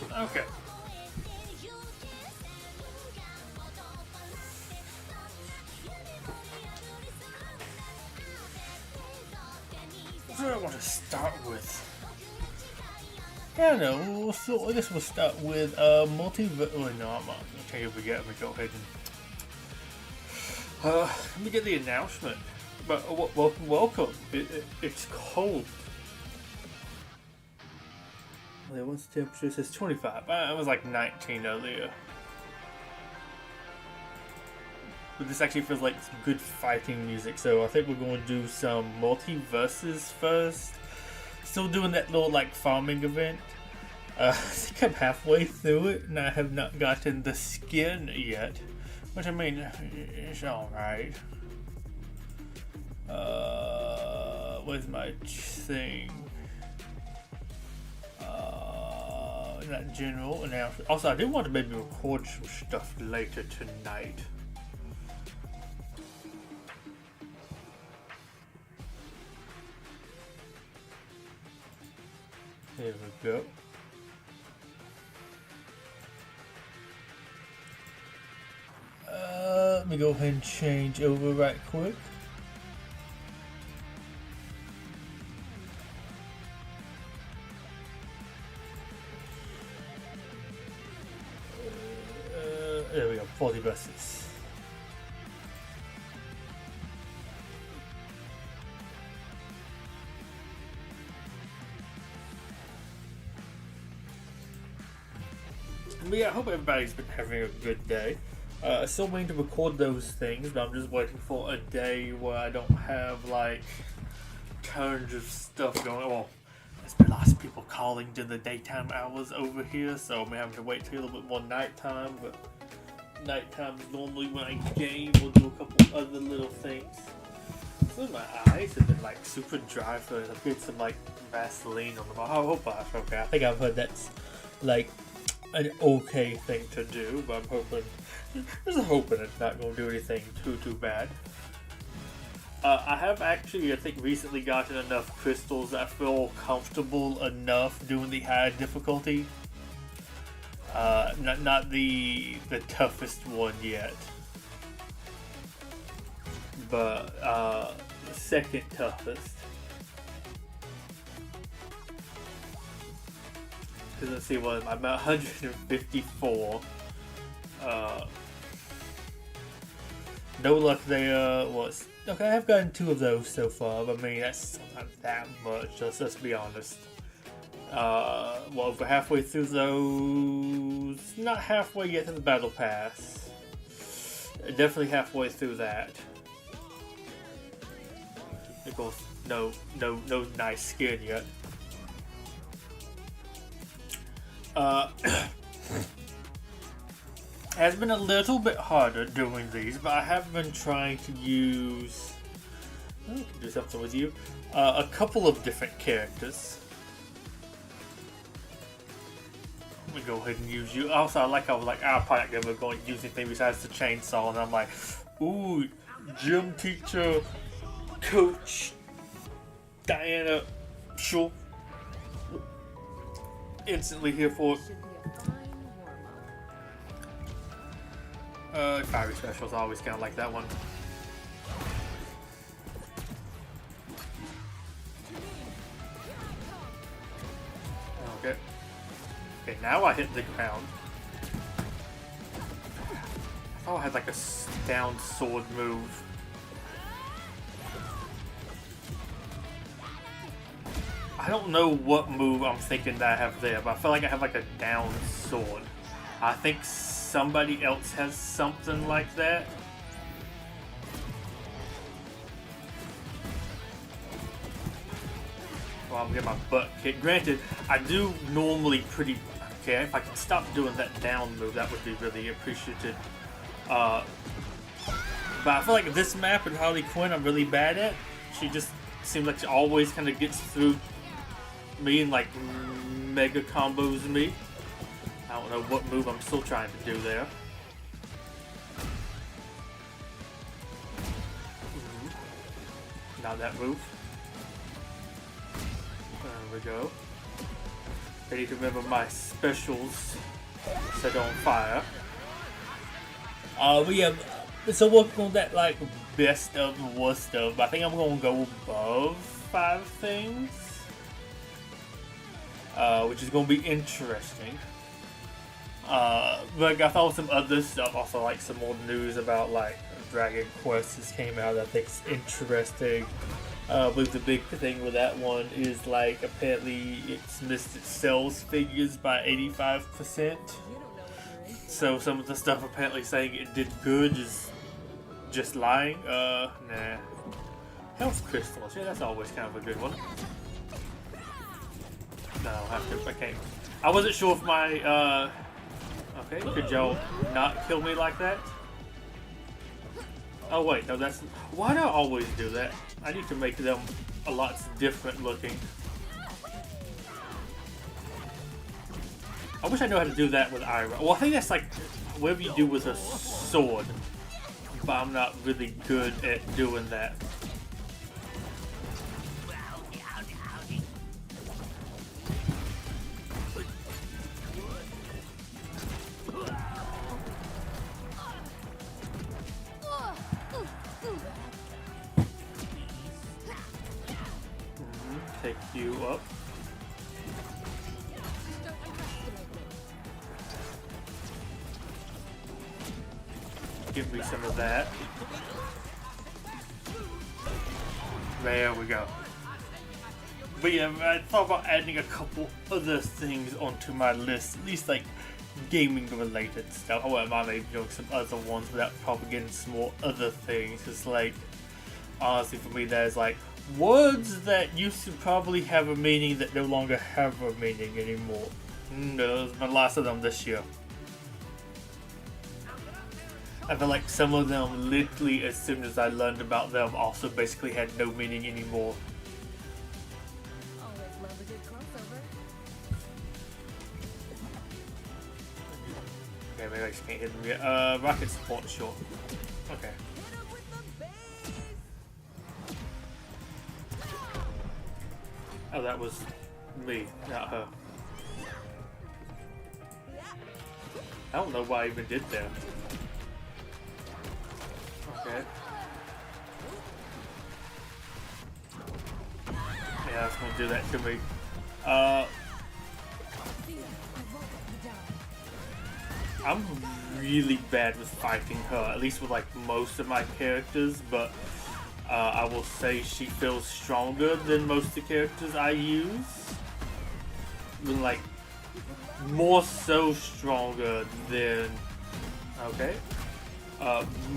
Okay. What do I want to start with? Yeah, no. So I guess we'll start with Multiverse. Oh no, I'm not. Okay, here we go. Let me go ahead and let me get the announcement. But welcome. It's cold. What's the temperature? It says 25. It was like 19 earlier. But this actually feels like some good fighting music, so I think we're going to do some Multiverses first. Still doing that little like farming event. I think I'm halfway through it, and I have not gotten the skin yet. Which I mean, it's alright. Where's my thing? That general announcement. Also, I do want to maybe record some stuff later tonight. There we go. Let me go ahead and change over right quick. There we go, Multiverses. But yeah, I hope everybody's been having a good day. Still waiting to record those things, but I'm just waiting for a day where I don't have like tons of stuff going on. Well, there's been lots of people calling during the daytime hours over here, so I'm having to wait till a little bit more nighttime. But nighttime is normally when I game. We'll do a couple other little things. So my eyes have been like super dry for a bit, some like Vaseline on them. I hope that's okay. I think I've heard that's like an okay thing to do, but I'm hoping it's not going to do anything too bad. I have actually, I think, recently gotten enough crystals that I feel comfortable enough doing the high difficulty. Not the toughest one yet, but the second toughest. Because let's see, what I'm at 154. No luck there. Was okay. I've gotten 2 of those so far. But I mean, that's still not that much. Let's be honest. Well, over halfway through those. Not halfway yet to the battle pass. Definitely halfway through that. Of course, no nice skin yet. Has been a little bit harder doing these, but I have been trying to use. I can do something with you. A couple of different characters. Let me go ahead and use you. Also, I was like, I'm probably not gonna go and use anything besides the chainsaw, and I'm like, ooh, gym teacher, coach, Diana, sure. Instantly here for it. Fiery specials, I always kind of like that one. Okay. Okay, now I hit the ground. I thought I had like a down sword move. I don't know what move I'm thinking that I have there, but I feel like I have like a down sword. I think somebody else has something like that. Well, I'm getting my butt kicked. Granted, I do normally pretty... Okay, if I can stop doing that down move, that would be really appreciated. But I feel like this map and Harley Quinn I'm really bad at. She just seems like she always kind of gets through me and like mega combos me. I don't know what move I'm still trying to do there. Not that move. There we go. I need to remember my specials set on fire. But yeah, so working on that like best of worst of. I think I'm gonna go above 5 things, which is gonna be interesting. But I found some other stuff, also like some more news about like Dragon Quest just came out that I think's interesting. I believe the big thing with that one is like apparently it's missed its sales figures by 85%. So some of the stuff apparently saying it did good is just lying. Nah. Health crystals, yeah, that's always kind of a good one. No, I can't. I wasn't sure if my okay, could y'all not kill me like that? Oh wait, no, that's... Why do I always do that? I need to make them a lot different looking. I wish I knew how to do that with iron. Well, I think that's like whatever you do with a sword, but I'm not really good at doing that. Take you up. Give me some of that. There we go. But yeah, I thought about adding a couple other things onto my list, at least like gaming related stuff. I wouldn't mind maybe doing some other ones without probably getting some more other things. Because like, honestly for me there's like words that used to probably have a meaning that no longer have a meaning anymore. There's been lots of them this year. I feel like some of them literally as soon as I learned about them also basically had no meaning anymore. Okay, maybe I just can't hit them yet. Rocket support, sure. Okay. Oh, that was me, not her. I don't know why I even did that. Okay. Yeah, that's gonna do that to me. I'm really bad with fighting her, at least with like most of my characters, but I will say she feels stronger than most of the characters I use. Even like more so stronger than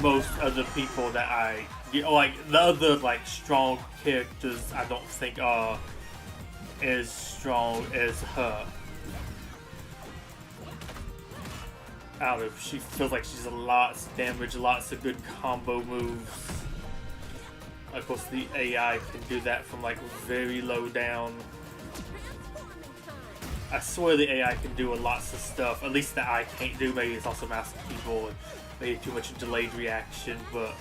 most other people that I like. The other like strong characters I don't think are as strong as her. I don't know, she feels like she's a lot of damage, lots of good combo moves. Of course the AI can do that from like very low down. I swear the AI can do lots of stuff, at least that I can't do. Maybe it's also mouse and keyboard, maybe too much delayed reaction, but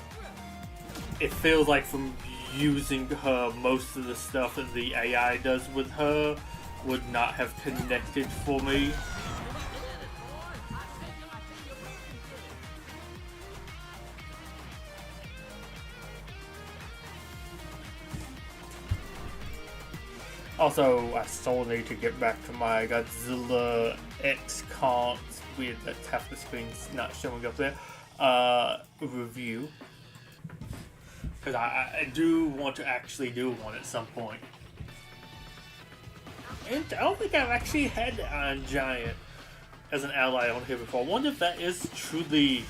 it feels like from using her, most of the stuff that the AI does with her would not have connected for me. Also, I still need to get back to my Godzilla X can't with that half the screen's not showing up there review, because I do want to actually do one at some point. And I don't think I've actually had Iron Giant as an ally on here before. I wonder if that is truly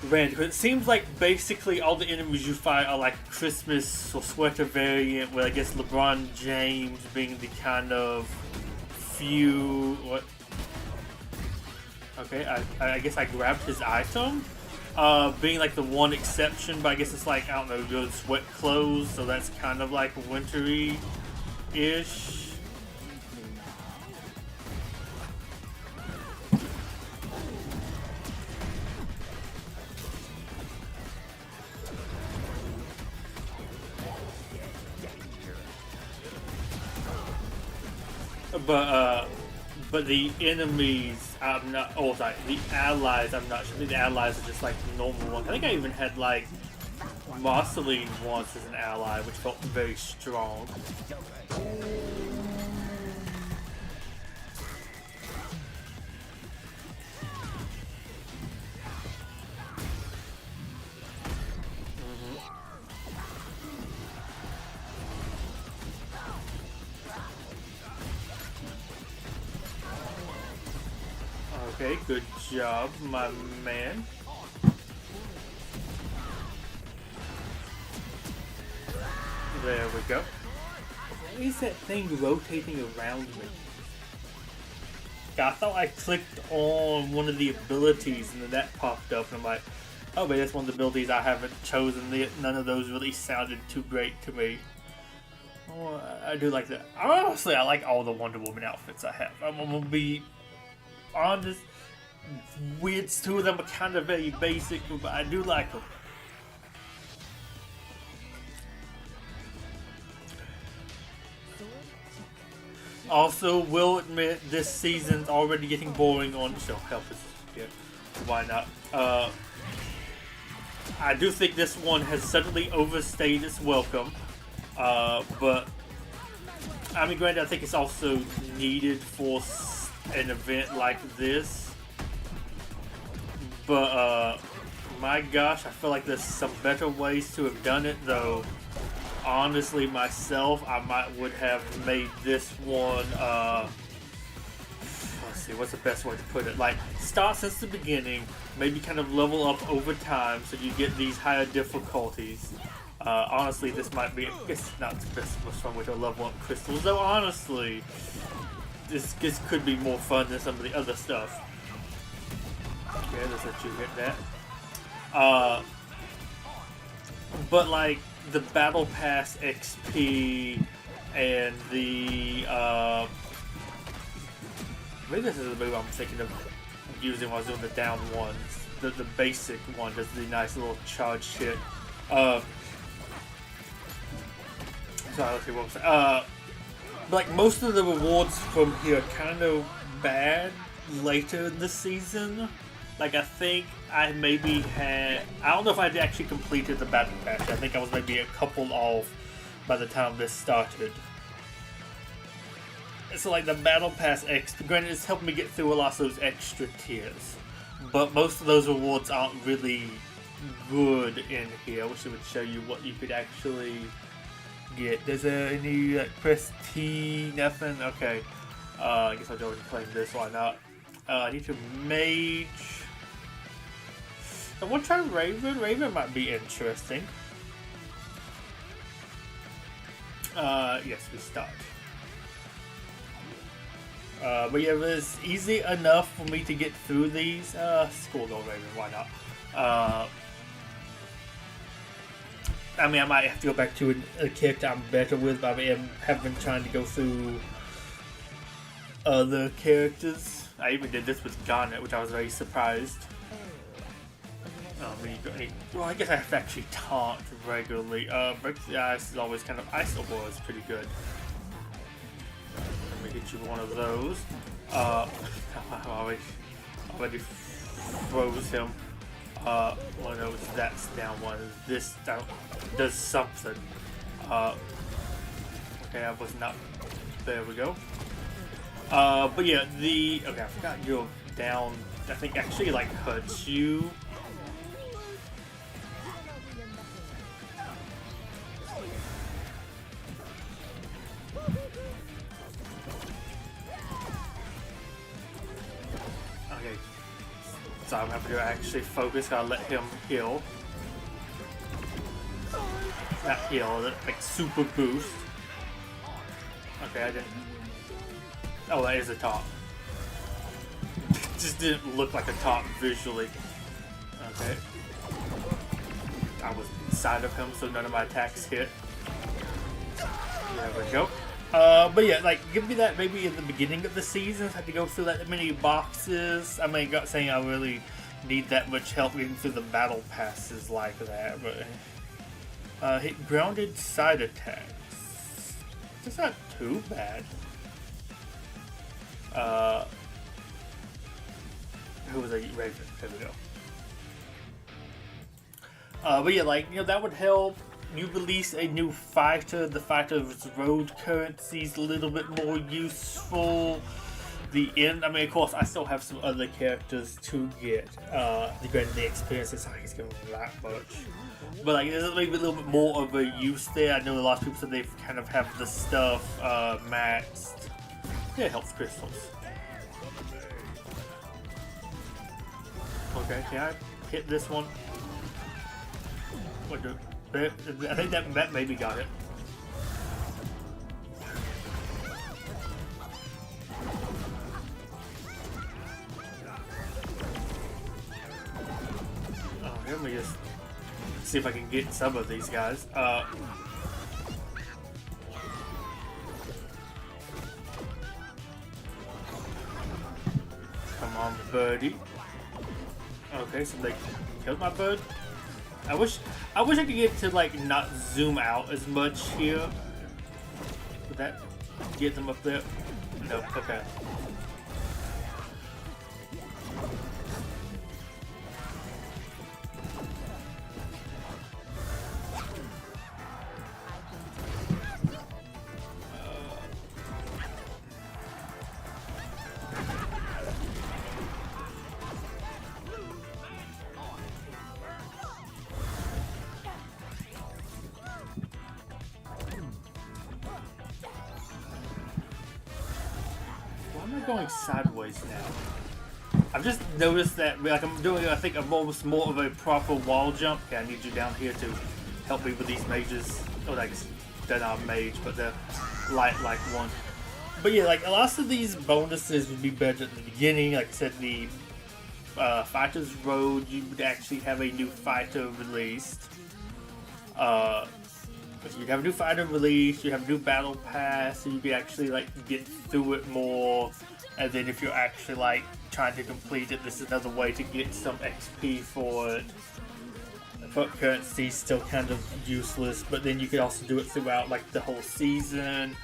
random, because it seems like basically all the enemies you fight are like Christmas or sweater variant, with I guess LeBron James being the kind of few... What? Okay, I guess I grabbed his item. Being like the one exception, but I guess it's like, I don't know, good sweat clothes, so that's kind of like wintry-ish. But the enemies, I'm not. Oh, sorry, the allies. I'm not sure. The allies are just like normal ones. I think I even had like Marceline once as an ally, which felt very strong. Okay, good job, my man. There we go. Why is that thing rotating around me? I thought I clicked on one of the abilities and then that popped up and I'm like, oh wait, that's one of the abilities I haven't chosen. None of those really sounded too great to me. Oh, I do like that. Honestly, I like all the Wonder Woman outfits I have. I'm gonna be honest. Weird, two of them are kind of very basic, but I do like them. Also, will admit this season's already getting boring on show. Help us, yeah. Why not? I do think this one has suddenly overstayed its welcome. But I mean, granted, I think it's also needed for an event like this. But my gosh, I feel like there's some better ways to have done it, though. Honestly, myself, I would have made this one, let's see, what's the best way to put it? Like, start since the beginning, maybe kind of level up over time so you get these higher difficulties. Honestly, this might be, I guess not the best, most fun way to level up crystals, though honestly, this could be more fun than some of the other stuff. Okay, let's let you hit that. But like, the Battle Pass XP and the maybe this is the move I'm thinking of using when I was doing the down ones. The basic one does the nice little charge hit. Sorry, let's see what I'm saying. But like most of the rewards from here are kind of bad later in the season. Like, I think I maybe had... I don't know if I'd actually completed the Battle Pass. I think I was maybe a couple off by the time this started. So, like, the Battle Pass XP... Granted, it's helped me get through a lot of those extra tiers. But most of those rewards aren't really good in here. I wish it would show you what you could actually get. Does there any, like, press T? Nothing? Okay. I guess I'll go and claim this. Why not? I need to mage... I want to try Raven. Raven might be interesting. Yes, we start. But yeah, it was easy enough for me to get through these. School go Raven, why not? I mean, I might have to go back to a character I'm better with, but I have been trying to go through other characters. I even did this with Garnet, which I was very surprised. Well, I guess I have to actually taunt regularly. Break the Ice is always kind of... Ice Ball is pretty good. Let me hit you with one of those. I already froze him. One of those, that's down one. This does something. Okay, I was not... There we go. But yeah, okay, I forgot you're down... I think actually, like, hurts you. So I'm having to actually focus. I'll let him heal. Not heal, like super boost. Okay, I didn't. Oh, that is a top. Just didn't look like a top visually. Okay. I was inside of him, so none of my attacks hit. There we go. But yeah, like, give me that maybe in the beginning of the season. I had to go through that many boxes. I mean, not saying I really need that much help getting through the battle passes like that, but hit grounded side attacks. It's not too bad. a Raven. There we go. But yeah, like, you know, that would help. You release a new fighter. The fighter's road currency's a little bit more useful. The end, I mean, of course, I still have some other characters to get. Granted, the experience is not giving me that much. But like, there's maybe a little bit more of a use there. I know a lot of people said they kind of have the stuff maxed. Yeah, health crystals. Okay, can I hit this one? What do? I think that maybe got it. Oh, let me just see if I can get some of these guys. Come on, birdie. Okay, so they killed my bird. I wish I could get to like not zoom out as much here. Would that get them up there? No, okay. Going sideways now. I've just noticed that like I'm doing, I think, almost more of a proper wall jump. Okay, I need you down here to help me with these mages. Oh, they're not a mage, but they're light like one. But yeah, like a lot of these bonuses would be better at the beginning. Like I said, the Fighter's Road, you would actually have a new fighter released. You'd have a new fighter release, you have a new battle pass, so you could actually like get through it more. And then if you're actually like trying to complete it, this is another way to get some XP for it. But currency is still kind of useless, but then you could also do it throughout like the whole season.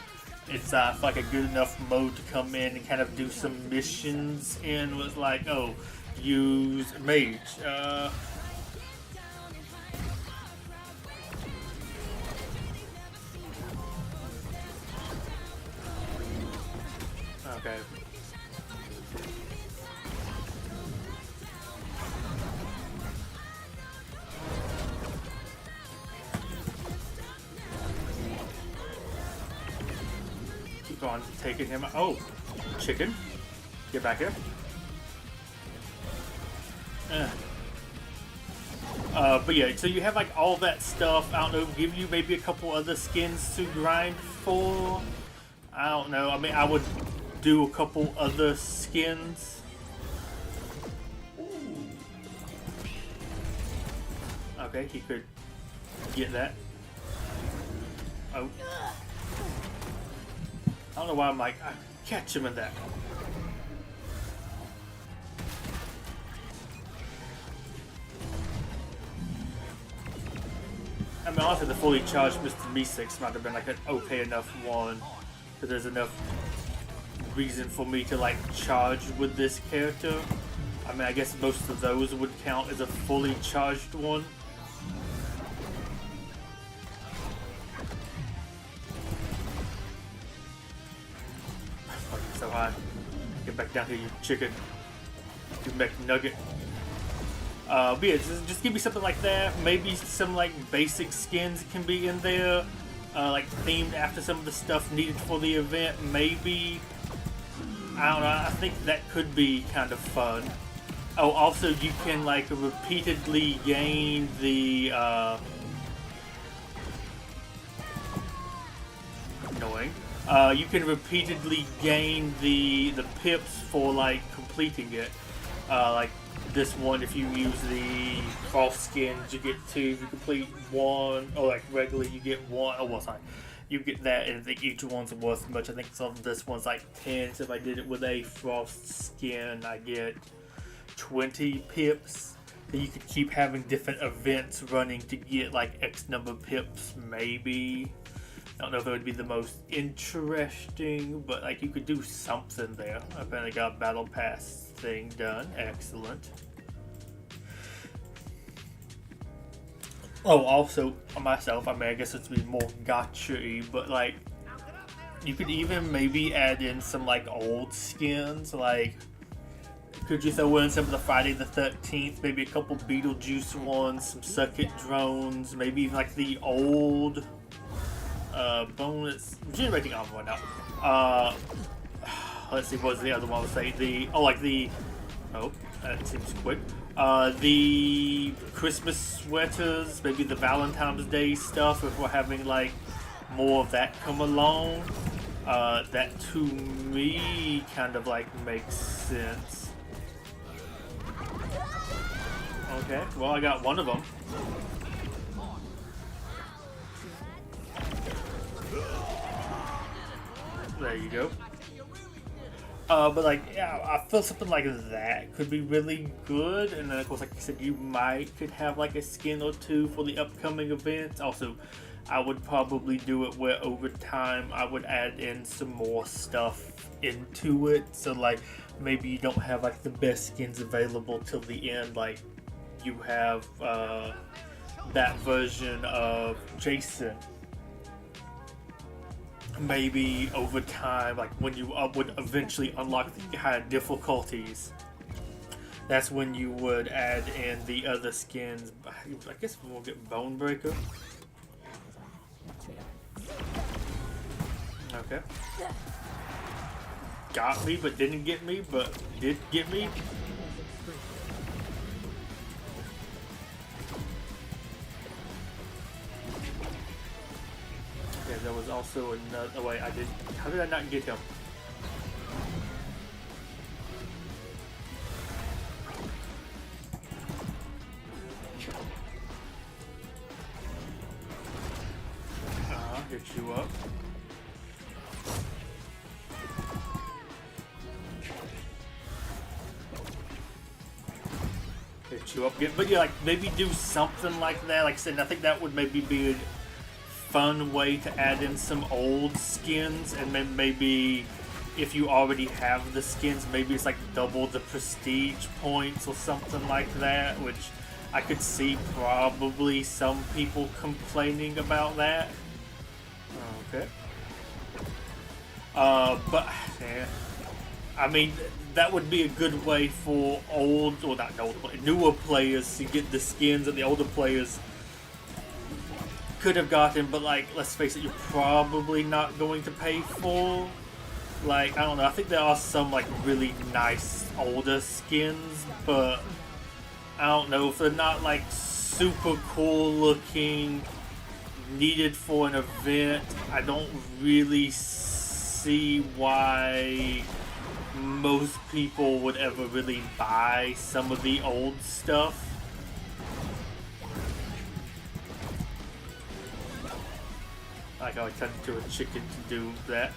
It's like a good enough mode to come in and kind of do some missions in with like, oh, use mage. Okay. Keep on taking him. Oh, chicken. Get back here. But yeah, so you have like all that stuff. I don't know, give you maybe a couple other skins to grind for. I don't know. I mean, I would do a couple other skins. Okay, he could get that. Oh. I don't know why I'm like, I catch him in that. I mean, honestly, the fully charged Mr. Meeseeks might have been like an okay enough one. Because there's enough reason for me to like charge with this character. I mean, I guess most of those would count as a fully charged one. Fucking so high. Get back down here, you chicken. You McNugget. But yeah, just give me something like that. Maybe some like basic skins can be in there. Like themed after some of the stuff needed for the event, maybe. I don't know, I think that could be kind of fun. Oh, also you can like repeatedly gain the annoying. You can repeatedly gain the pips for like completing it. Like this one, if you use the frost skins, you get 2. If you complete 1, or like regularly, you get 1. Oh, well, sorry. You get that, and I think each one's worth much. I think some of this one's like 10. So if I did it with a frost skin, I get 20 pips. So you could keep having different events running to get like X number of pips, maybe. I don't know if it would be the most interesting, but like you could do something there. I apparently got a battle pass thing done. Excellent. Oh, also myself, I mean, I guess it's be more gotcha-y, but like you could even maybe add in some like old skins. Like, could you throw in some of the Friday the 13th, maybe a couple Beetlejuice ones, some circuit drones, maybe even like the old bonus generating armor one now. Let's see, what was the other one? I would say that seems quick. The Christmas sweaters, maybe the Valentine's Day stuff. If we're having like more of that come along, that to me kind of like makes sense. Okay, well I got one of them. There you go. But like, yeah, I feel something like that could be really good. And then of course, like I said, you could have like a skin or two for the upcoming events. Also, I would probably do it where over time I would add in some more stuff into it. So like, maybe you don't have like the best skins available till the end. Like, you have that version of Jason. Maybe over time, like when you would eventually unlock the higher difficulties, that's when you would add in the other skins. I guess we'll get Bonebreaker. Okay. Got me, but didn't get me, but did get me. Yeah, there was also another. Oh, wait, I did. How did I not get him? Hit you up. Hit you up. But yeah, like maybe do something like that. Like I said, I think that would maybe be a fun way to add in some old skins, and then maybe if you already have the skins, maybe it's like double the prestige points or something like that, which I could see probably some people complaining about that. Okay. But yeah, I mean, that would be a good way for old, or not old, newer players to get the skins that the older players could have gotten. But like, let's face it, you're probably not going to pay for. Like, I don't know. I think there are some like really nice older skins, but I don't know if they're not like super cool looking, needed for an event. I don't really see why most people would ever really buy some of the old stuff. Like, I turned into a chicken to do that.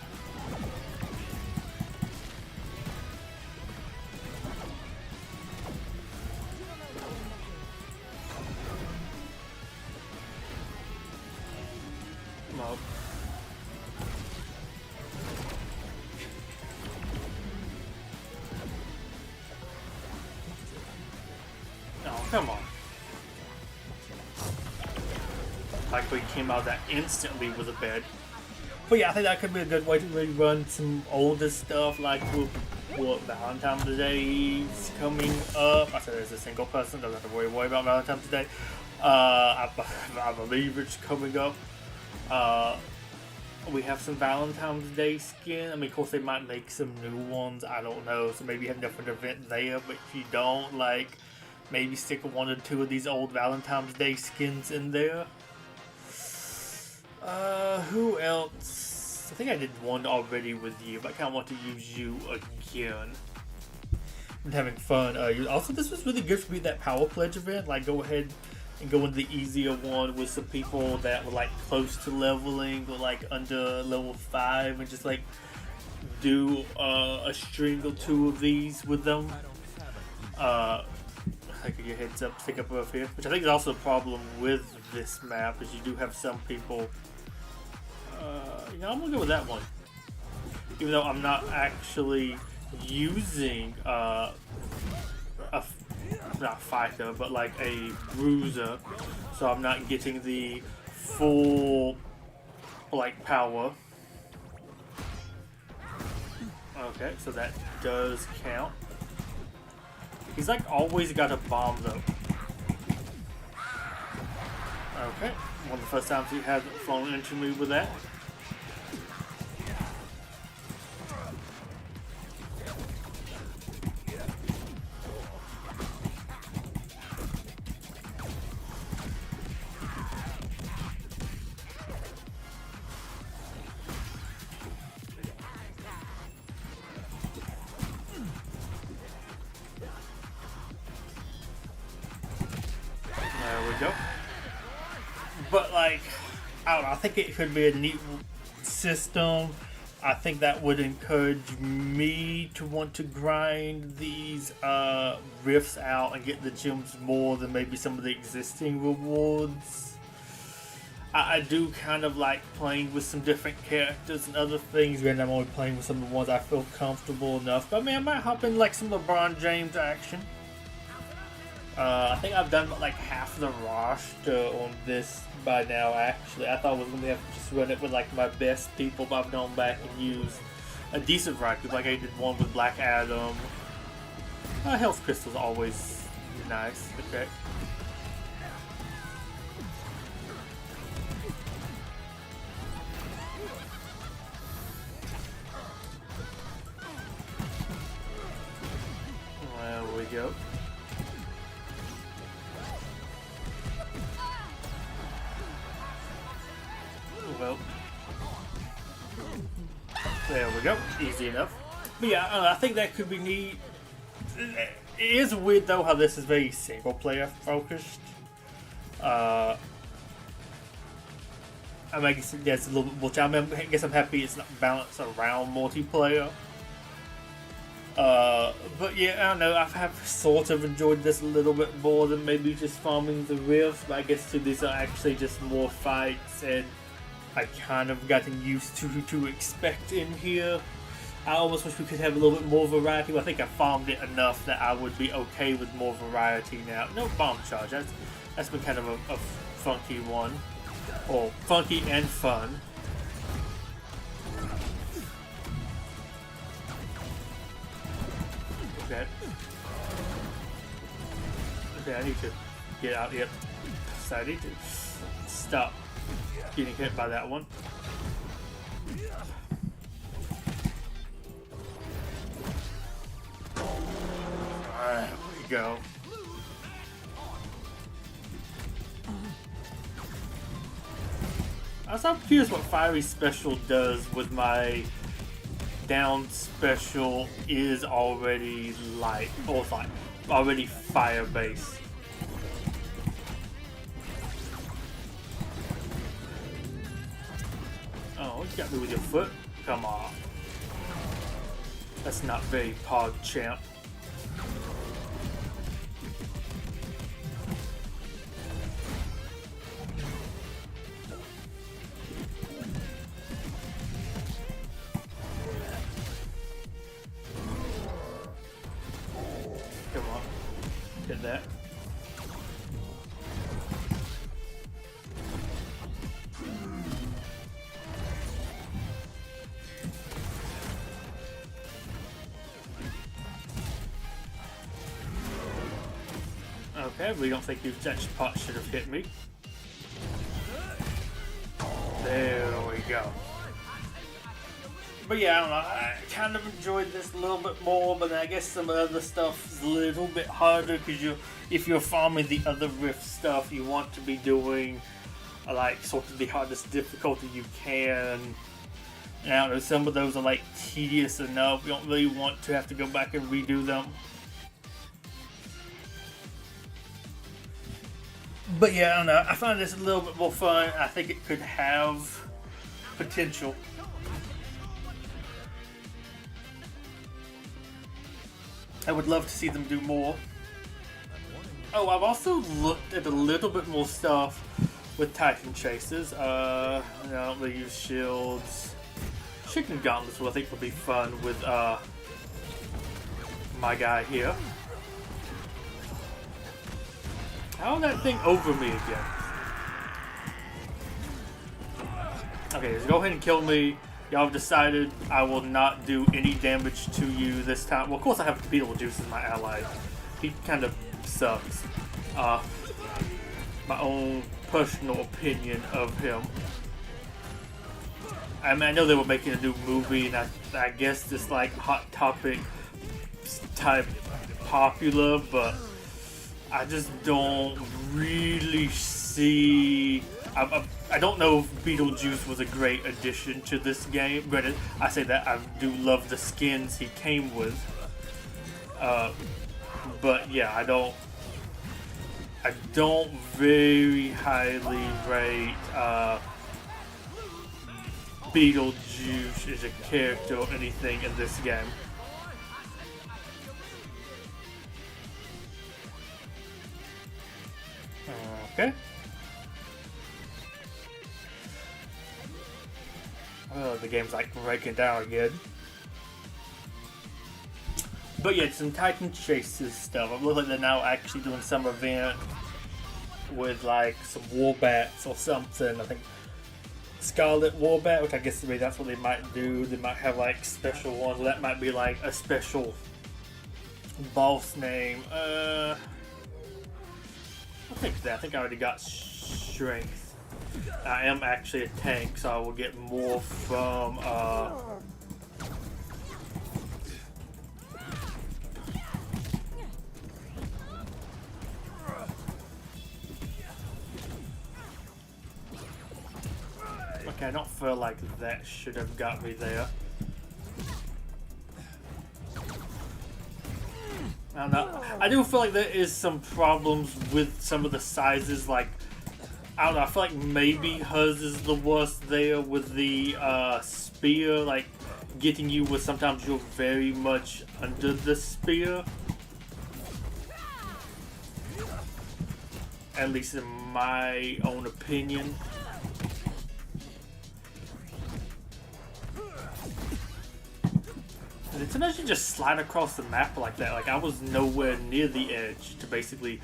Come on. Oh, come on. Like, we came out of that instantly with a bed. But yeah, I think that could be a good way to really run some older stuff, like with what Valentine's Day is coming up. I said there's a single person, doesn't have to worry about Valentine's Day. I believe it's coming up. We have some Valentine's Day skin. I mean, of course, they might make some new ones. I don't know. So maybe you have a different event there. But if you don't, like, maybe stick one or two of these old Valentine's Day skins in there. Who else? I think I did one already with you, but I kind of want to use you again. I'm having fun. Also, this was really good for me, that Power Pledge event. Like, go ahead and go into the easier one with some people that were, like, close to leveling or, like, under level 5, and just, like, do a string or two of these with them. Like, your heads up, stick up over here. Which I think is also a problem with this map, is you do have some people Yeah, I'm gonna go with that one. Even though I'm not actually using not fighter, but like a bruiser, so I'm not getting the full like power. Okay, so that does count. He's like always got a bomb though. Okay, one of the first times he hasn't flown into me with that. There we go. But like, I don't know, I think it could be a neat system. I think that would encourage me to want to grind these rifts out and get the gems more than maybe some of the existing rewards. I do kind of like playing with some different characters and other things, and I'm only playing with some of the ones I feel comfortable enough. But I mean, I might hop in like some LeBron James action. I think I've done like half the roster on this by now, actually. I thought I was going to have to just run it with like my best people, but I've gone back and used a decent variety. Like I did one with Black Adam. Health Crystal's always nice. Okay. There we go. Well, there we go. Easy enough. But yeah, I think that could be neat. It is weird though how this is very single player focused. I mean, I guess that's a little bit more challenging. I guess I'm happy it's not balanced around multiplayer. But yeah, I don't know. I have sort of enjoyed this a little bit more than maybe just farming the rifts. But I guess too, these are actually just more fights, and I kind of gotten used to expect in here. I almost wish we could have a little bit more variety, but I think I farmed it enough that I would be okay with more variety now. No bomb charge. That's been kind of a funky one. Or funky and fun. Okay. Okay, I need to get out. Yep. So I need to stop getting hit by that one. Alright, there we go. I was curious what Fiery Special does with my down special is already light, or like already fire based. Oh, you got me with your foot? Come on. That's not very pog champ. Come on. Get that. Okay, we don't think that pot should have hit me. There we go. But yeah, I don't know, I kind of enjoyed this a little bit more, but I guess some other stuff is a little bit harder because if you're farming the other rift stuff, you want to be doing like sort of the hardest difficulty you can. And I don't know, some of those are like tedious enough. You don't really want to have to go back and redo them. But yeah, I don't know, I find this a little bit more fun. I think it could have potential. I would love to see them do more. Oh, I've also looked at a little bit more stuff with Titan Chases. They use shields. Chicken Gauntlets, I think, would be fun with my guy here. How did that thing over me again? Okay, just go ahead and kill me. Y'all have decided I will not do any damage to you this time. Well, of course I have Beetlejuice as my ally. He kind of sucks. My own personal opinion of him. I mean, I know they were making a new movie, and I guess it's like Hot Topic type popular, but I just don't really see. I don't know if Beetlejuice was a great addition to this game. Granted, I say that I do love the skins he came with. But yeah, I don't very highly rate Beetlejuice as a character or anything in this game. Okay. Oh, the game's like breaking down again. But yeah, some Titan Chases stuff. It looks like they're now actually doing some event with like some Warbats or something. I think Scarlet Warbat, which I guess maybe that's what they might do. They might have like special ones. That might be like a special boss name. I think I already got strength. I am actually a tank, so I will get more from okay, I don't feel like that should have got me there. I don't know. I do feel like there is some problems with some of the sizes, like I don't know, I feel like maybe hers is the worst there with the spear, like getting you with sometimes you're very much under the spear. At least in my own opinion. And sometimes you just slide across the map like that. Like I was nowhere near the edge to basically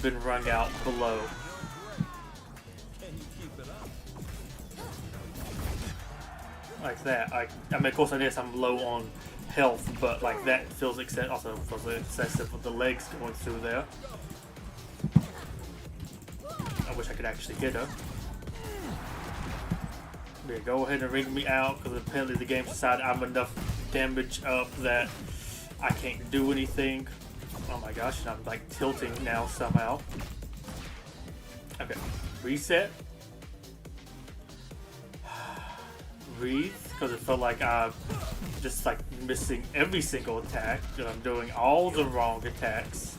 been rung out below. Like that. I mean, of course, I guess I'm low on health, but like that feels also feels excessive with the legs going through there. I wish I could actually hit her. Yeah, go ahead and ring me out, because apparently the game decided I'm enough damage up that I can't do anything. Oh my gosh, and I'm like tilting now somehow. Okay, reset. Breathe, because it felt like I'm just like missing every single attack, and I'm doing all the wrong attacks.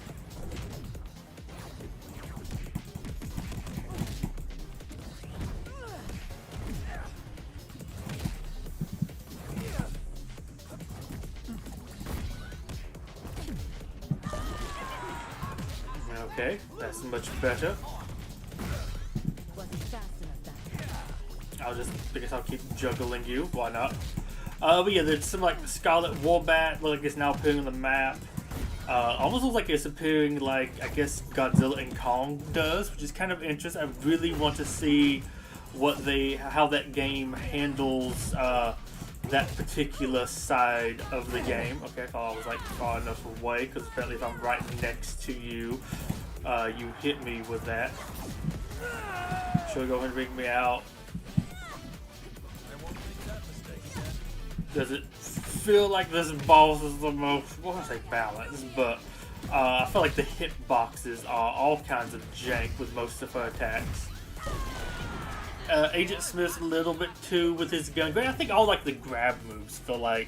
Okay, that's much better. I'll keep juggling you. Why not? But yeah, there's some like Scarlet Warbat. Like it's now appearing on the map. Almost looks like it's appearing like I guess Godzilla and Kong does, which is kind of interesting. I really want to see how that game handles that particular side of the game. Okay, I thought I was like far enough away, because apparently if I'm right next to you, you hit me with that. Should we go ahead and ring me out? Does it feel like this boss is the most, well, I won't say balanced, but I feel like the hitboxes are all kinds of jank with most of her attacks. Agent Smith's a little bit too with his gun. I think all like the grab moves feel like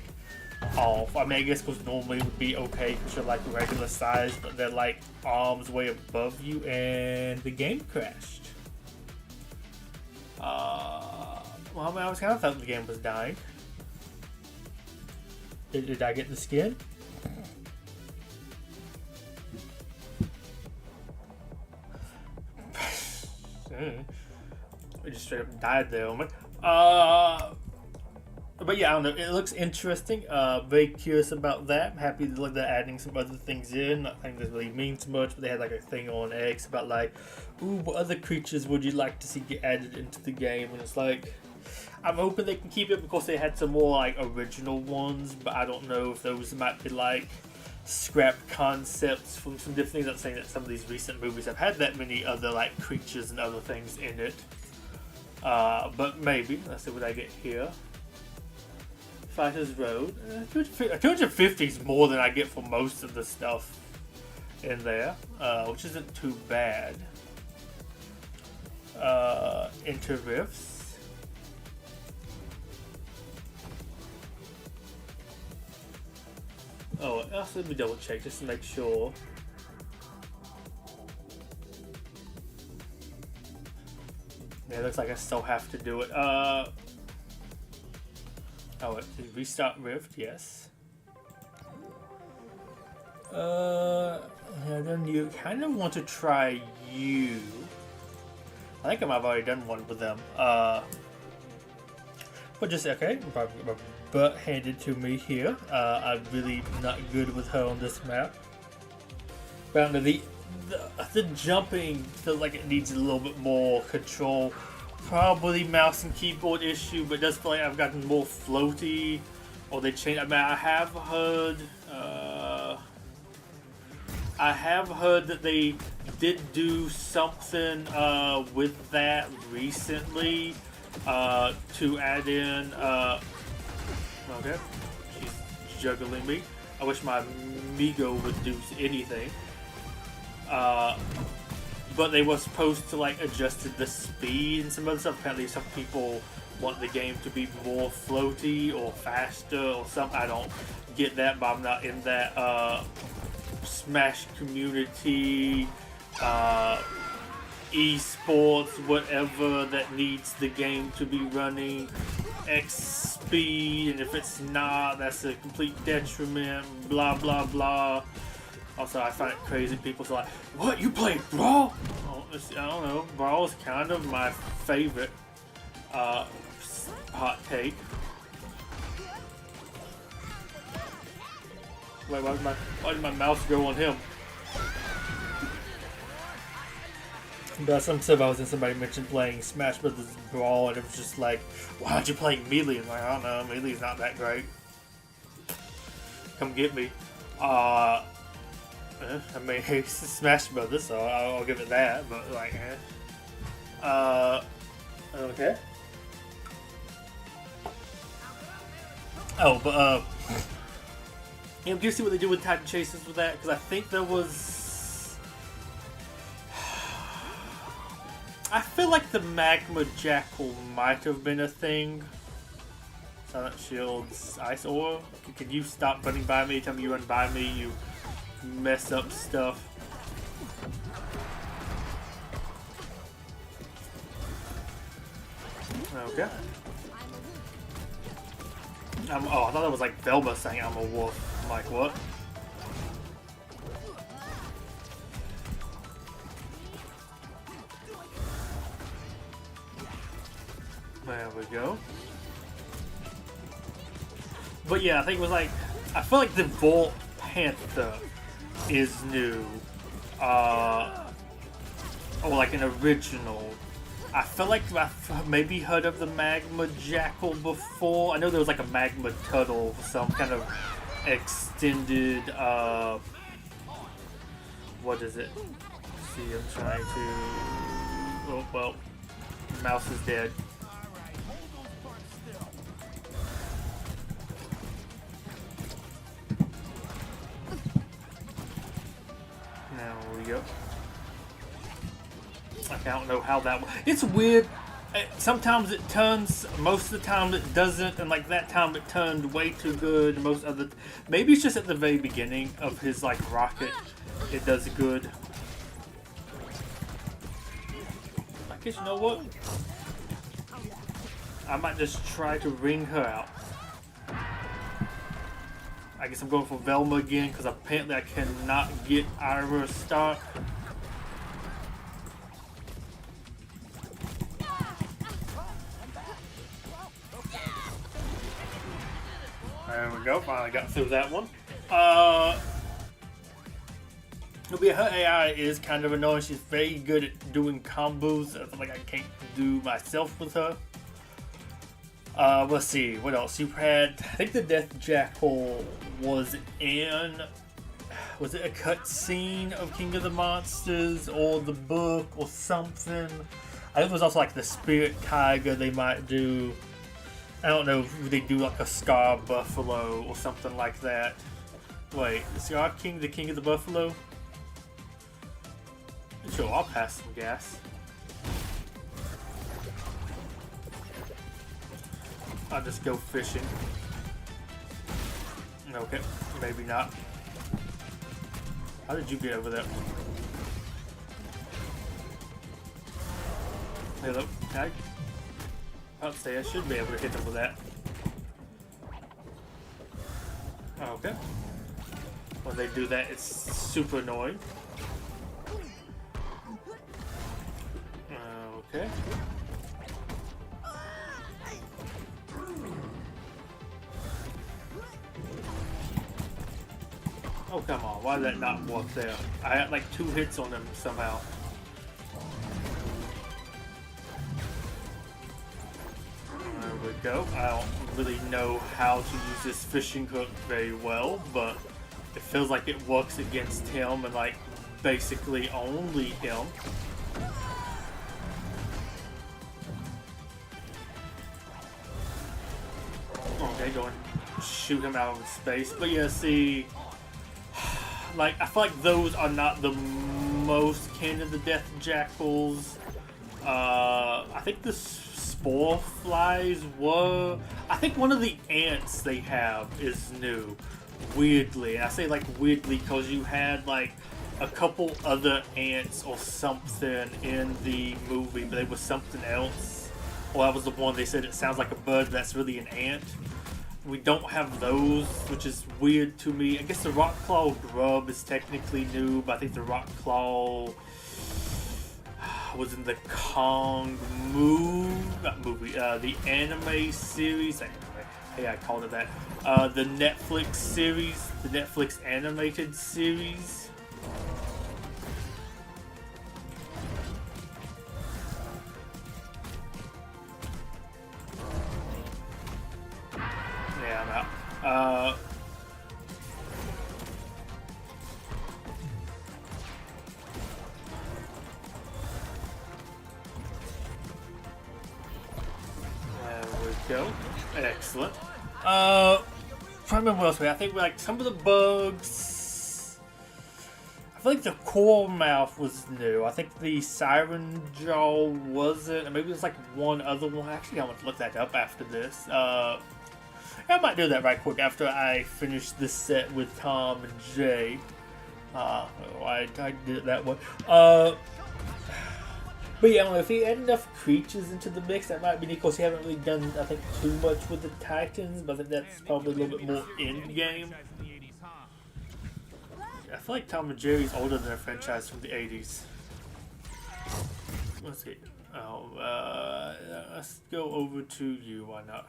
off. I mean, I guess because normally it would be okay because you're like regular size, but they're like arms way above you, and the game crashed. Well, I mean, I was kind of thought the game was dying. Did I get the skin? it just straight up died there on me. But yeah, I don't know. It looks interesting. Very curious about that. I'm happy that they're adding some other things in. I think this really means much, but they had like a thing on X about like, ooh, what other creatures would you like to see get added into the game? And it's like, I'm hoping they can keep it because they had some more like original ones, but I don't know if those might be like scrap concepts from some different things. I'm not saying that some of these recent movies have had that many other like creatures and other things in it. But maybe. Let's see what I get here. Fighters Road. 250 is more than I get for most of the stuff in there, which isn't too bad. Enter Rifts. Oh, also let me double check just to make sure. Yeah, looks like I still have to do it. Oh, restart Rift, yes. Yeah, then you kind of want to try you. I think I might have already done one with them. But just, okay, butt handed to me here. I'm really not good with her on this map. But the jumping feels like it needs a little bit more control. Probably mouse and keyboard issue, but it does feel like I've gotten more floaty, or they changed. I mean, I have heard that they did do something with that recently to add in. Okay, she's juggling me. I wish my Migo would do anything. But they were supposed to like adjust the speed and some other stuff. Apparently some people want the game to be more floaty or faster or something. I don't get that, but I'm not in that Smash community, esports, whatever that needs the game to be running X speed, and if it's not, that's a complete detriment, blah blah blah. Also, I find it crazy people are like, what, you play Brawl? Oh, I don't know, Brawl is kind of my favorite hot take. Wait, why did my mouse go on him? But some stuff I was in, somebody mentioned playing Smash Brothers Brawl, and it was just like, why aren't you playing Melee? I'm like, I don't know, Melee's not that great. Come get me. I mean, it's Smash Brothers, so I'll give it that, but like, okay. Oh, but, yeah, I'm curious to see what they do with Titan Chases with that, because I think there was... I feel like the Magma Jackal might have been a thing. Silent Shield's Ice Ore. Can you stop running by me? Tell me you run by me, you mess up stuff. Okay. Oh, I thought that was like Velma saying I'm a wolf. I'm like, what? There we go. But yeah, I think it was like, I feel like the Volt Panther is new, or like an original. I feel like I've maybe heard of the Magma Jackal before. I know there was like a Magma Turtle, some kind of extended, what is it? Let's see, I'm trying to, oh well, mouse is dead. There we go. I don't know how that... It's weird. Sometimes it turns, most of the time it doesn't, and like that time it turned way too good. Most other... Maybe it's just at the very beginning of his like rocket it does good. I guess you know what? I might just try to ring her out. I guess I'm going for Velma again because apparently I cannot get Ira start. finally got through that one. Her AI is kind of annoying. She's very good at doing combos. I feel like I can't do myself with her. Let's see, what else? You had, I think the Death Jackal was in, was it a cutscene of King of the Monsters or the book or something? I think it was also like the Spirit Tiger they might do. I don't know if they do like a Scar Buffalo or something like that. Wait, is Scar King the King of the Buffalo? Sure, I'll pass some gas. I'll just go fishing. Okay, maybe not. How did you get over there? Hello, I'll say I should be able to hit them with that. Okay. When they do that, it's super annoying. Okay. Oh, come on. Why did that not work there? I had like 2 hits on them somehow. There we go. I don't really know how to use this fishing hook very well, but it feels like it works against him and like basically only him. Okay, go and shoot him out of space. But yeah, see, like, I feel like those are not the most kin of the Death Jackals. I think the Spore Flies were... I think one of the ants they have is new, weirdly. And I say, like, weirdly because you had, like, a couple other ants or something in the movie, but they were something else. Well, that was the one they said it sounds like a bird, but that's really an ant. We don't have those, which is weird to me. I guess the Rockclaw Grub is technically new, but I think the Rockclaw was in the Kong the anime series. Hey, I called it that. The Netflix series, the Netflix animated series. Yeah, I'm out. There we go. Excellent. Trying to remember what else we had. I think like some of the bugs. I feel like the Coral Mouth was new. I think the Siren Jaw wasn't. And maybe there's like one other one. Actually, I want to look that up after this. I might do that right quick after I finish this set with Tom and Jay. I did it that way. But yeah, if he had enough creatures into the mix, that might be neat. Of course, he haven't really done, I think, too much with the Titans, but I think that's probably a little bit more in-game. I feel like Tom and Jerry's older than a franchise from the 80s. Let's see. Oh, let's go over to you. Why not?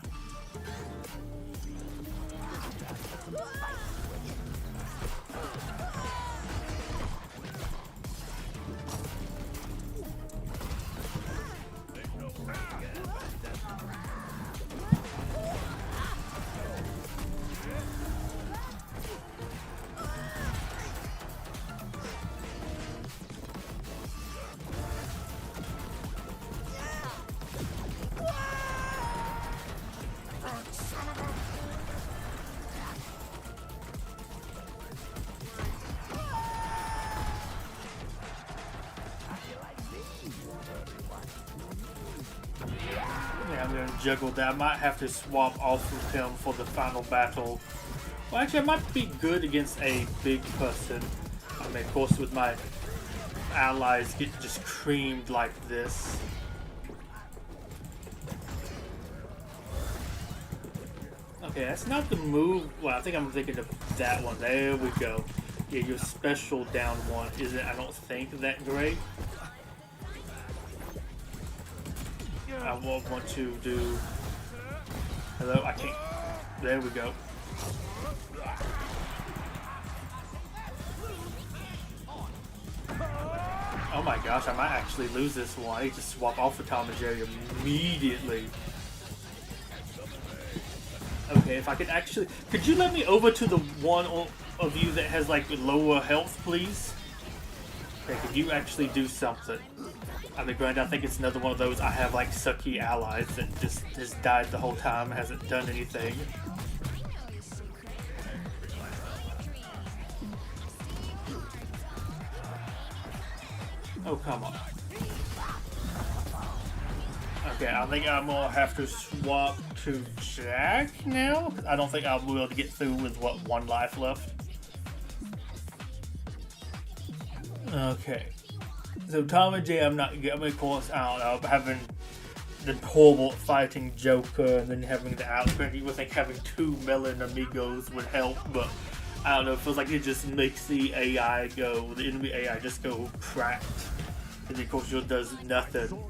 I'm gonna juggle that. I might have to swap off with him for the final battle. Well, actually, I might be good against a big person. I mean, of course, with my allies get just creamed like this. Okay, that's not the move. Well, I think I'm thinking of that one. There we go. Yeah, your special down one isn't, I don't think, that great. I will want to do... Hello, I can't... There we go. my gosh, I might actually lose this one. I need to swap off with Tom and Jerry immediately. Okay, if I could actually... Could you let me over to the one of you that has, like, lower health, please? Okay, could you actually do something? I mean, granted, I think it's another one of those I have, like, sucky allies that just has died the whole time, hasn't done anything. Oh, come on. Okay, I think I'm gonna have to swap to Jack now. I don't think I'll be able to get through with, what, 1 life left. Okay. So Tom and Jay, I'm not. I mean, of course, I don't know. But having the horrible fighting Joker and then having the outfit, you would think having 2 melon amigos would help, but I don't know. It feels like it just makes the AI go, the enemy AI just go cracked, and of course, it does nothing.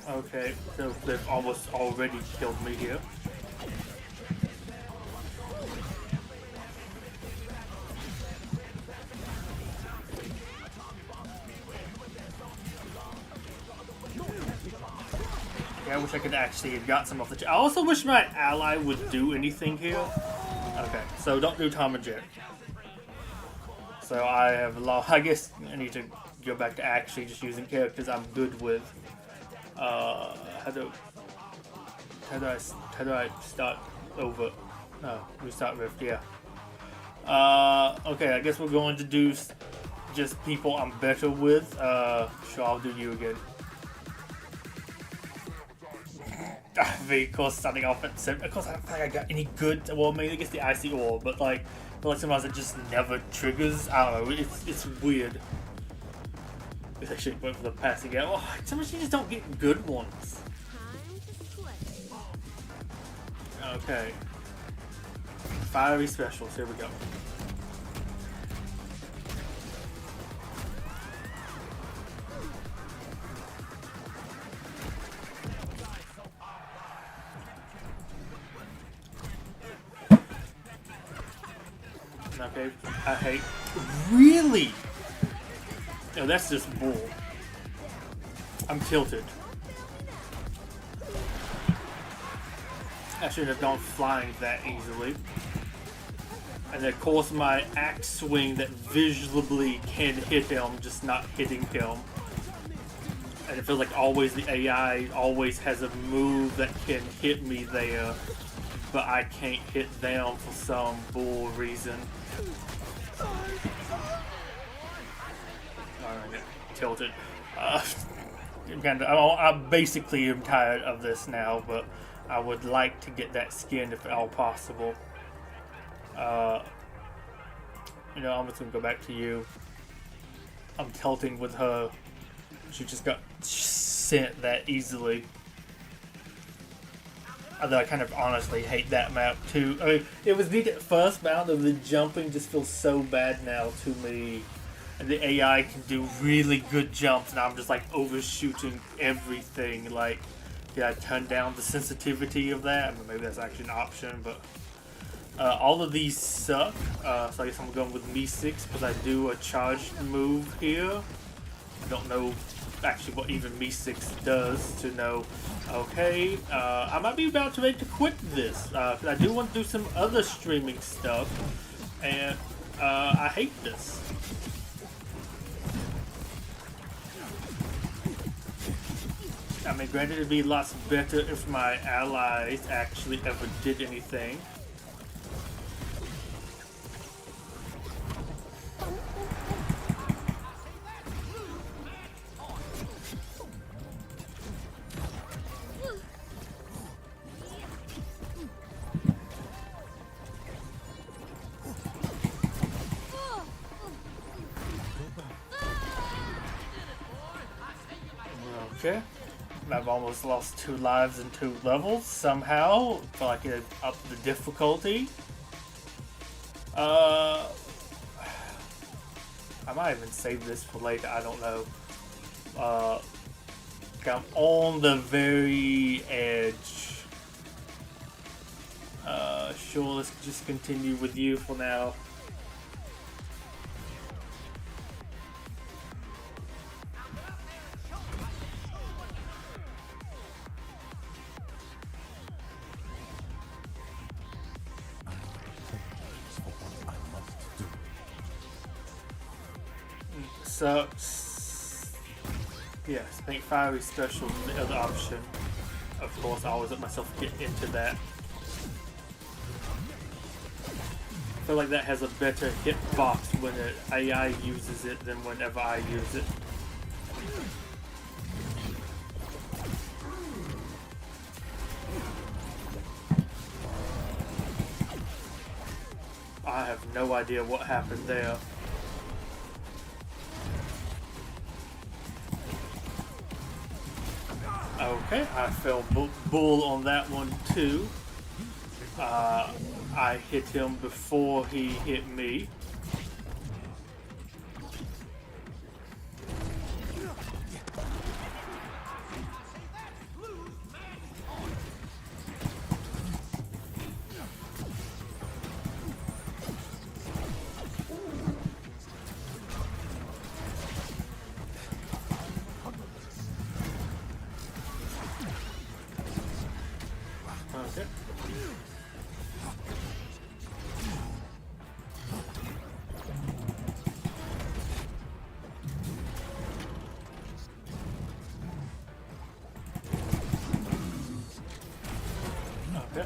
Okay, so they've almost already killed me here. Yeah, I wish I could actually have got some off the... I also wish my ally would do anything here. Okay, so don't do Tom and Jerry. So I have lost... I guess I need to go back to actually just using characters I'm good with. How do I start over? No, restart Rift, yeah. Okay, I guess we're going to do just people I'm better with. Sure, I'll do you again. Of course, starting off at 7. Of course, I don't think I got any good. Well, maybe I guess the Icy Orb, but like, I feel like sometimes it just never triggers. I don't know. It's weird. I should wait for the passing out. Oh, sometimes you just don't get good ones. Okay. Fiery specials. Here we go. Okay, I hate... Really? No, that's just bull. I'm tilted. I shouldn't have gone flying that easily. And of course my axe swing that visibly can hit him, just not hitting him. And it feels like always the AI always has a move that can hit me there, but I can't hit them for some bull reason. Alright, tilted. I basically am tired of this now, but I would like to get that skin if at all possible. You know, I'm just gonna go back to you. I'm tilting with her. She just got sent that easily. Although I kind of honestly hate that map too. I mean, it was neat at first, but I don't know, the jumping just feels so bad now to me. And the AI can do really good jumps, and I'm just like overshooting everything. Like, did I turn down the sensitivity of that? I mean, maybe that's actually an option, but all of these suck. So I guess I'm going with Me6 because I do a charged move here. I don't know actually what even Me6 does to know. Okay, I might be about to ready to quit this because I do want to do some other streaming stuff, and I hate this. I mean, granted, it'd be lots better if my allies actually ever did anything. Okay. I've almost lost 2 lives in 2 levels somehow. Feel like it upped the difficulty. I might even save this for later, I don't know. I'm on the very edge. Sure, let's just continue with you for now. Sucks. Yes, make fiery special the other option. Of course, I always let myself get into that. I feel like that has a better hitbox when an AI uses it than whenever I use it. I have no idea what happened there. Okay, I fell bull on that one too. I hit him before he hit me. Okay. Okay.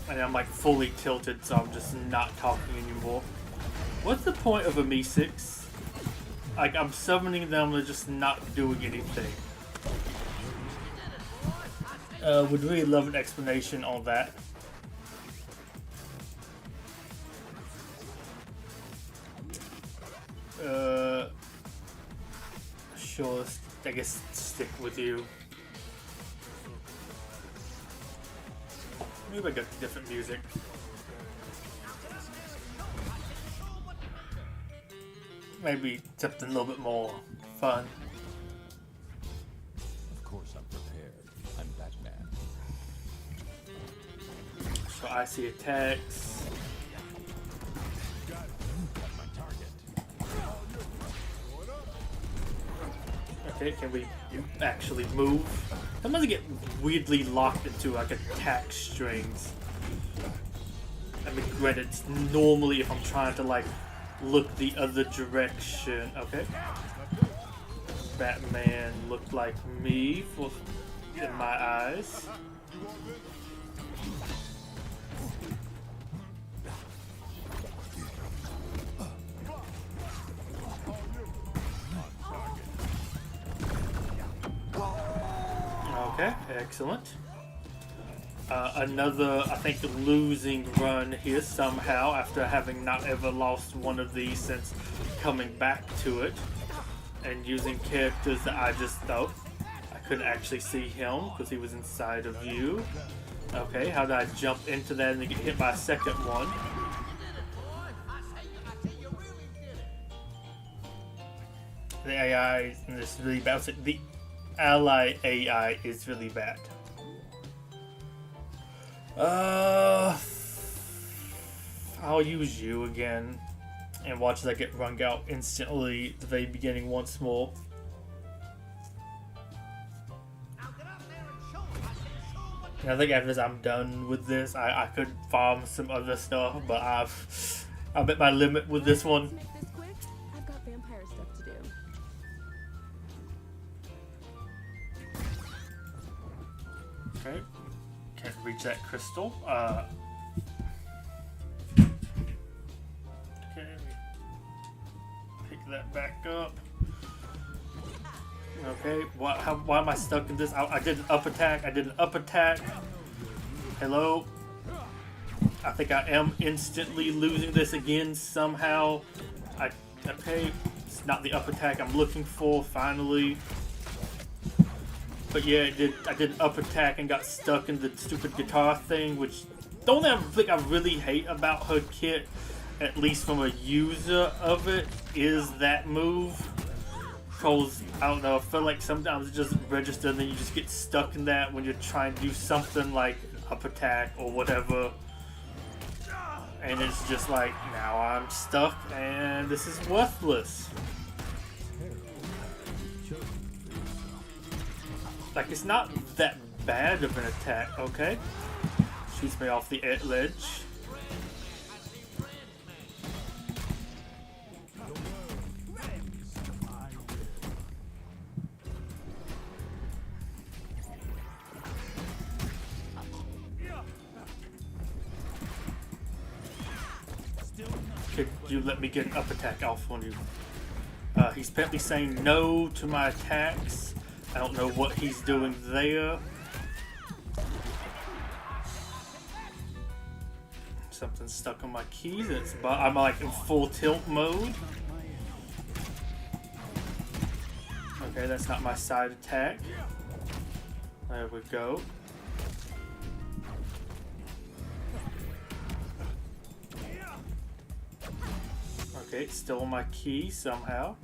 And I'm like fully tilted, so I'm just not talking anymore. What's the point of a Me6? Like, I'm summoning them, they're just not doing anything. Would really love an explanation on that. Sure, I guess stick with you. Maybe I got different music. Maybe something a little bit more fun. Of course I'm prepared. I'm Batman. So I see attacks. Okay, can we actually move? Sometimes I get weirdly locked into like attack strings. I mean, granted, normally if I'm trying to like look the other direction. Okay. Batman looked like me in my eyes. Okay, excellent. Another, I think, losing run here somehow after having not ever lost one of these since coming back to it and using characters that I just thought I couldn't actually see him because he was inside of you. Okay, how did I jump into that and then get hit by a second one? The AI in this really bad. The ally AI is really bad. I'll use you again and watch as I get rung out instantly at the very beginning once more. And I think after this I'm done with this. I could farm some other stuff, but I'm at my limit with this one. I've got vampire stuff to do. Okay, can't reach that crystal. Okay, pick that back up. Okay, why am I stuck in this? I did an up attack. Hello? I think I am instantly losing this again somehow. Okay, It's not the up attack I'm looking for, finally. But yeah, I did up attack and got stuck in the stupid guitar thing, which the only thing I really hate about her kit, at least from a user of it, is that move. Because, I don't know, I feel like sometimes it just registers and then you just get stuck in that when you're trying to do something like up attack or whatever. And it's just like, now I'm stuck and this is worthless. Like, it's not that bad of an attack, okay? Shoots me off the ledge. Could you let me get an up attack off on you? He's apparently saying no to my attacks. I don't know what he's doing there. Something's stuck on my keys. I'm like in full tilt mode. Okay, that's not my side attack. There we go. Okay, it's still on my key somehow.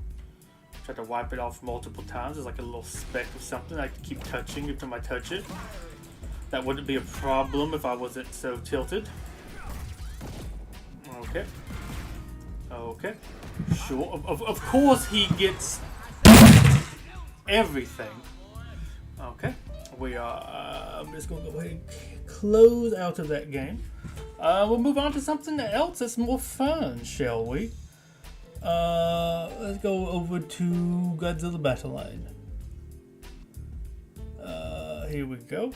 Try to wipe it off multiple times. There's like a little speck of something I can keep touching every time I touch it. That wouldn't be a problem if I wasn't so tilted. Okay. Okay. Sure. Of course he gets everything. Okay. We are... I'm just going to go ahead and close out of that game. We'll move on to something else that's more fun, shall we? Let's go over to Godzilla Battle Line. Here we go.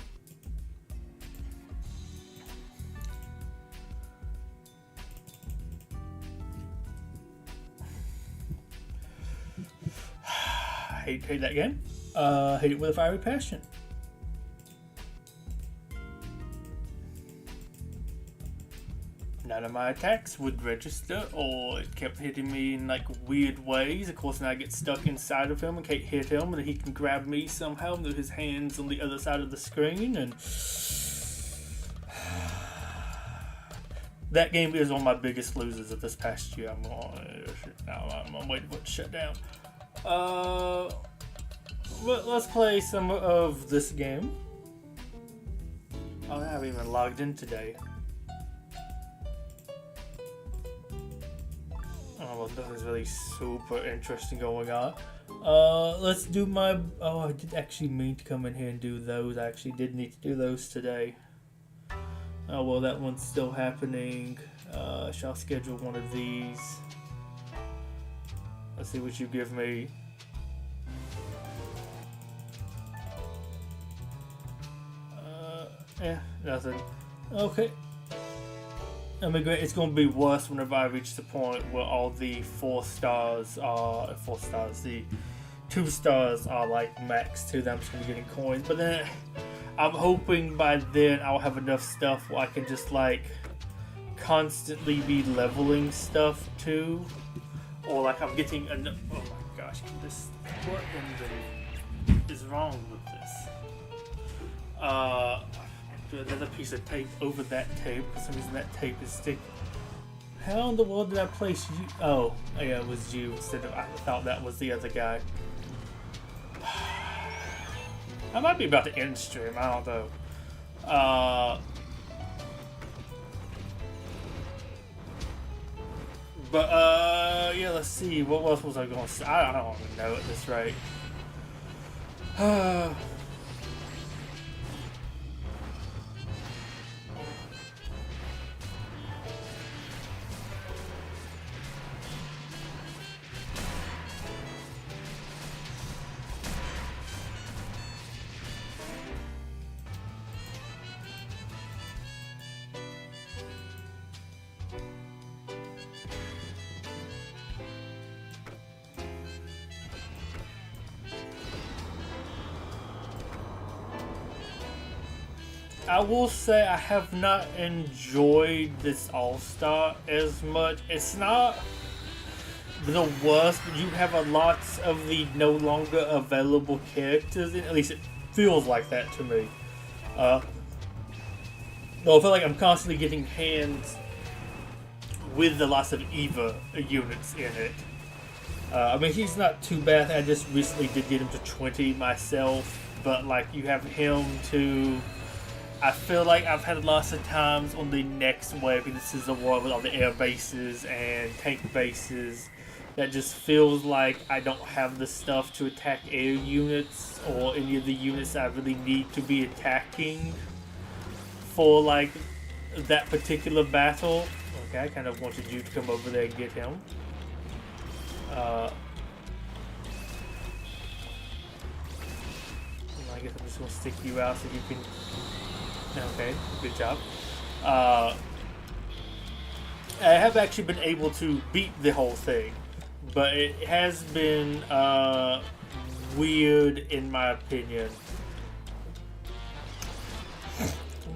Hate that game. Hate it with a fiery passion. None of my attacks would register, or it kept hitting me in like weird ways. Of course, now I get stuck inside of him and can't hit him, and he can grab me somehow with his hands on the other side of the screen. And that game is one of my biggest losers of this past year. I'm waiting for it to shut down. Let's play some of this game. Oh, I haven't even logged in today. Oh, well, nothing's really super interesting going on. Let's do my... Oh, I did actually mean to come in here and do those. I actually did need to do those today. Oh, well, that one's still happening. Shall schedule one of these. Let's see what you give me. Nothing. Okay. I mean, it's going to be worse whenever I reach the point where all the 4 stars are... 4 stars, the 2 stars are like max to them. I'm just going to be getting coins. But then I'm hoping by then I'll have enough stuff where I can just like constantly be leveling stuff too. Or like I'm getting enough... Oh my gosh, what is wrong with this? Another piece of tape over that tape. For some reason that tape is sticking. How in the world did I place you? Oh, yeah, it was you instead of... I thought that was the other guy. I might be about to end stream, I don't know. Yeah, let's see. What else was I going to say? I don't even know at this rate. I will say I have not enjoyed this All-Star as much. It's not the worst, but you have a lot of the no longer available characters, and at least it feels like that to me. Though I feel like I'm constantly getting hands with the lots of EVA units in it. I mean, he's not too bad. I just recently did get him to 20 myself, but like you have him to... I feel like I've had lots of times on the next wave, because this is a war with all the air bases and tank bases, that just feels like I don't have the stuff to attack air units or any of the units I really need to be attacking for like that particular battle. Okay, I kind of wanted you to come over there and get him. I guess I'm just gonna stick you out so you can... Okay, good job. I have actually been able to beat the whole thing, but it has been weird in my opinion.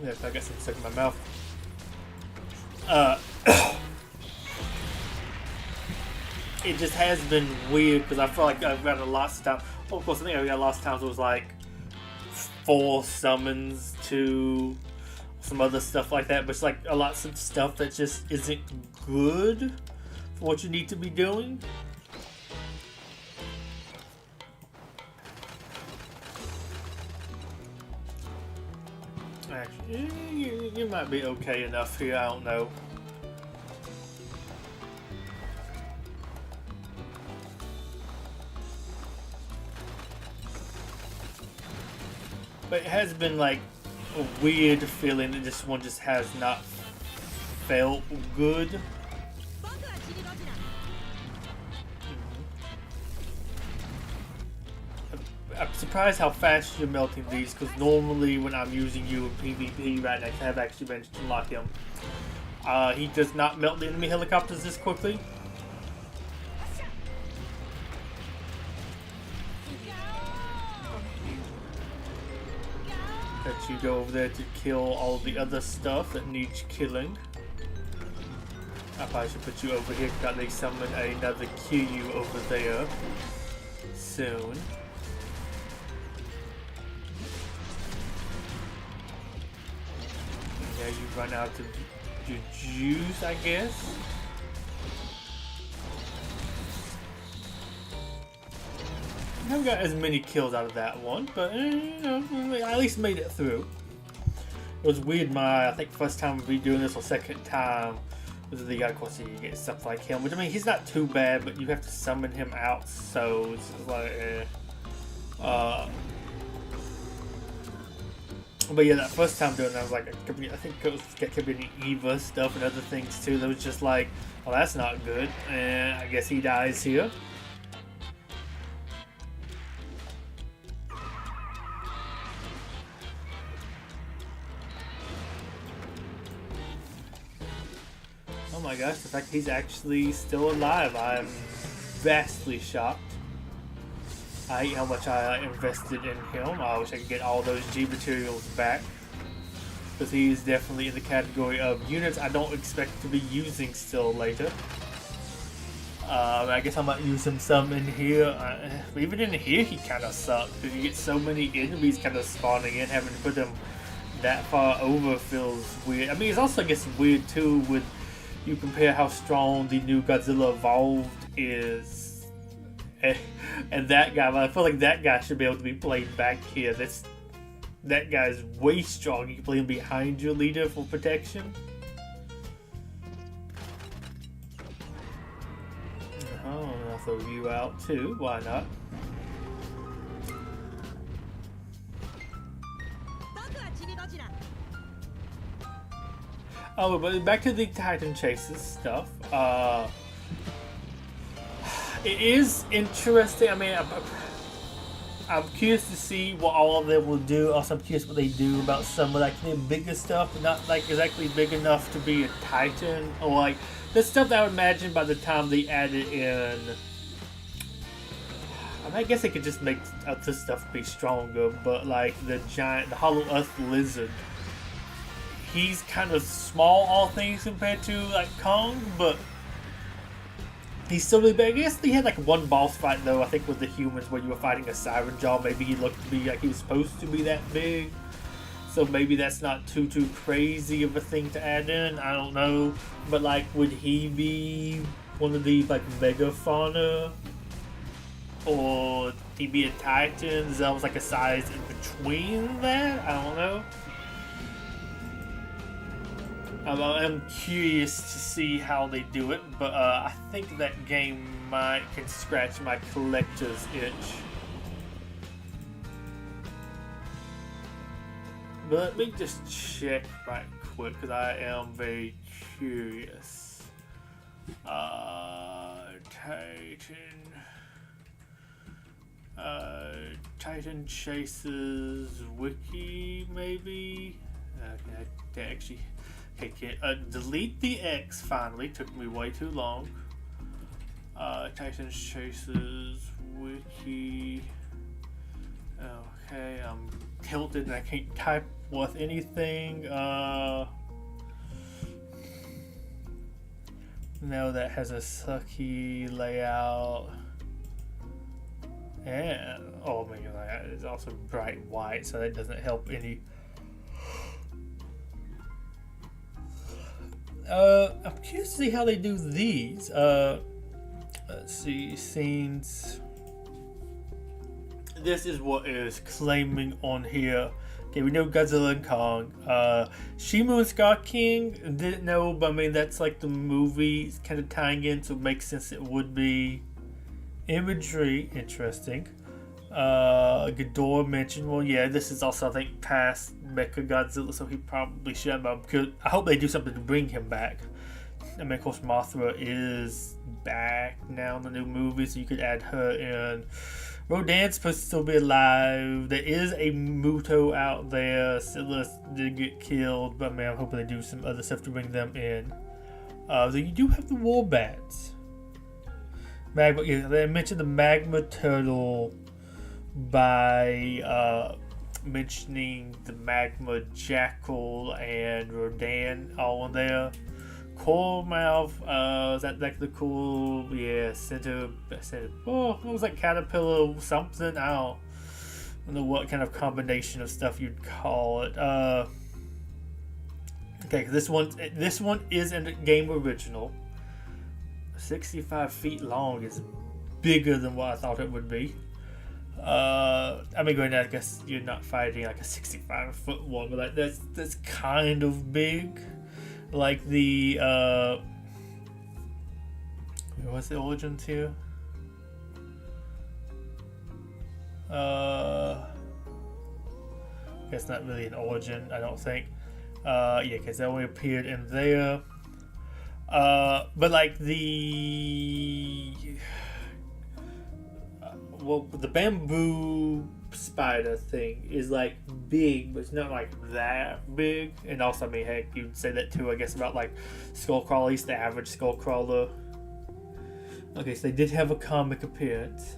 Yes, I got some stuck in my mouth. It just has been weird because I feel like I've got a lot of time. Oh, of course, I think I got lots of times it was like 4 summons to some other stuff like that, but it's like a lot of stuff that just isn't good for what you need to be doing. Actually, you might be okay enough here, I don't know. But it has been like a weird feeling that this one just has not felt good. I'm surprised how fast you're melting these, because normally when I'm using you in PvP right now, I have actually managed to lock him. He does not melt the enemy helicopters this quickly. Let you go over there to kill all the other stuff that needs killing. I probably should put you over here because they summon another Q over there soon. Yeah, you run out of your juice, I guess. I haven't got as many kills out of that one, but you know, I at least made it through. It was weird, I think first time we'd be doing this, or second time, was the guy, of course, you get stuff like him, which I mean, he's not too bad, but you have to summon him out, so it's like, but yeah, that first time doing that, I was like, I think it could be any EVA stuff and other things too, that was just like, well, that's not good, and I guess he dies here. Oh my gosh, the fact he's actually still alive, I'm vastly shocked. I hate how much I invested in him. I wish I could get all those G materials back, because he's definitely in the category of units I don't expect to be using still later. I guess I might use him some in here. Even in here he kind of sucks, because you get so many enemies kind of spawning in. Having to put them that far over feels weird. I mean, it's also, I guess, weird too with you compare how strong the new Godzilla Evolved is, and that guy. But I feel like that guy should be able to be played back here. That guy's way strong. You can play him behind your leader for protection. Oh, I'll throw you out too. Why not? Oh, but back to the Titan Chases stuff. It is interesting. I mean, I'm curious to see what all of them will do. Also, I'm curious what they do about some of like the bigger stuff, but not like exactly big enough to be a Titan, or like the stuff that I would imagine by the time they added in. I mean, I guess they could just make other stuff be stronger, but like the Hollow Earth Lizard. He's kind of small, all things compared to like Kong, but He's still really big. I guess they had like one boss fight though, I think with the humans where you were fighting a Siren Jaw. Maybe he looked to be like he was supposed to be that big. So maybe that's not too crazy of a thing to add in. I don't know. But like, would he be one of the like megafauna? Or he be a Titan? Is that was like a size in between that? I don't know. I'm curious to see how they do it, but I think that game can scratch my collector's itch. But let me just check right quick, because I am very curious. Titan Chases Wiki, maybe? Okay, actually... Okay, delete the X finally. Took me way too long. Titan Chases Wiki. Okay, I'm tilted and I can't type with anything. No, that has a sucky layout. And oh my god, it's also bright white, so that doesn't help any. I'm curious to see how they do these. Let's see, scenes. This is what is claiming on here. Okay, we know Godzilla and Kong. Shimu and Scar King, didn't know, but I mean, that's like the movie kind of tying in, so it makes sense it would be. Imagery, interesting. Ghidorah mentioned, well, yeah, this is also, I think, past Mecha Godzilla, so he probably should have. I hope they do something to bring him back. I mean, of course, Mothra is back now in the new movie, so you could add her in. Rodan's supposed to still be alive. There is a Muto out there. Scylla did get killed, but man, I'm hoping they do some other stuff to bring them in. So you do have the Warbats. Yeah, they mentioned the Magma Turtle by mentioning the Magma Jackal and Rodan all in there. Coremouth, is that like the cool, yeah, center, oh, it was like Caterpillar something, I don't know what kind of combination of stuff you'd call it. Okay, this one is in the game original. 65 feet long is bigger than what I thought it would be. I mean, going I guess you're not fighting like a 65-foot one, but like that's kind of big. Like the what's the origins here? It's not really an origin, I don't think. Yeah, because that only appeared in there. But like the the bamboo spider thing is like big, but it's not like that big. And also, I mean, heck, you'd say that too, I guess, about like Skullcrawler, at least the average Skullcrawler. Okay, so they did have a comic appearance.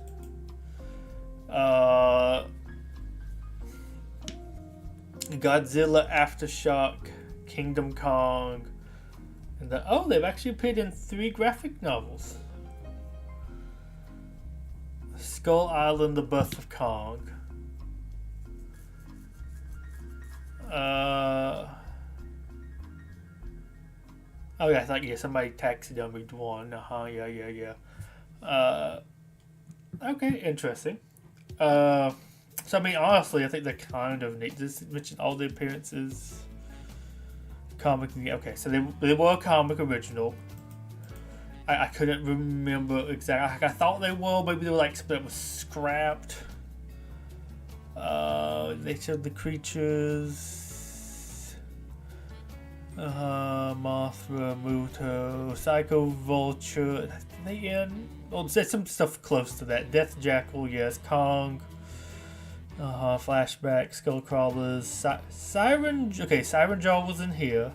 Godzilla, Aftershock, Kingdom Kong. And they've actually appeared in 3 graphic novels. Skull Island, The Birth of Kong. Oh yeah, I thought, yeah, somebody taxidermied one. Yeah. Okay, interesting. So I mean, honestly, I think they're kind of neat. Just mention all the appearances. Comic, okay, so they were a comic original. I couldn't remember exactly. I thought they were. Maybe they were like something that was scrapped. They showed the creatures. Mothra, Muto, Psycho Vulture. They in? Oh, there's some stuff close to that. Death Jackal, yes. Kong. Flashback, Skullcrawlers, Siren. Okay, Siren Jaw was in here.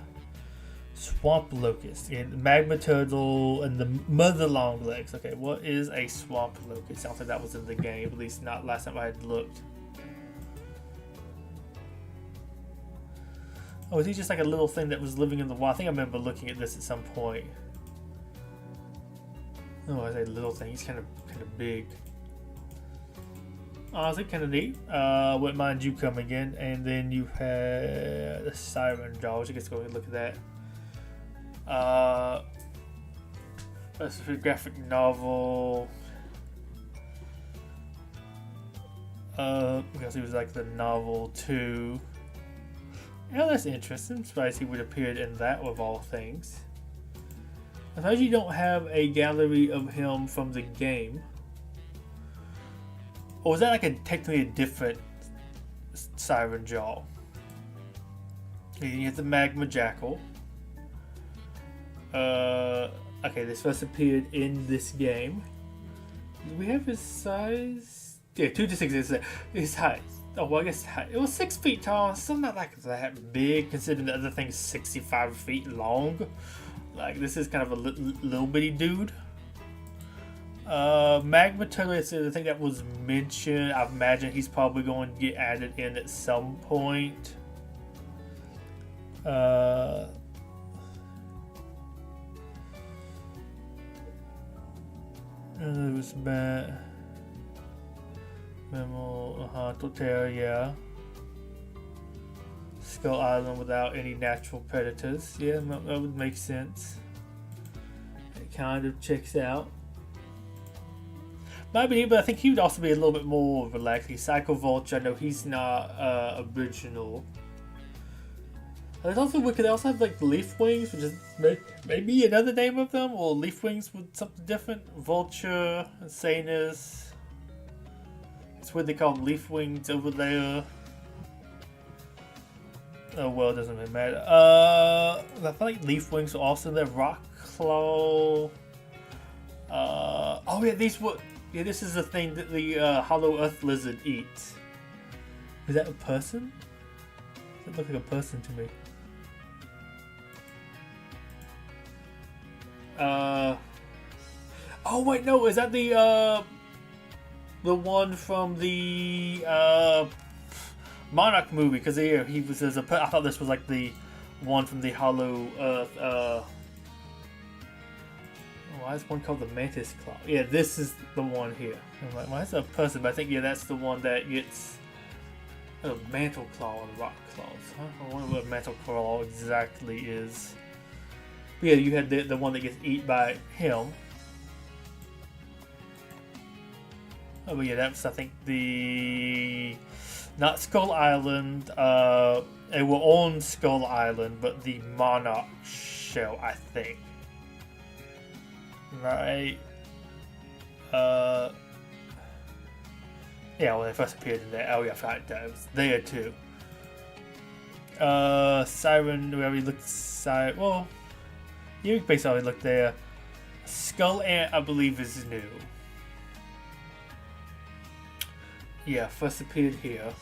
Swamp Locust, and Magma Turtle, and the Mother Longlegs. Okay, what is a Swamp Locust? I don't think that was in the game, at least not last time I had looked. Oh, is he just like a little thing that was living in the wild? I think I remember looking at this at some point. Oh, I say little thing. He's kind of big. Honestly, kind of neat. Wouldn't mind you coming in, and then you had the Siren Jaws. I guess go and look at that. That's a graphic novel. Because it was like the novel too. Yeah, that's interesting. Surprised he would appear in that of all things. I suppose you don't have a gallery of him from the game. Or was that like technically a different Siren Jaw? Okay, you have the Magma Jackal. Okay, this first appeared in this game. Do we have his size? Yeah, 2 to 6 is his height. Oh, well, I guess it was 6 feet tall. Still not like that big, considering the other thing is 65 feet long. Like, this is kind of a little bitty dude. Magma Turtle is the thing that was mentioned. I imagine he's probably going to get added in at some point. It was bad. Memo, Totera, yeah. Skull Island without any natural predators. Yeah, that would make sense. It kind of checks out. Might be, but I think he would also be a little bit more relaxed. Psycho Vulture, I know he's not original. And also, we could also have like Leaf Wings, which is maybe another name of them, or Leaf Wings with something different. Vulture, Sanus. It's what they call them, Leaf Wings over there. Oh well, it doesn't really matter. I feel like Leaf Wings are also there. Rock Claw. Oh yeah, these were. Yeah, this is the thing that the Hollow Earth Lizard eats. Is that a person? Does it look like a person to me? Oh wait, no, is that the one from the Monarch movie? Because here he was as a. I thought this was like the one from the Hollow Earth. Why is one called the Mantis Claw? Yeah, this is the one here. I'm like, why is that a person? But I think, yeah, that's the one that gets a Mantle Claw and Rock Claws. I wonder what a Mantle Claw exactly is. But yeah, you had the one that gets eaten by him. Oh, but yeah, that's, I think, the... Not Skull Island. They were on Skull Island, but the Monarch shell, I think. Right. Yeah, well, they first appeared in there. Oh, yeah, I forgot that. It was there too. Siren, we already looked. Well, you basically already looked there. Skull Ant, I believe, is new. Yeah, first appeared here.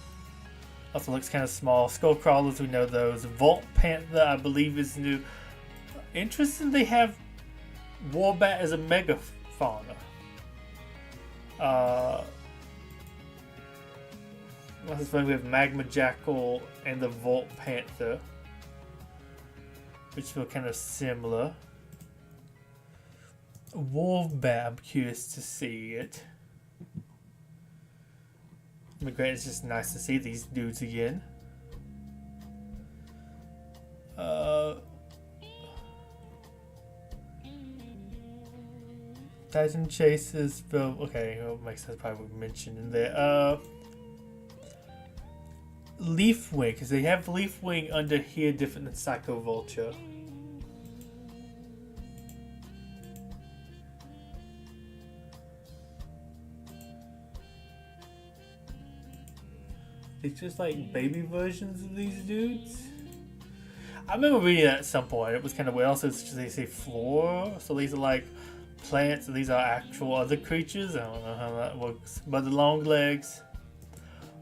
Also looks kind of small. Skull Crawlers, we know those. Vault Panther, I believe, is new. Interesting, they have Warbat as a megafauna. This is funny, we have Magma Jackal and the Vault Panther, which feel kind of similar. Warbat, I'm curious to see it. But great, it's just nice to see these dudes again. Titan Chases, okay, well, makes sense, probably mentioned in there. Leaf Wing, because they have Leaf Wing under here different than Psycho Vulture. It's just like baby versions of these dudes. I remember reading that at some point. It was kind of weird. Also, they say floor, so these are like plants, and these are actual other creatures. I don't know how that works. But the long legs.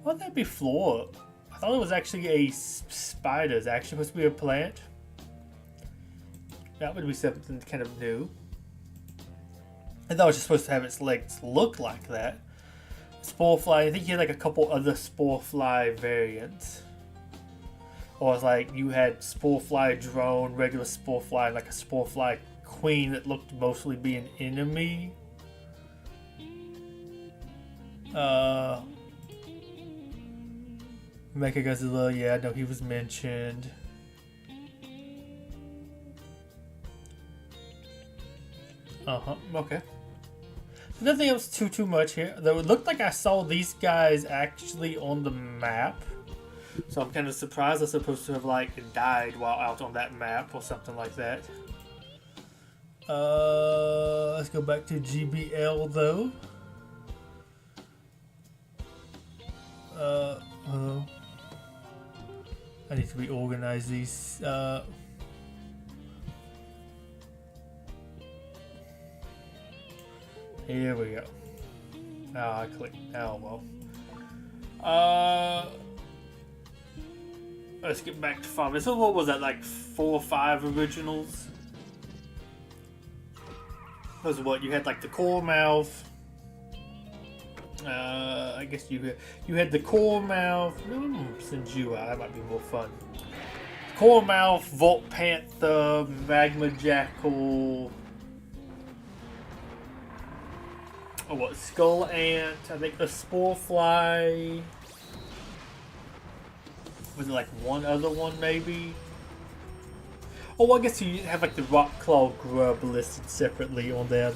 Why would that be floor? I thought it was actually a spider. It's actually supposed to be a plant. That would be something kind of new. I thought it was just supposed to have its legs look like that. Sporefly, I think you had like a couple other Sporefly variants. Or it's like you had Sporefly drone, regular Sporefly, like a Sporefly queen that looked to mostly be an enemy. Mecha Godzilla, yeah, I know he was mentioned. Okay. Nothing else too much here. Though it looked like I saw these guys actually on the map. So I'm kind of surprised they're supposed to have like died while out on that map or something like that. Let's go back to GBL though. Hello. I need to reorganize these. Here we go. Oh, I clicked. Oh well. Let's get back to farm. So what was that, like 4 or 5 originals? That was what you had, like the core mouth. I guess you had the core mouth. Send you out. That might be more fun. Core mouth, Volt Panther, Magma Jackal. Oh, what? Skull Ant. I think the Spore Fly. Was it like one other one maybe? Oh, I guess you have like the Rock Claw Grub listed separately on there.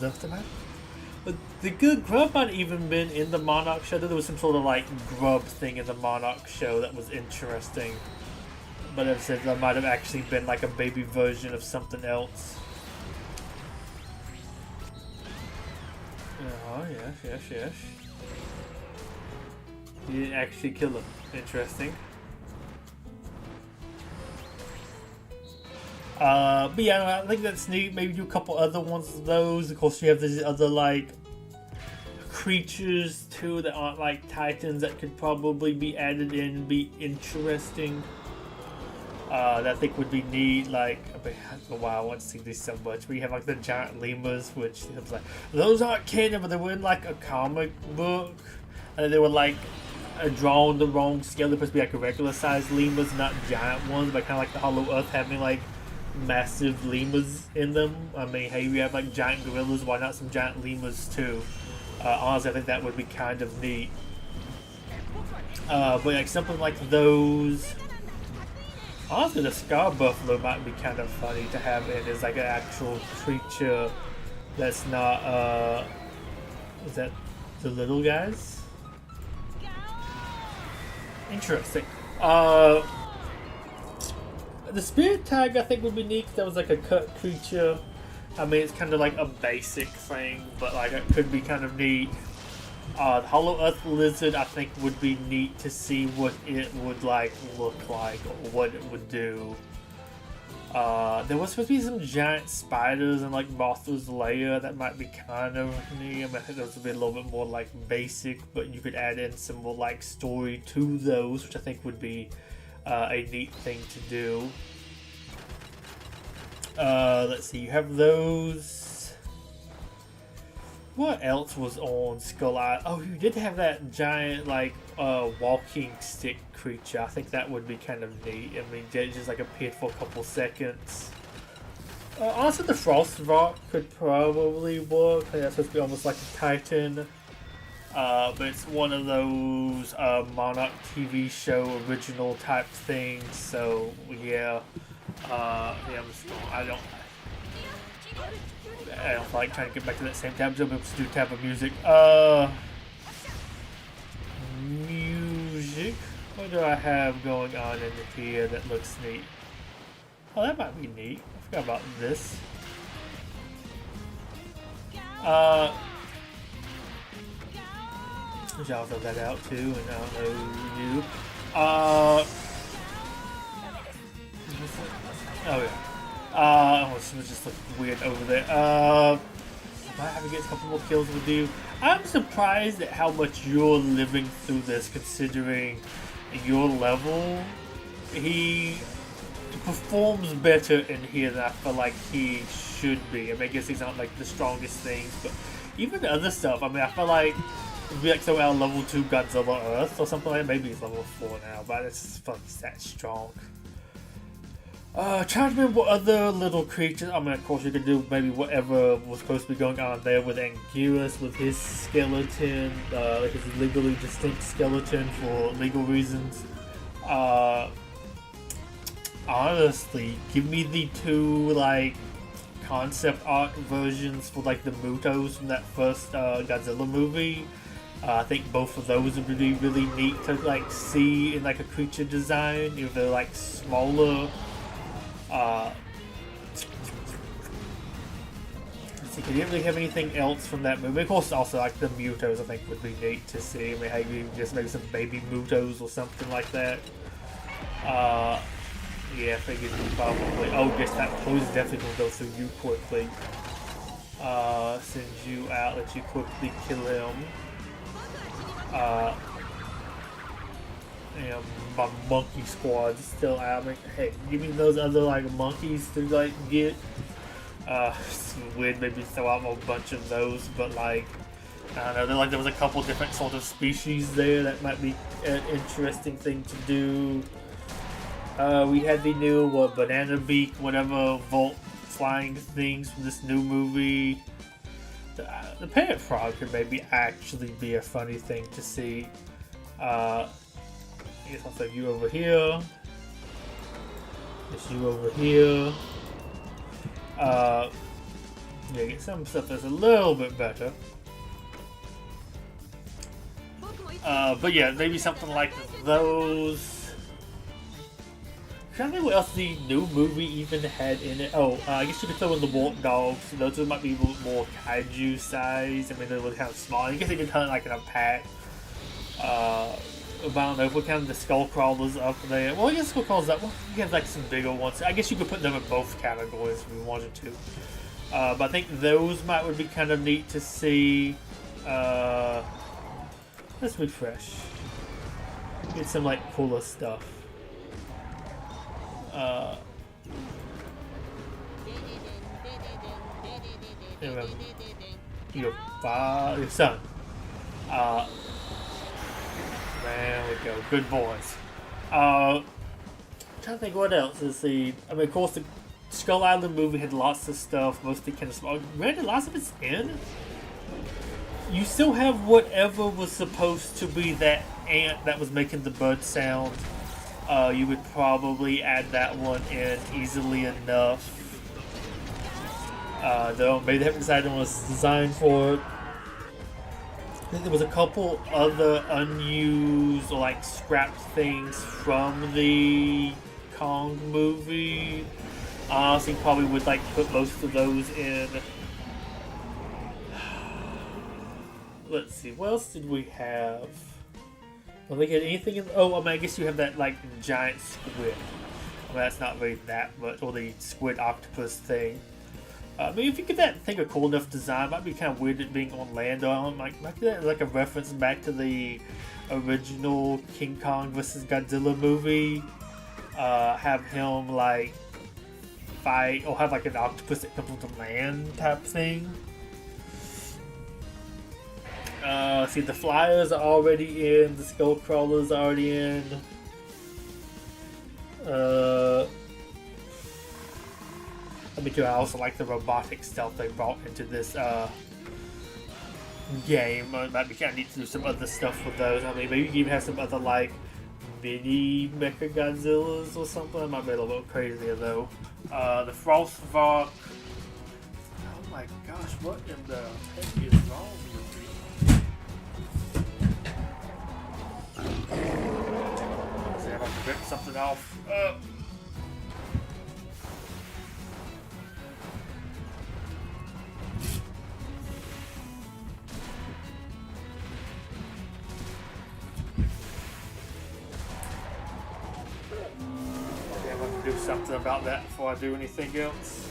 But the good grub might even been in the Monarch show. There was some sort of like grub thing in the Monarch show that was interesting. But as I said, that might have actually been like a baby version of something else. Oh, yes. You didn't actually kill him. Interesting. But yeah, I think that's neat. Maybe do a couple other ones of those. Of course, you have these other like creatures too that aren't like titans that could probably be added in and be interesting. That I think would be neat. Like, I mean, I don't know why I want to see these so much. We have like the giant lemurs, which it was like those aren't canon, but they were in like a comic book, and they were like drawn the wrong scale. They're supposed to be like a regular sized lemurs, not giant ones, but kind of like the Hollow Earth having like massive lemurs in them. I mean, hey, we have like giant gorillas, why not some giant lemurs too? Honestly, I think that would be kind of neat. But like something like those. Honestly, the Scar Buffalo might be kind of funny to have in as like an actual creature that's not, is that the little guys? Interesting. The Spirit Tag I think would be neat because that was like a cut creature. I mean, it's kind of like a basic thing, but like it could be kind of neat. The Hollow Earth Lizard I think would be neat to see what it would like look like or what it would do. There was supposed to be some giant spiders and like Mothra's lair that might be kind of neat. I mean, I think those would be a little bit more like basic, but you could add in some more like story to those, which I think would be a neat thing to do. Let's see, you have those. What else was on Skull Island? Oh, you did have that giant like walking stick creature. I think that would be kind of neat. I mean, it just like appeared for a couple seconds. Also, the Frost Rock could probably work. I think that's supposed to be almost like a Titan. But it's one of those Monarch TV show original type things. So yeah, I'm just going. I don't like trying to get back to that same tab. So I'm able to do tab of music. Music. What do I have going on in here that looks neat? Oh, that might be neat. I forgot about this. I'll throw that out too, and I don't know you. Oh yeah. Oh, someone just looked weird over there. I might have to get a couple more kills with you. I'm surprised at how much you're living through this, considering your level. He performs better in here than I feel like he should be. I mean, I guess he's not like the strongest things, but even the other stuff. I mean, I feel like it'd be like somewhere on level 2 Godzilla Earth or something like that. Maybe he's level 4 now, but it's fucking that strong. Trying to remember what other little creatures. I mean, of course, you could do maybe whatever was supposed to be going on there with Anguirus, with his skeleton, like his legally distinct skeleton for legal reasons. Honestly, give me the two, like, concept art versions for, like, the Mutos from that first Godzilla movie. I think both of those would be really neat to, like, see in, like, a creature design, if they're, like, smaller. Let's see, can you really have anything else from that movie? Of course, also like the Mutos, I think would be neat to see. I mean, maybe just maybe some baby Mutos or something like that. Yeah, I figured you probably. Oh, yes, that pose is definitely gonna go through you quickly. Send you out, let you quickly kill him. And my monkey squad is still out. I mean, hey, give me those other like monkeys to like get. It's weird, maybe throw out a bunch of those, but like I don't know, there was a couple different sort of species there that might be an interesting thing to do. We had the new banana beak, whatever volt flying things from this new movie. The parrot frog could maybe actually be a funny thing to see. I guess I'll say you over here. Just you over here. Yeah, get some stuff that's a little bit better. But yeah, maybe something like those. I'm trying to think what else the new movie even had in it. Oh, I guess you could throw in the warp dogs. Those might be a little more kaiju size. I mean, they were kind of small. I guess they could turn like in a pack. I don't know if we count the skull crawlers up there. Well, I guess skull crawlers up. Well, you have like some bigger ones. I guess you could put them in both categories if we wanted to. But I think those would be kind of neat to see. Let's refresh. Get some like cooler stuff. Your son. There we go. Good boys. I'm trying to think what else is the. I mean, of course, the Skull Island movie had lots of stuff, mostly kind of small. Granted, lots of it's in. You still have whatever was supposed to be that ant that was making the bird sound. You would probably add that one in easily enough. Though maybe they haven't decided on what's designed for it. I think there was a couple other unused or like scrapped things from the Kong movie. Honestly, probably would like put most of those in. Let's see, what else did we have? I think anything in. Oh, I mean, I guess you have that like giant squid. I mean, that's not really that much, or the squid octopus thing. I mean, if you get that thing a cool enough design, it might be kind of weird it being on land. Might be that like a reference back to the original King Kong vs. Godzilla movie. Have him like fight, or have like an octopus that comes onto land type thing. See, the flyers are already in, the skull crawlers are already in. I mean, I also like the robotic stealth they brought into this game. It might be kind of neat to do some other stuff with those. I mean, maybe you can even have some other like mini Mecha Godzillas or something. That might be a little bit crazier though. The Frostvark. Oh my gosh, what in the heck is wrong with me? See if I can rip something off. Do something about that before I do anything else.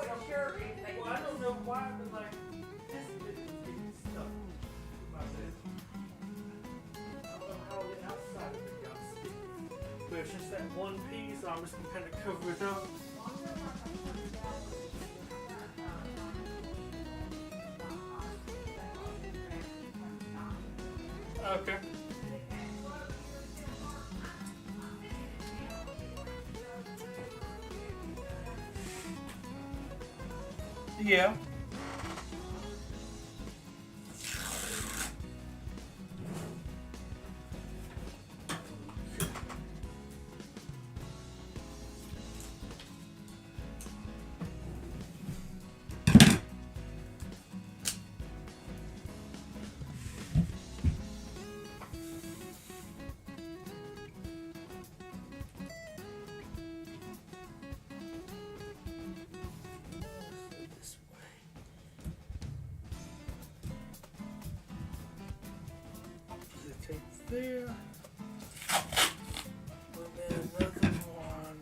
wouldn't cure anything. Well, I don't know why, but like, this bit is getting stuck to my bed. I don't know how the outside of it got sticky. But it's just that one piece, so I'm just gonna kind of cover it up. Okay. Yeah. This way. The tape there. And then another one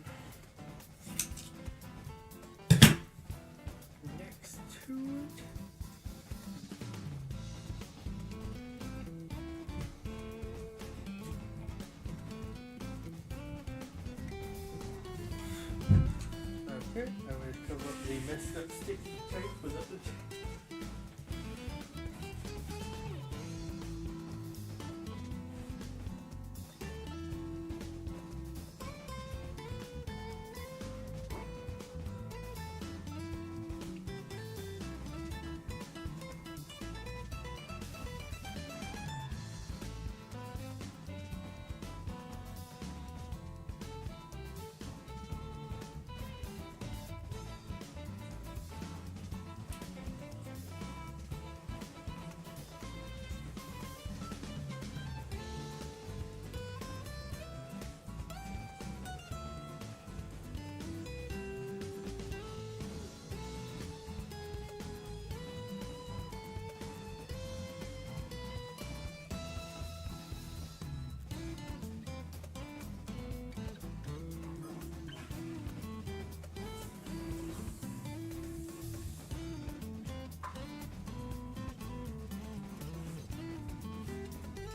next to it. Okay, I'm going to cover up the messed up sticky tape with other tape.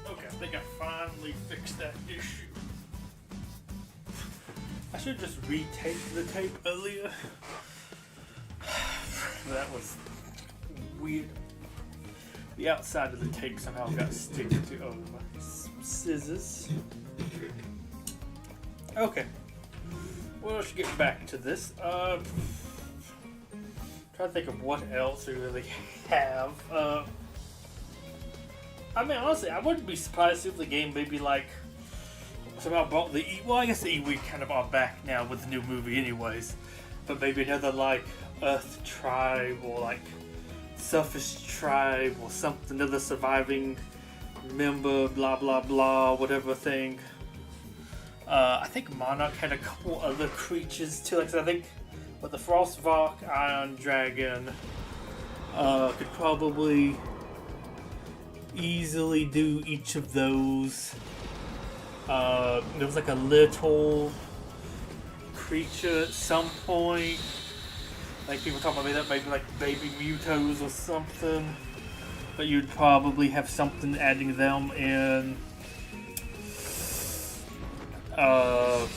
Okay, I think I finally fixed that issue. I should just retape the tape earlier. That was weird. The outside of the tape somehow got sticky to my scissors. Okay. Well, let's get back to this. Trying to think of what else we really have. I mean, honestly, I wouldn't be surprised if the game maybe like somehow brought the well, I guess the Iwi kind of are back now with the new movie, anyways. But maybe another like Earth tribe or like Surface tribe or something, another surviving member, blah blah blah, whatever thing. I think Monarch had a couple other creatures too. Like I think with the Frostvark, Iron Dragon, could probably easily do each of those. There was like a little creature at some point. Like people talk about that maybe like baby Mutos or something. But you'd probably have something adding them in. I'm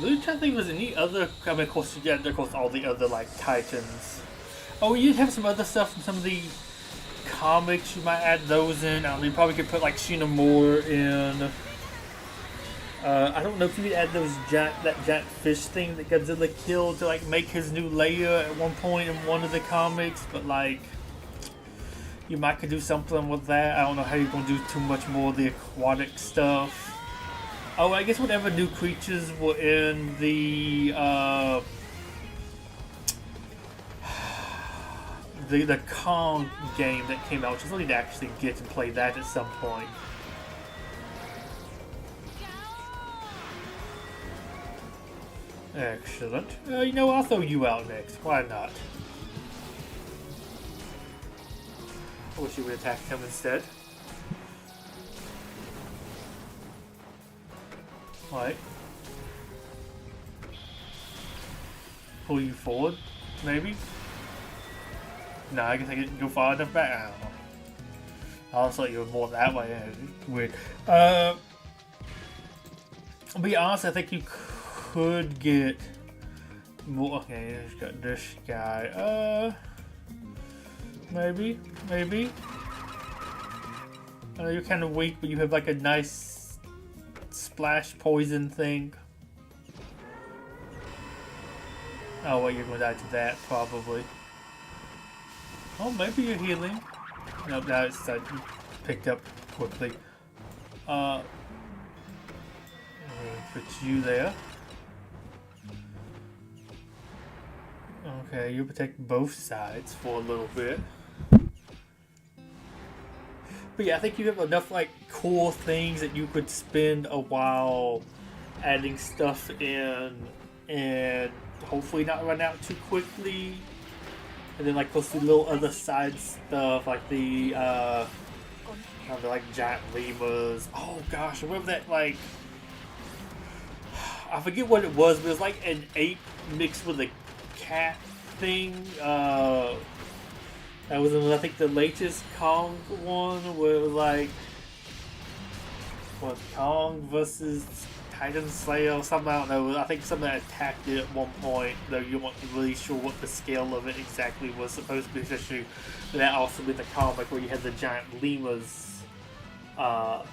really trying to think if there's any other. I mean, of course, yeah, of course, all the other like Titans. Oh, you'd have some other stuff from some of the comics. You might add those in. You probably could put like Xenomorph in. I don't know if you could add those that giant fish thing that Godzilla killed to like make his new layer at one point in one of the comics, but like you might could do something with that. I don't know how you're gonna do too much more of the aquatic stuff. Oh, I guess whatever new creatures were in the Kong game that came out, which is really to actually get and play that at some point. Excellent. You know, I'll throw you out next. Why not? I wish you would attack him instead. Right. pull you forward, maybe? No, I guess I can go far enough back. I don't know. I thought you were more that way. Weird. But yeah, honestly, I think you could get more. Okay, there's got this guy. Maybe. I know you're kind of weak, but you have like a nice splash poison thing. Oh, wait, you're going to die to that, probably. Oh, maybe you're healing. Nope, now it's picked up quickly. Put you there. Okay, you protect both sides for a little bit. But yeah, I think you have enough like cool things that you could spend a while adding stuff in and hopefully not run out too quickly. And then like plus the little other side stuff like the like giant lemurs. Oh gosh, I remember that like I forget what it was, but it was like an ape mixed with a cat thing. That was in, I think, the latest Kong one, where it was like, what, Kong versus Titan Slayer or something, I don't know. I think something that attacked it at one point, though you weren't really sure what the scale of it exactly was supposed to be, especially that also in the comic where you had the giant lemurs. Well,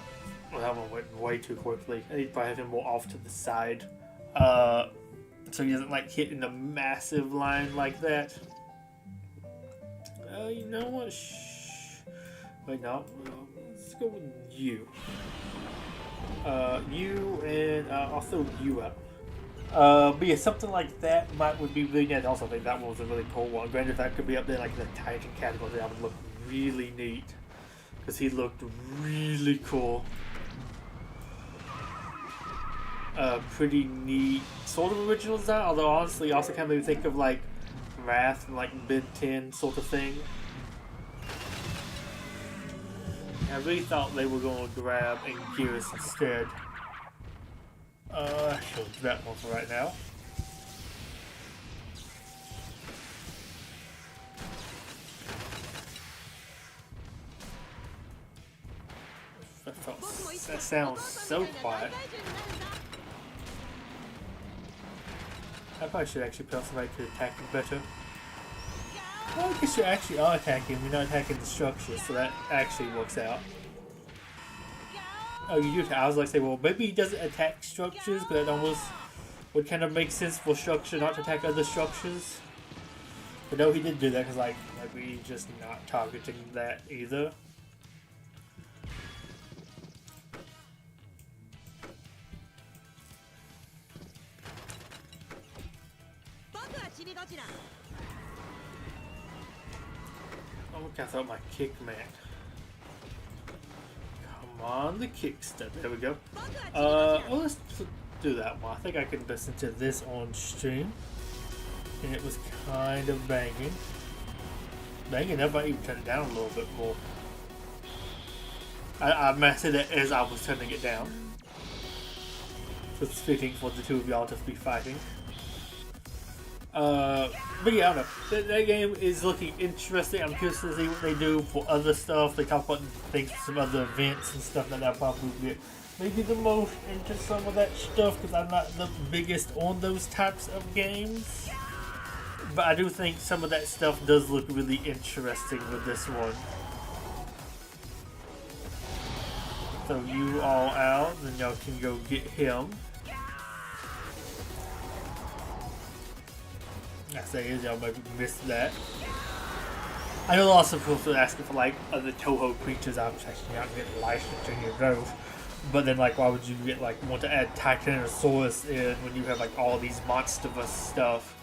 that one went way too quickly. I need to probably have him more off to the side. So he doesn't like hit in a massive line like that. You know what? Wait, no. Let's go with you. You and I'll throw you out. But yeah, something like that would be really neat. Also, I think that one was a really cool one. Granted, if that could be up there like the Titan category, that would look really neat because he looked really cool. Pretty neat, sort of original design. Although honestly, also kind of made me think of like Wrath and like Ben 10 sort of thing. I really thought they were going to grab Anguirus instead. Sure, do that one for right now. That sounds so quiet. I probably should actually put somebody to attack him better. Well, I guess you actually are attacking him, you're not attacking the structures, so that actually works out. Oh, you do. I was like, say, well, maybe he doesn't attack structures, but that almost would kind of make sense for structure not to attack other structures. But no, he did do that because, like, maybe he's just not targeting that either. Oh, look, I thought my kick man. Come on, the kick step. There we go. Well, let's do that one. I think I can listen to this on stream. And it was kind of banging. Banging, I might even turn it down a little bit more. I messed it as I was turning it down. So it's fitting for the two of y'all to be fighting. But yeah, I don't know. That game is looking interesting. I'm curious to see what they do for other stuff. They talk about things, some other events and stuff that I'll probably get maybe the most into some of that stuff because I'm not the biggest on those types of games. But I do think some of that stuff does look really interesting with this one. So you all out, then y'all can go get him. I say y'all maybe missed that. I know lots of people are asking for like other Toho creatures. I'm checking out and getting licensed any of those. But then like why would you get like want to add Titanosaurus in when you have like all these Monsterverse stuff?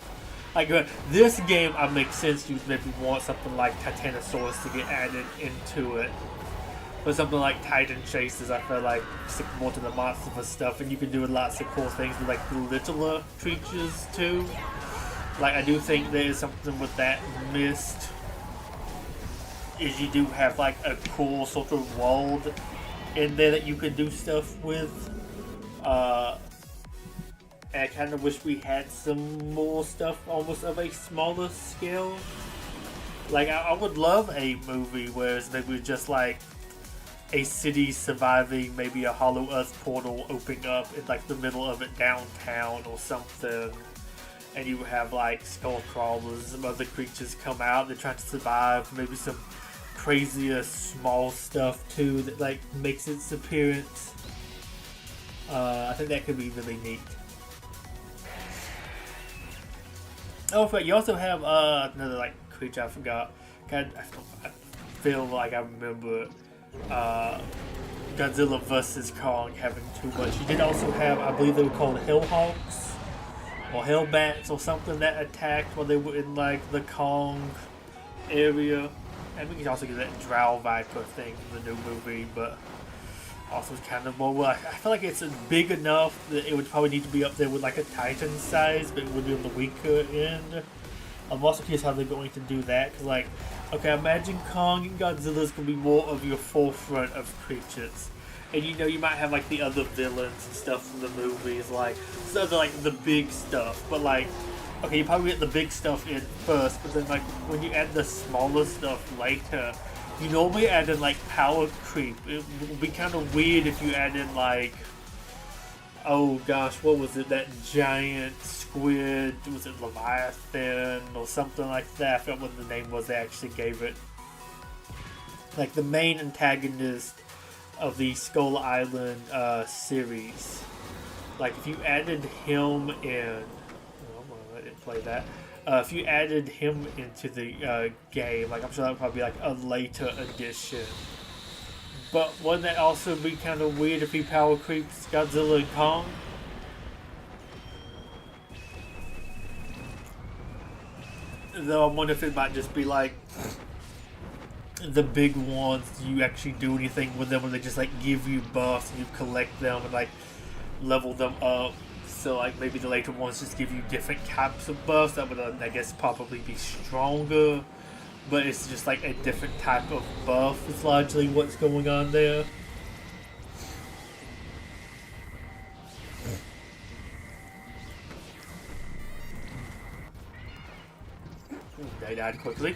Like this game I make sense you maybe want something like Titanosaurus to get added into it. But something like Titan Chasers I feel like stick more to the Monsterverse stuff and you can do lots of cool things with like the littler creatures too. Like, I do think there is something with that missed, is you do have, like, a cool sort of world in there that you can do stuff with, And I kind of wish we had some more stuff almost of a smaller scale. Like, I would love a movie where it's maybe just like a city surviving, maybe a Hollow Earth portal opening up in like the middle of it downtown or something. And you have like skull crawlers and some other creatures come out, they're trying to survive, maybe some crazier small stuff too that like makes its appearance. I think that could be really neat. Oh, but you also have another like creature I forgot. God, I feel like I remember Godzilla versus Kong having too much. You did also have, I believe they were called Hellhawks or Hellbats or something that attacked while they were in like the Kong area. And we can also get that Drow Viper thing in the new movie, but also it's kind of more. Well, I feel like it's big enough that it would probably need to be up there with like a Titan size, but it would be on the weaker end. I'm also curious how they're going to do that, because like, okay, imagine Kong and Godzilla's gonna be more of your forefront of creatures, and you know you might have like the other villains and stuff from the movies, like so they're like the big stuff, but like, okay, you probably get the big stuff in first, but then like when you add the smaller stuff later, you normally add in like power creep. It would be kind of weird if you add in like, oh gosh, what was it? That giant squid, was it Leviathan or something like that? I forgot what the name was they actually gave it. Like the main antagonist of the Skull Island series. Like if you added him in, I didn't play that. If you added him into the game, like I'm sure that would probably be like a later addition. But wouldn't that also be kind of weird if he power creeps Godzilla and Kong? Though I wonder if it might just be like the big ones, do you actually do anything with them, or they just like give you buffs and you collect them and like level them up? So like maybe the later ones just give you different types of buffs that would I guess probably be stronger, but it's just like a different type of buff is largely what's going on there. They died quickly.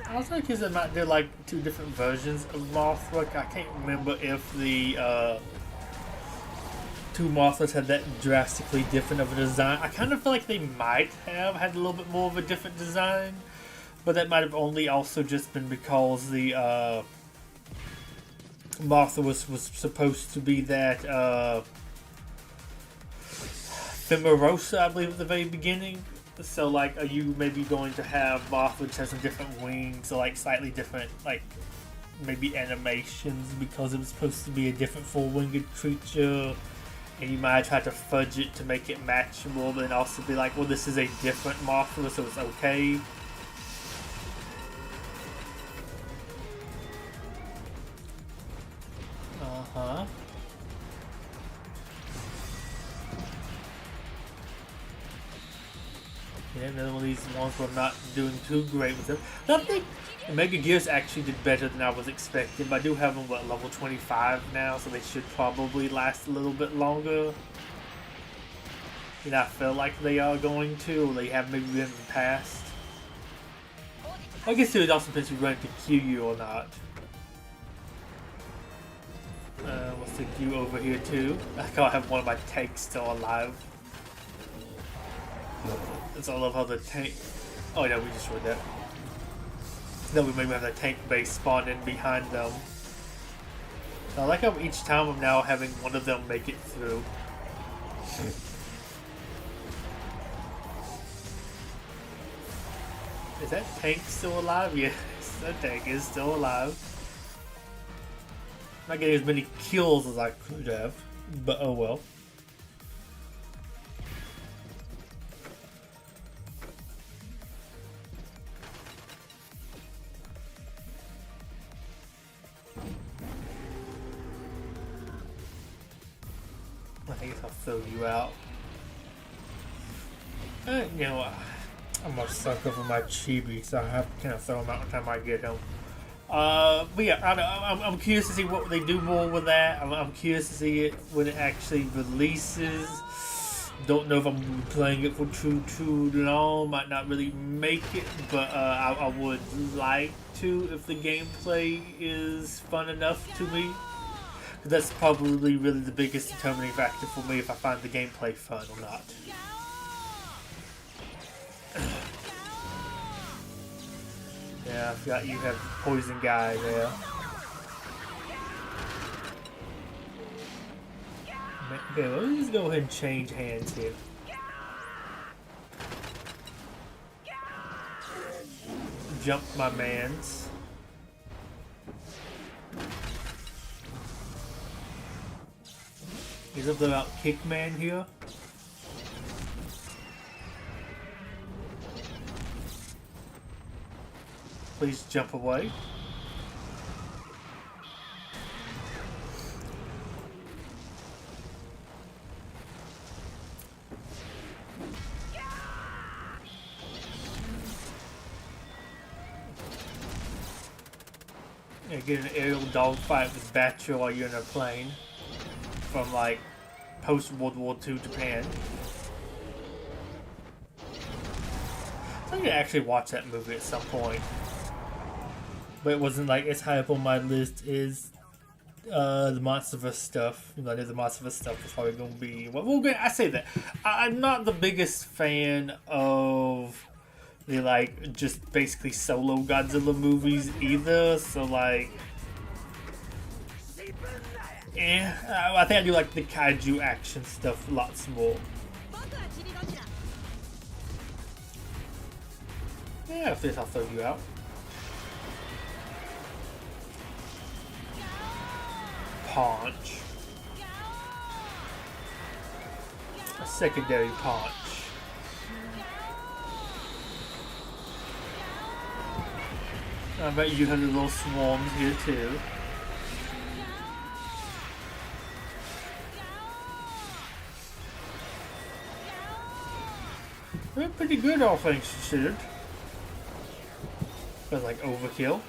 I was like, because they might do like two different versions of Mothra. I can't remember if the two Mothras had that drastically different of a design. I kind of feel like they might have had a little bit more of a different design, but that might have only also just been because the Mothra was supposed to be that Femorosa, I believe, at the very beginning. So, like, are you maybe going to have Mothra which has some different wings, or like slightly different, like maybe animations because it was supposed to be a different four-winged creature, and you might try to fudge it to make it matchable, but then also be like, well, this is a different Mothra, so it's okay. Uh-huh. Yeah, another one of these ones where I'm not doing too great with them. But I think Mega Gears actually did better than I was expecting, but I do have them, what, level 25 now, so they should probably last a little bit longer. You know, I feel like they are going to, or they have maybe been in the past. I guess it would also depend if you run into Q or not. What's the Q over here too? I can't have one of my tanks still alive. So I love how the tank. Oh yeah, we just read that. Then we maybe have the tank base spawn in behind them. So I like how each time I'm now having one of them make it through. Is that tank still alive? Yes, that tank is still alive. Not getting as many kills as I could have, but oh well. I think I'll fill you out. You know, I'm gonna suck over my chibi, so I have to kind of throw him out every time I get him. But yeah, I'm curious to see what they do more with that. I'm curious to see it when it actually releases. Don't know if I'm gonna be playing it for too long. Might not really make it, but I would like to if the gameplay is fun enough to me. That's probably really the biggest determining factor for me if I find the gameplay fun or not. Yeah, I forgot you have the poison guy there. Okay, well, let's just go ahead and change hands here. Jump my mans. He's up about Kickman here. Please jump away. Yeah, get an aerial dogfight with Betuor while you're in a plane from like post-World War II Japan. I think I actually watch that movie at some point, but it wasn't like as high up on my list as the Multiverse stuff. You know, the Multiverse stuff is probably going to be. Well, I say that I'm not the biggest fan of the like just basically solo Godzilla movies either. So like, I think I do like the kaiju action stuff lots more. Yeah, if this, I'll throw you out. Punch. A secondary punch. I bet you have the little swarms here too. They're pretty good, all things considered. But like overkill.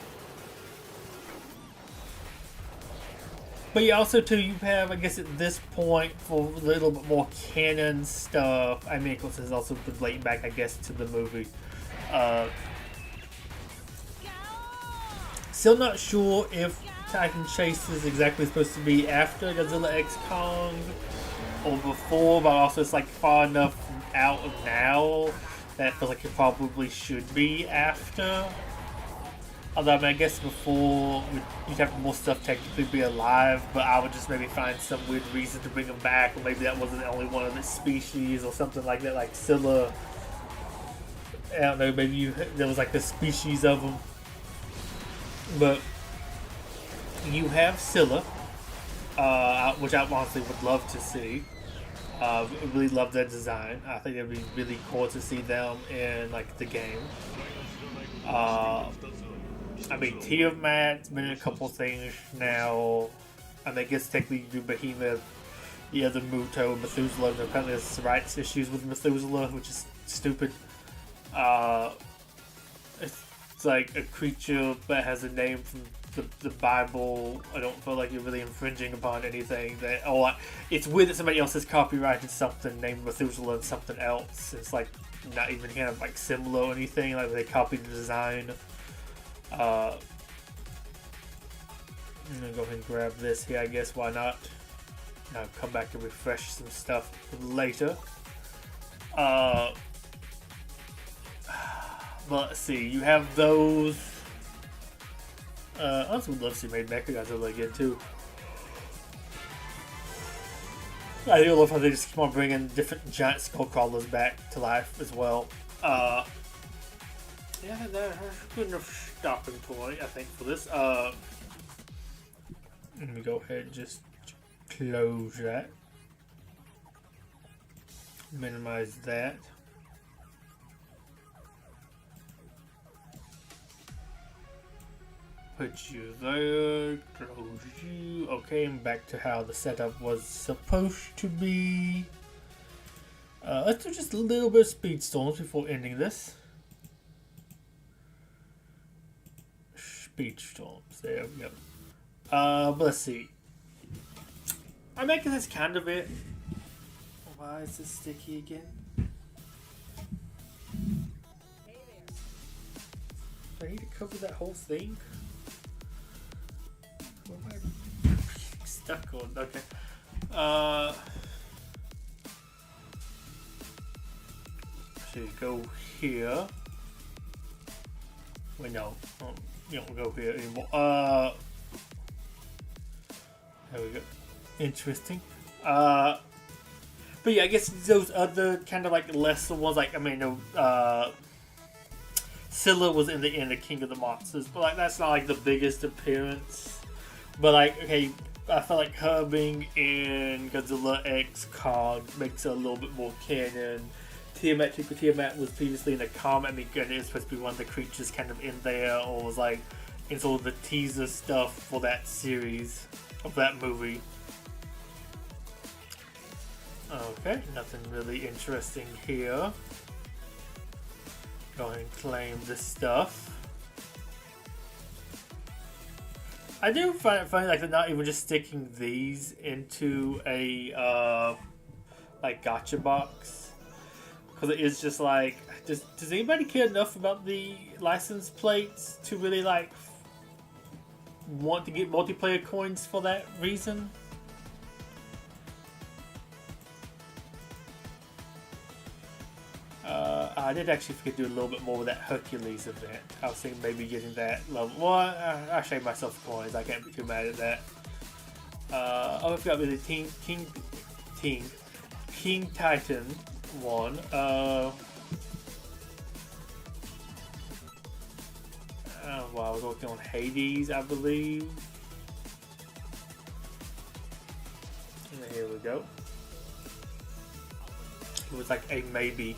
But yeah, also too, you have, I guess at this point, for a little bit more canon stuff. I mean, of course, it's also relating back, I guess, to the movie. Still not sure if Titan Chase is exactly supposed to be after Godzilla X Kong or before, but also it's like far enough out of now that it feels like it probably should be after. Although, I mean, I guess before you'd have more stuff technically be alive, but I would just maybe find some weird reason to bring them back, or maybe that wasn't the only one of its species or something like that, like Scylla. I don't know, maybe there was like a species of them. But you have Scylla, which I honestly would love to see. I really love their design. I think it'd be really cool to see them in like the game. I mean, Tiamat's been in a couple things now. I mean, I guess technically you do Behemoth, the other Muto, Methuselah. Apparently there's rights issues with Methuselah, which is stupid. It's like a creature that has a name from the Bible. I don't feel like you're really infringing upon anything. It's weird that somebody else has copyrighted something named Methuselah and something else. It's like not even kind of like similar or anything. Like they copied the design. I'm gonna go ahead and grab this here, I guess. Why not? Now come back and refresh some stuff later. But let's see, you have those. I also would love to see made Mechagodzilla again too. I do love how they just keep on bringing different giant skull crawlers back to life as well. Yeah, that's a good enough stopping point, I think, for this. Let me go ahead and just close that. Minimize that. Put you there, close you. Okay, and back to how the setup was supposed to be. Let's do just a little bit of Speedstorms before ending this. Speedstorms, there we go. But let's see. I'm making this kind of it. Why is this sticky again? Do I need to cover that whole thing? What am I stuck on? Okay. So you go here. Wait, no. You don't go here anymore. There we go. Interesting. But yeah, I guess those other kind of like lesser ones, like, I mean, no, Scylla was in the end of King of the Monsters, but like that's not like the biggest appearance. But like, okay, I felt like her being in Godzilla X Kong makes it a little bit more canon. Tiamat was previously in the comic. I mean, it was supposed to be one of the creatures kind of in there, or was like in sort of the teaser stuff for that series of that movie. Okay, nothing really interesting here. Go ahead and claim this stuff. I do find it funny, like, they're not even just sticking these into a like gotcha box, because it is just like, does anybody care enough about the license plates to really like want to get multiplayer coins for that reason? I did actually forget to do a little bit more with that Hercules event. I was thinking maybe getting that level. Well, I shaved myself coins. I can't be too mad at that. Oh, I forgot about the King Titan one. Well, I was working on Hades, I believe. And here we go. It was like a maybe.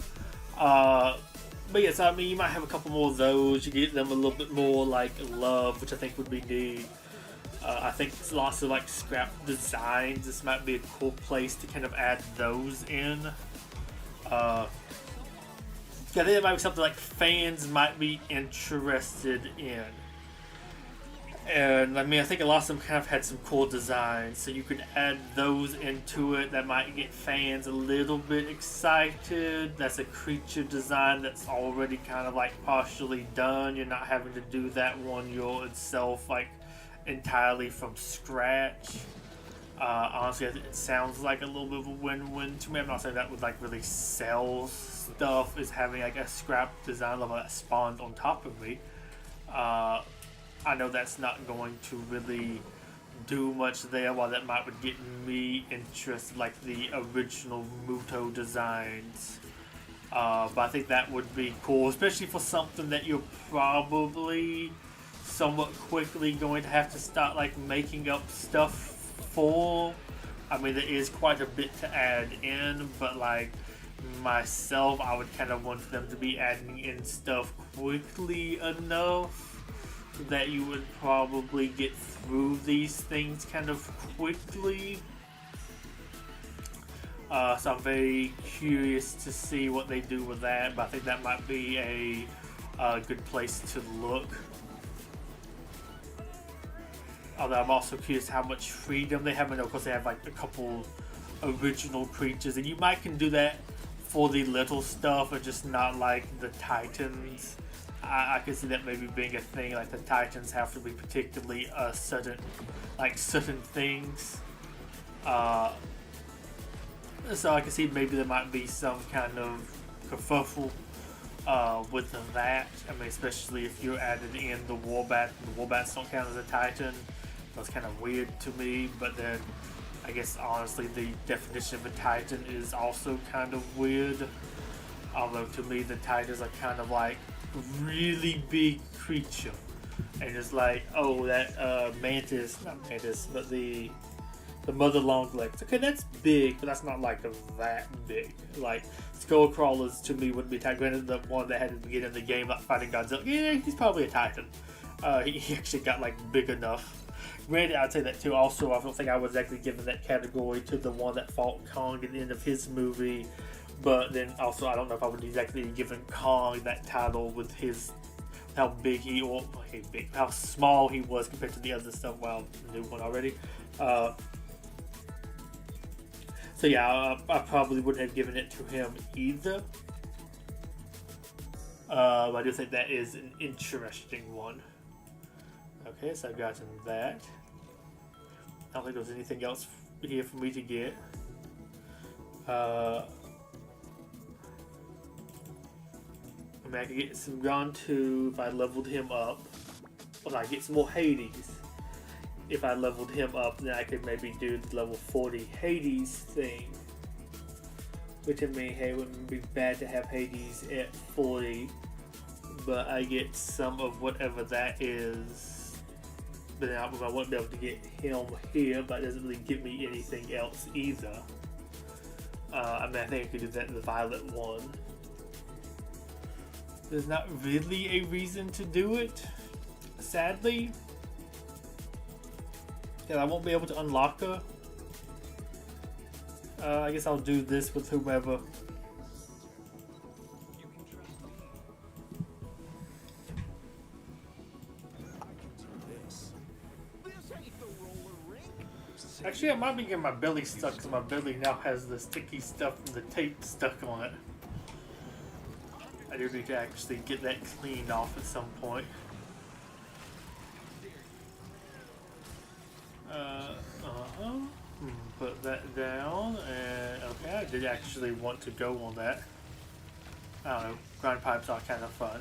But yes, I mean, you might have a couple more of those. You get them a little bit more like love, which I think would be neat. I think lots of like scrap designs. This might be a cool place to kind of add those in. Yeah, I think it might be something like fans might be interested in. And I mean, I think a lot of them kind of had some cool designs, so you could add those into it that might get fans a little bit excited. That's a creature design that's already kind of like partially done. You're not having to do that one yourself like entirely from scratch. Honestly, it sounds like a little bit of a win-win to me. I'm not saying that would like really sell stuff, is having like a scrap design level that spawned on top of me. I know that's not going to really do much there, while that might would get me interested like the original Muto designs. But I think that would be cool, especially for something that you're probably somewhat quickly going to have to start like making up stuff for. I mean, there is quite a bit to add in, but like myself, I would kind of want them to be adding in stuff quickly enough that you would probably get through these things kind of quickly. So I'm very curious to see what they do with that, but I think that might be a good place to look. Although I'm also curious how much freedom they have. I know, of course, they have like a couple original creatures, and you might can do that for the little stuff, but just not like the Titans. I can see that maybe being a thing, like the Titans have to be particularly certain things. So I can see maybe there might be some kind of kerfuffle with that. I mean, especially if you added in the Warbat. The Warbats don't count as a Titan. That's kind of weird to me, but then I guess honestly the definition of a Titan is also kind of weird. Although to me the Titans are kind of like really big creature, and it's like, oh, that not mantis, but the mother longlegs. Okay, that's big, but that's not like that big. Like skull crawlers to me wouldn't be Titan. Granted, the one that had to get in the game like fighting Godzilla, yeah, he's probably a Titan. He actually got like big enough. Granted, I'd say that too. Also, I don't think I was actually given that category to the one that fought Kong at the end of his movie. But then also, I don't know if I would exactly given Kong that title with his how big he or how small he was compared to the other stuff. Well, new one already. So yeah, I probably wouldn't have given it to him either. I do think that is an interesting one. Okay, so I've gotten that. I don't think there's anything else here for me to get. I mean, I could get some Ron 2 if I leveled him up. Well, I get some more Hades. If I leveled him up, then I could maybe do the level 40 Hades thing. Which, I mean, hey, it wouldn't be bad to have Hades at 40. But I get some of whatever that is. But then I won't be able to get him here, but it doesn't really give me anything else either. I mean, I think I could do that in the Violet one. There's not really a reason to do it, sadly. Because I won't be able to unlock her. I guess I'll do this with whomever. Actually, I might be getting my belly stuck because my belly now has the sticky stuff from the tape stuck on it. I do need to actually get that cleaned off at some point. Put that down, and okay, I did actually want to go on that. I don't know, grind pipes are kind of fun.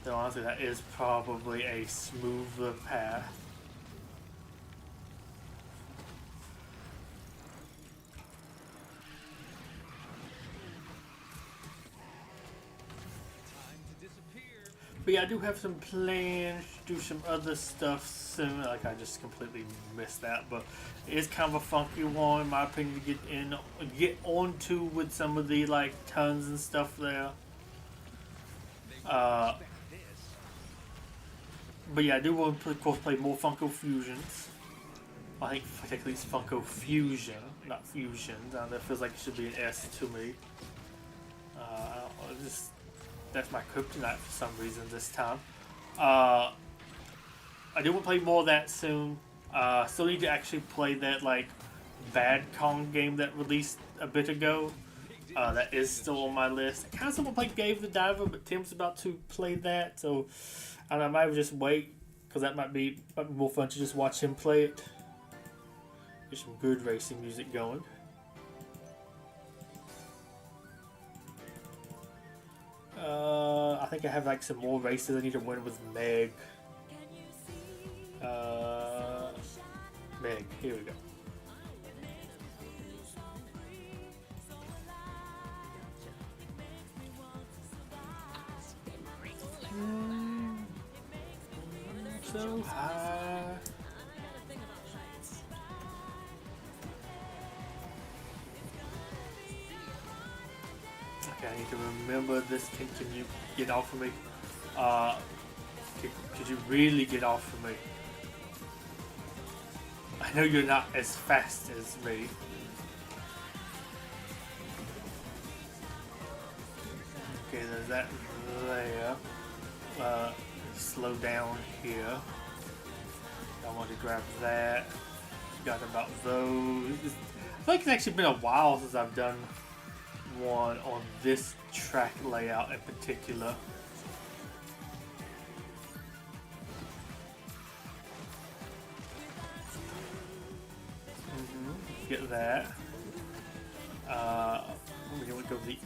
Though honestly, that is probably a smoother path. But yeah, I do have some plans to do some other stuff soon. Like, I just completely missed that, but it is kind of a funky one, in my opinion, to get onto with some of the like tons and stuff there. But yeah, I do want to, of course, play more Funkp Fusions. I think technically it's Funkp Fusion, not Fusions. I don't know, it feels like it should be an S to me. That's my kryptonite for some reason this time. I do want to play more of that soon. Still need to actually play that like bad Kong game that released a bit ago. That is still on my list. I kind of want to play Dave the Diver, but Tim's about to play that, so I don't know, I might just wait because that might be more fun to just watch him play it. Get some good racing music going. I think I have like some more races I need to win with Meg. Meg, here we go. So high. Okay, I need to remember this. Can you get off of me? Could you really get off of me? I know you're not as fast as me. Okay, there's that there. Slow down here. I want to grab that. Got about those. I feel like it's actually been a while since I've done one on this track layout in particular. Get that. We're gonna go the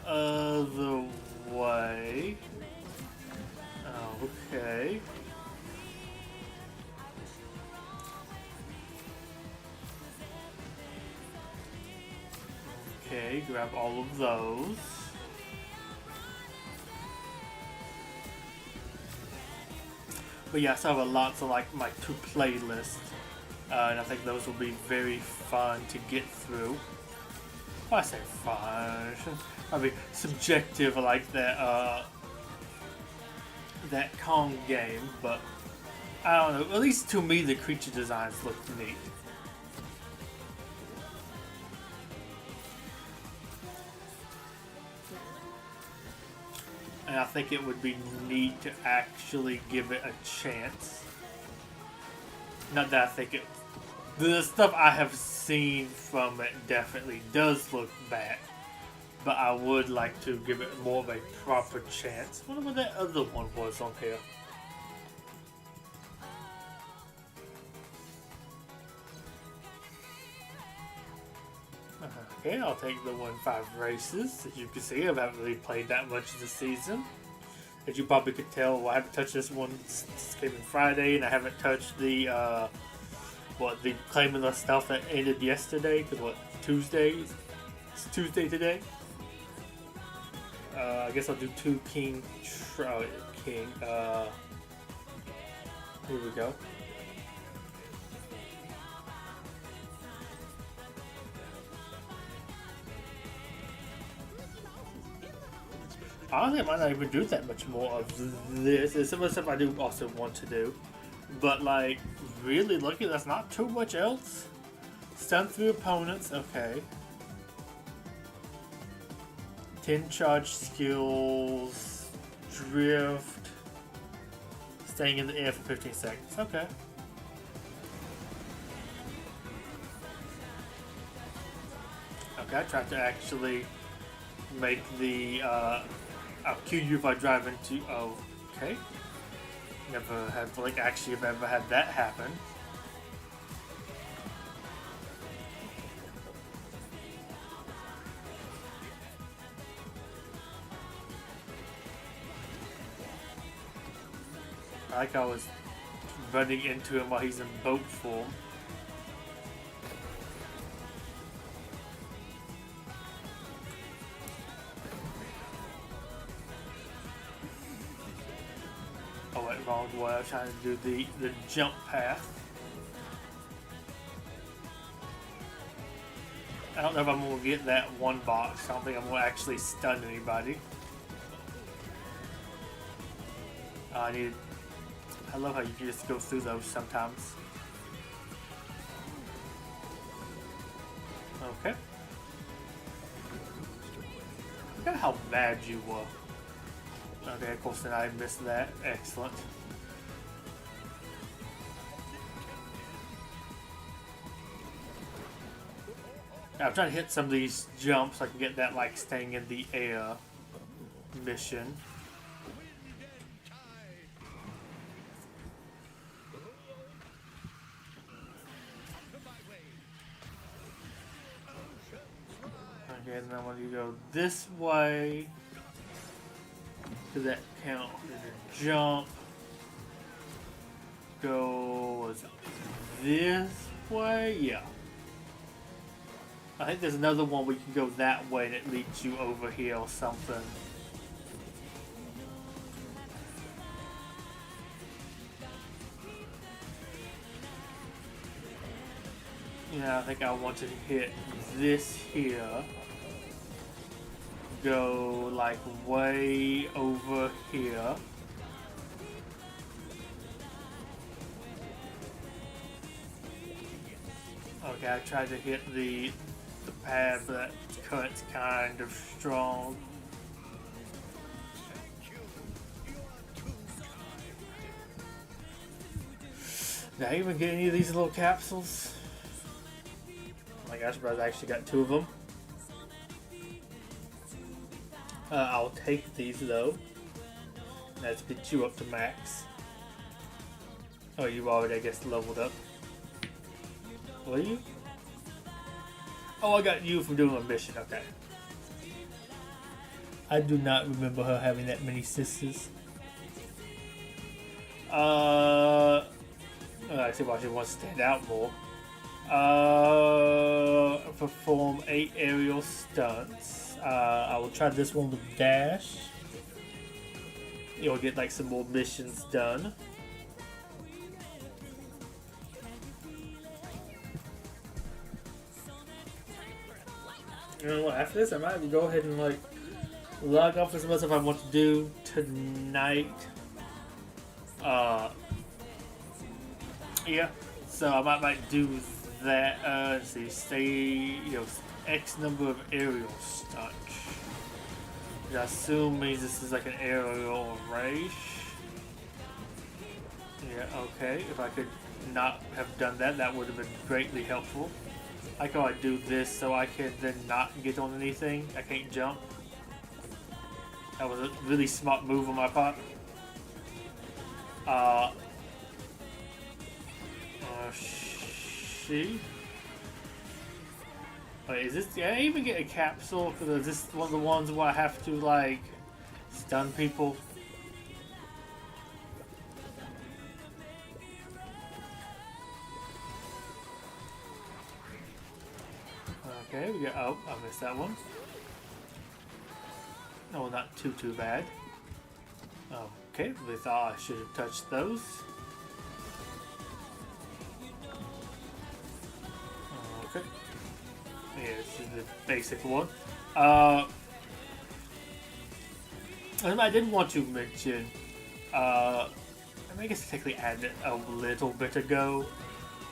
other way. Okay. Okay, grab all of those. But yeah, I still have lots of like my two playlists. And I think those will be very fun to get through. Well, I say fun. I mean, subjective. I like that. that Kong game, but I don't know. At least to me, the creature designs look neat. And I think it would be neat to actually give it a chance. Not that I think it... The stuff I have seen from it definitely does look bad. But I would like to give it more of a proper chance. I wonder what that other one was on here. Okay, I'll take the 1-5 races. As you can see, I haven't really played that much this season. As you probably could tell, well, I haven't touched this one since came in Friday, and I haven't touched the the claiming the stuff that ended yesterday. Because what, Tuesday? It's Tuesday today. I guess I'll do 2 King. Here we go. Honestly, I might not even do that much more of this. There's some of the stuff I do also want to do. But, like, really looking, that's not too much else. Stun through opponents, okay. 10 charge skills, drift, staying in the air for 15 seconds, okay. Okay, I tried to actually make the, I'll kill you if I drive into, oh, okay. Never had, like, actually have ever had that happen. Like I was running into him while he's in boat form. Oh wait, wrong way. I was trying to do the jump path. I don't know if I'm gonna get that one box. I don't think I'm gonna actually stun anybody. I love how you can just go through those sometimes. Okay. Look at how bad you were. Okay, of course, then I missed that. Excellent. Now, I'm trying to hit some of these jumps so I can get that, like, staying in the air mission. Okay, and then when you go this way, does that count as a jump? Go this way? Yeah. I think there's another one where you can go that way and it leads you over here or something. Yeah, I think I want to hit this here. Go like way over here. Okay, I tried to hit the pad, but that cut's kind of strong. Did I even get any of these little capsules? Oh my gosh, but I actually got 2 of them. I'll take these though. Let's get you up to max. Oh, you already, I guess, leveled up. Were you? Oh, I got you from doing a mission, okay. I do not remember her having that many sisters. I see why she wants to stand out more. Perform 8 aerial stunts. I will try this one with dash. You'll get like some more missions done. You know what? After this, I might go ahead and like log off as much if I want to do tonight. Uh, yeah, so I might do that. Let's see, stay, X number of aerial stunts. Which I assume means this is like an aerial race. Yeah, okay. If I could not have done that, that would have been greatly helpful. I can do this so I can then not get on anything. I can't jump. That was a really smart move on my part. She. Wait, is this? Did I even get a capsule? Because is this one of the ones where I have to like stun people? Okay, we got. Oh, I missed that one. No, not too bad. Okay, we thought I should have touched those. Okay. Yeah, this is the basic one. I did want to mention, I guess I technically added a little bit ago,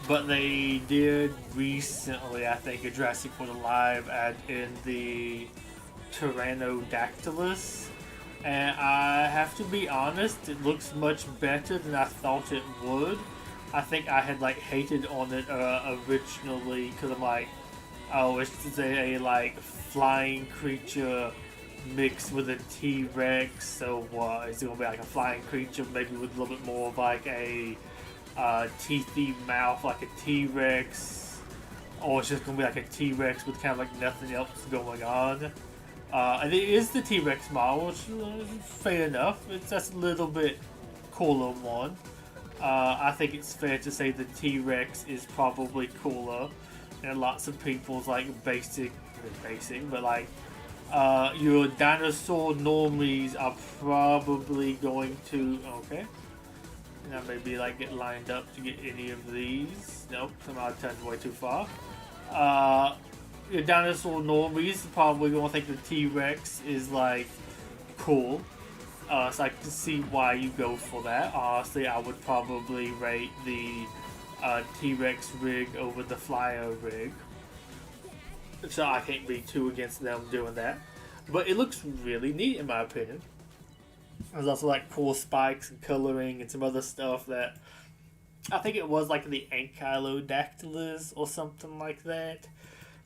but they did recently, I think, a Jurassic World Live add in the Pteranodactylus, and I have to be honest, it looks much better than I thought it would. I think I had like hated on it originally because I'm like, oh, it's a like flying creature mixed with a T-Rex, so it's gonna be like a flying creature, maybe with a little bit more of like a teethy mouth, like a T-Rex, or it's just gonna be like a T-Rex with kind of like nothing else going on. And it is the T-Rex model, which is fair enough. It's just a little bit cooler one. I think it's fair to say the T-Rex is probably cooler, and lots of people's like basic, but like your dinosaur normies are probably going to now maybe like get lined up to get any of these. Nope, somehow I turned way too far. Your dinosaur normies probably gonna think the T-Rex is like cool. So I can see why you go for that. Honestly, I would probably rate the T-Rex rig over the Flyer rig. So I can't be too against them doing that. But it looks really neat in my opinion. There's also like cool spikes and coloring and some other stuff that I think it was like the Ankylodactylus or something like that.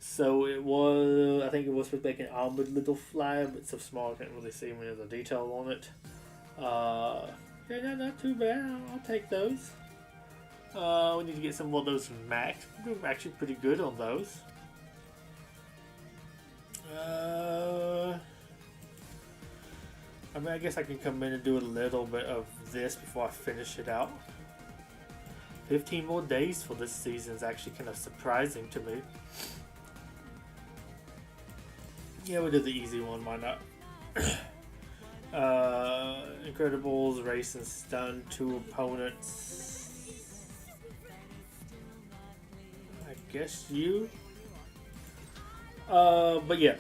So it was, I think it was supposed to be like an armored little flyer, but so small I can't really see any of the detail on it. Yeah, not too bad. I'll take those. We need to get some more of those max. We're doing actually pretty good on those. I guess I can come in and do a little bit of this before I finish it out. 15 more days for this season is actually kind of surprising to me. Yeah, we'll do the easy one, why not? Incredibles, race and stun, 2 opponents. I guess you? But yeah,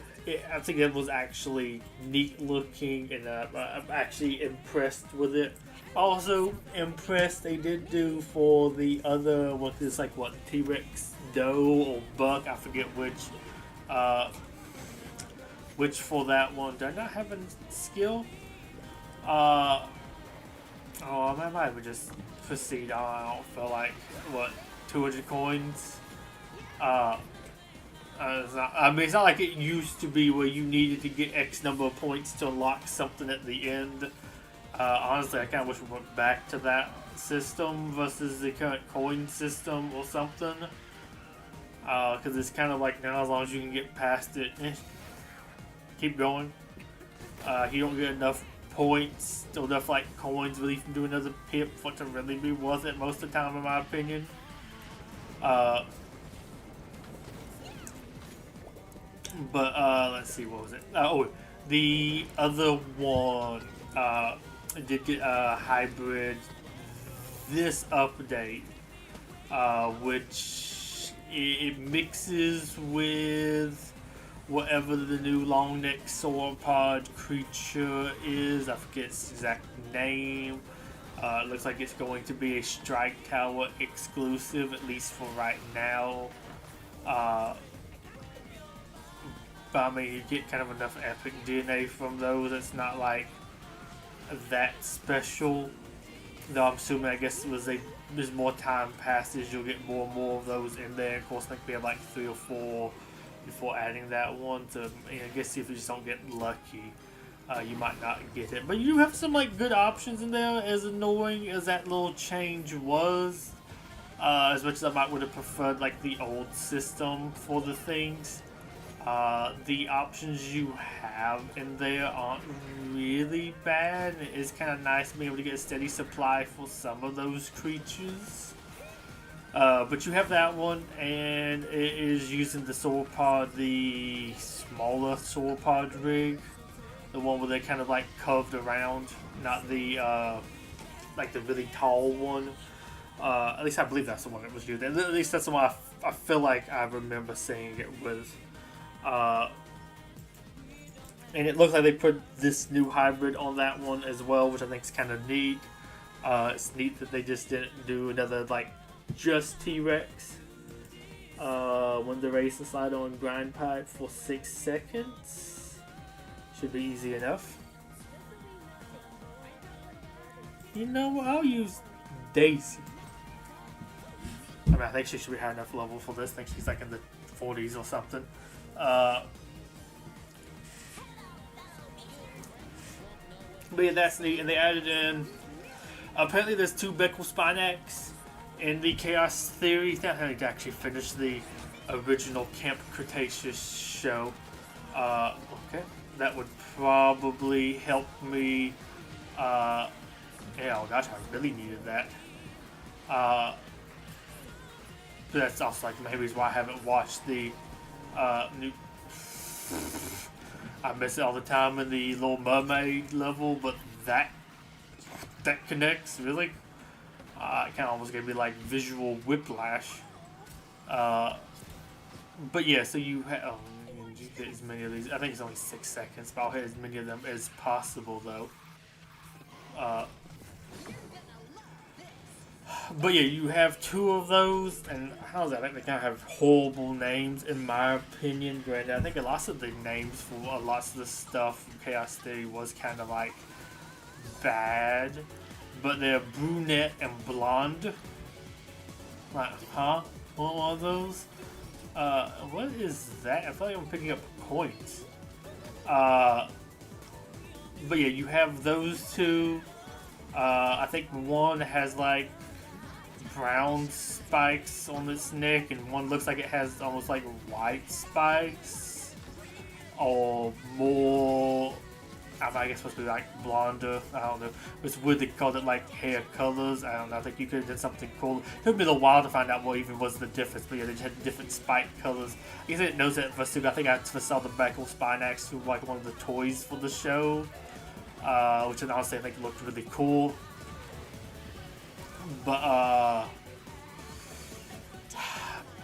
I think it was actually neat looking, and I'm actually impressed with it. Also impressed they did do for the other, T-Rex doe or buck, I forget which for that one. Do I not have a skill? I might have just proceed on. I don't feel like, 200 coins? It's not like it used to be where you needed to get X number of points to unlock something at the end. Honestly, I kind of wish we went back to that system versus the current coin system or something. Because it's kind of like now, as long as you can get past it, keep going. You don't get enough points, still enough like coins really from doing another pip for it to really be worth it most of the time, in my opinion. But let's see, what was it? The other one did get a hybrid this update, which it mixes with whatever the new long neck sauropod creature is. I forget its exact name. It looks like it's going to be a Strike Tower exclusive, at least for right now. But I mean, you get kind of enough epic DNA from those. It's not like that special. Though I'm assuming, I guess as more time passes, you'll get more and more of those in there. Of course, I think we have like 3 or 4 before adding that one. So I guess if you just don't get lucky, you might not get it. But you have some like good options in there. As annoying as that little change was, as much as I would have preferred like the old system for the things. The options you have in there aren't really bad. It's kind of nice being able to get a steady supply for some of those creatures. But you have that one, and it is using the sauropod, the smaller sauropod rig, the one where they're kind of like curved around, not the like the really tall one. At least I believe that's the one that was used. At least that's the one I feel like I remember seeing it with. And it looks like they put this new hybrid on that one as well, which I think is kind of neat. It's neat that they just didn't do another like just T-Rex. When the race and slide on grind pipe for 6 seconds. Should be easy enough. You know what? I'll use Daisy. I mean, I think she should be high enough level for this. I think she's like in the 40s or something. But yeah, that's neat. And they added in. Apparently, there's 2 Betuor Spinax in the Chaos Theory. That had to actually finish the original Camp Cretaceous show. Okay, that would probably help me. Yeah, oh gosh, I really needed that. But that's also like maybe why I haven't watched the new. I miss it all the time in the Little Mermaid level, but that connects really. It kind of almost gave me like visual whiplash. But yeah, so you have get as many of these. I think it's only 6 seconds, but I'll hit as many of them as possible though. But yeah, you have 2 of those, and how's that? I think they kind of have horrible names, in my opinion. Granted, I think a lot of the names for lots of the stuff from Chaos Theory was kind of like bad, but they're brunette and blonde. Like, huh? What are those? What is that? I feel like I'm picking up points. But yeah, you have those 2. I think one has like brown spikes on its neck, and one looks like it has almost like white spikes, or more. I guess supposed to be like blonder. I don't know. It's weird they called it like hair colors. I don't know. I think you could have done something cool. It took me a little while to find out what even was the difference, but yeah, they had different spike colors. I guess I didn't notice that first too. I think I first saw the Betuor Spinax through like one of the toys for the show, which honestly I think looked really cool. But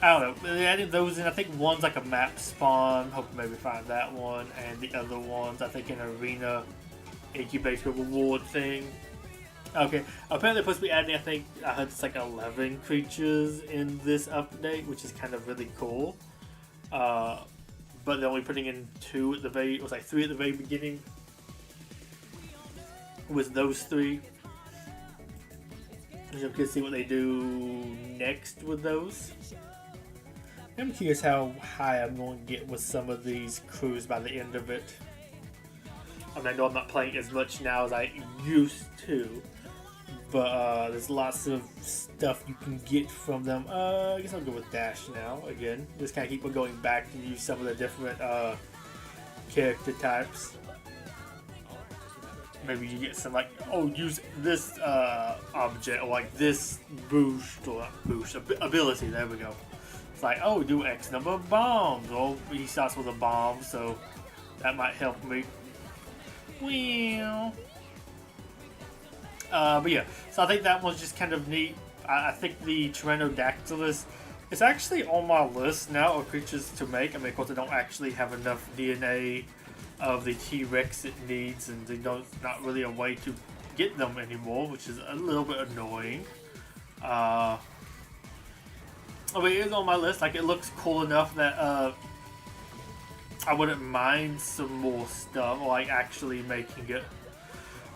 I don't know. They added those in. I think one's like a map spawn. Hope to maybe find that one. And the other one's I think an arena incubator reward thing. Okay. Apparently they're supposed to be adding, I heard it's like 11 creatures in this update, which is kind of really cool. But they're only putting in 2 at the very, it was like 3 at the very beginning. With those 3. I'm curious to see what they do next with those. I'm curious how high I'm going to get with some of these crews by the end of it. I mean, I know I'm not playing as much now as I used to, but there's lots of stuff you can get from them. I guess I'll go with Dash now, again. Just kind of keep on going back to use some of the different character types. Maybe you get some like, oh, use this object, or like this boost, or not boost, ability, there we go. It's like, oh, do X number of bombs. Well, he starts with a bomb, so that might help me. Well. But yeah, so I think that one's just kind of neat. I think the Pteranodactylus is actually on my list now of creatures to make. I mean, of course, I don't actually have enough DNA of the T-Rex it needs, and they don't, not really a way to get them anymore, which is a little bit annoying. I mean, it's on my list. Like, it looks cool enough that I wouldn't mind some more stuff, like actually making it.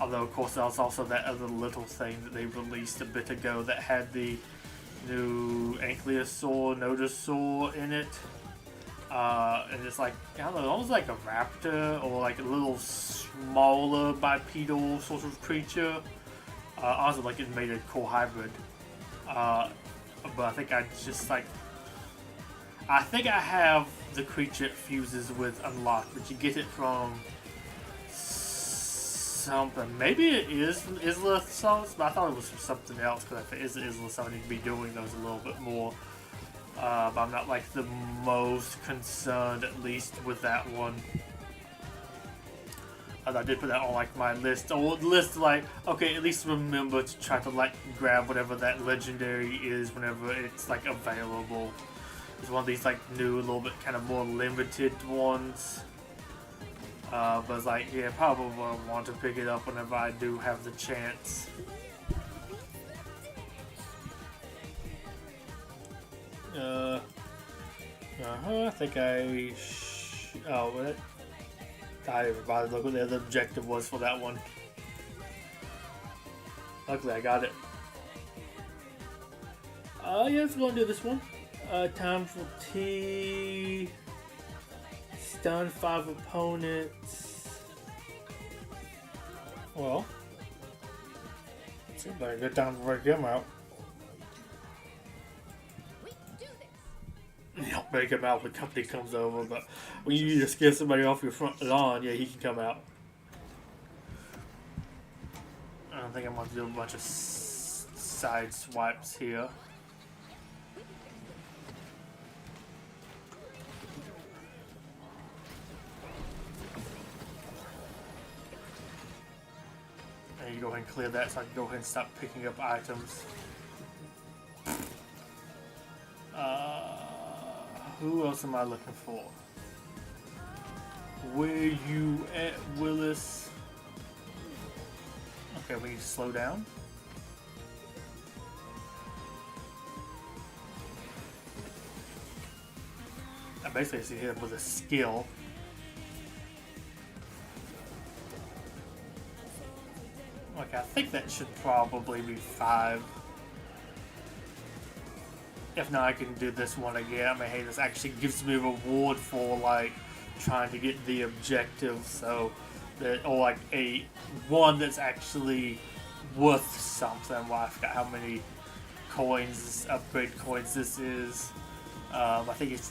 Although, of course, there's also that other little thing that they released a bit ago that had the new Ankylosaur, Nodosaur in it. And it's like, I don't know, almost like a raptor or like a little smaller bipedal sort of creature. Also, like, it made a cool hybrid. But I think I just like. I think I have the creature it fuses with unlocked, but you get it from something. Maybe it is from Isla Sauce, but I thought it was from something else because if it is Isla Sauce, I need to be doing those a little bit more. But I'm not like the most concerned, at least with that one. I did put that on like my list. Or list like, okay, at least remember to try to like grab whatever that legendary is whenever it's like available. It's one of these like new, a little bit kind of more limited ones. But it's like, yeah, probably want to pick it up whenever I do have the chance. I think I. Oh, what? I didn't bother to look what the other objective was for that one. Luckily, I got it. Yeah, let's go and do this one. Time for T. Stun 5 opponents. Well, seems like a good time to break him out. You don't break him out when the company comes over, but when you just get somebody off your front lawn, yeah, he can come out. I don't think I'm going to do a bunch of side swipes here. And you go ahead and clear that so I can go ahead and stop picking up items. Who else am I looking for? Where you at, Willis? Okay, we need to slow down. I basically see him with a skill. Okay, I think that should probably be 5. If not, I can do this one again. I mean, hey, this actually gives me a reward for like trying to get the objective, so that, or like a one that's actually worth something. Well, I forgot how many coins, upgrade coins this is. I think it's,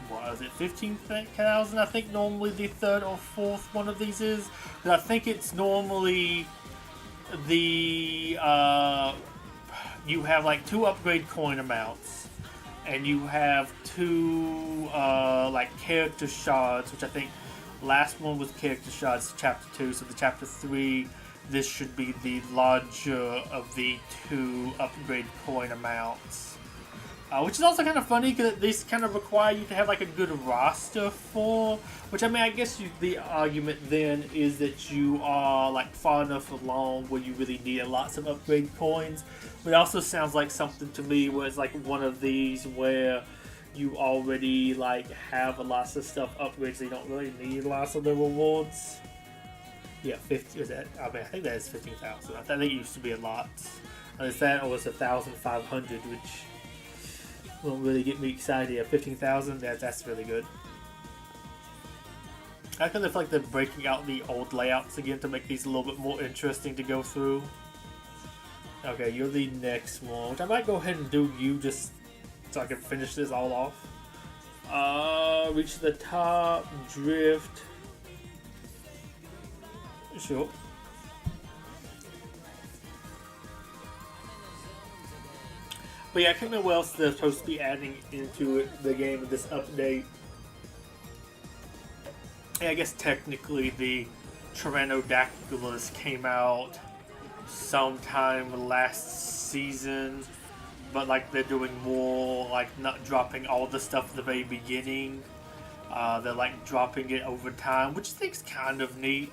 what is it, 15,000? I think normally the 3rd or 4th one of these is. But I think it's normally the you have like 2 upgrade coin amounts, and you have 2 like character shards, which I think last one was character shards, chapter 2. So the chapter 3, this should be the larger of the 2 upgrade coin amounts. Which is also kind of funny because these kind of require you to have like a good roster for. Which, I mean, I guess the argument then is that you are like far enough along where you really need lots of upgrade coins. But it also sounds like something to me where it's like one of these where you already like have lots of stuff upgrades, so you don't really need lots of the rewards. Yeah, 50 is that? I mean, I think that is 15,000. I think it used to be a lot. Is that, or was 1,500, which won't really get me excited. Yeah, 15,000. That's really good. I kind of feel like they're breaking out the old layouts again to make these a little bit more interesting to go through. Okay, you're the next one, which I might go ahead and do you just so I can finish this all off. Reach the top, drift. Sure. But yeah, I can't remember what else they're supposed to be adding into the game with this update. Yeah, I guess technically the Pteranodactylus came out sometime last season, but like they're doing more, like not dropping all the stuff at the very beginning. They're like dropping it over time, which I think is kind of neat.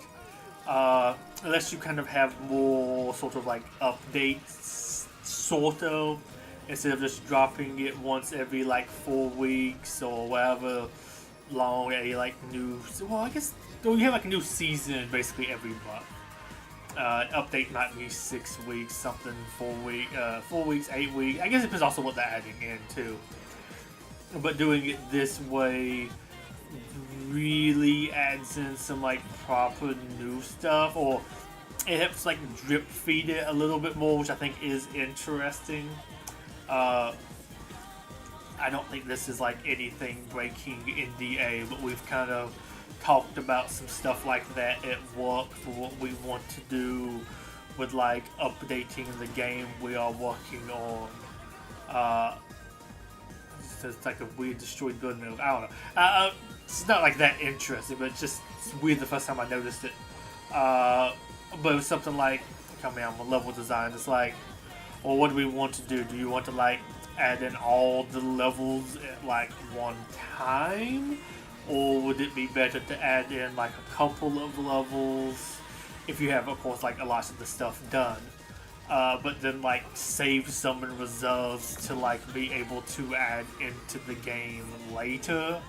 Unless you kind of have more sort of like updates, sort of, instead of just dropping it once every like 4 weeks or whatever long a like new. Well, I guess you have like a new season basically every month. Update might be 6 weeks, something 4 weeks, 8 weeks. I guess it depends also what they're adding in too. But doing it this way really adds in some like proper new stuff, or it helps like drip feed it a little bit more, which I think is interesting. I don't think this is like anything breaking NDA, but we've kind of talked about some stuff like that at work for what we want to do with like updating the game we are working on. It's like a weird destroyed building. I don't know. It's not like that interesting, but it's weird the first time I noticed it. But it was something like, coming out with level design, it's like, well, what do we want to do? Do you want to like add in all the levels at like one time? Or would it be better to add in like a couple of levels if you have, of course, like a lot of the stuff done? But then like save some in reserves to like be able to add into the game later.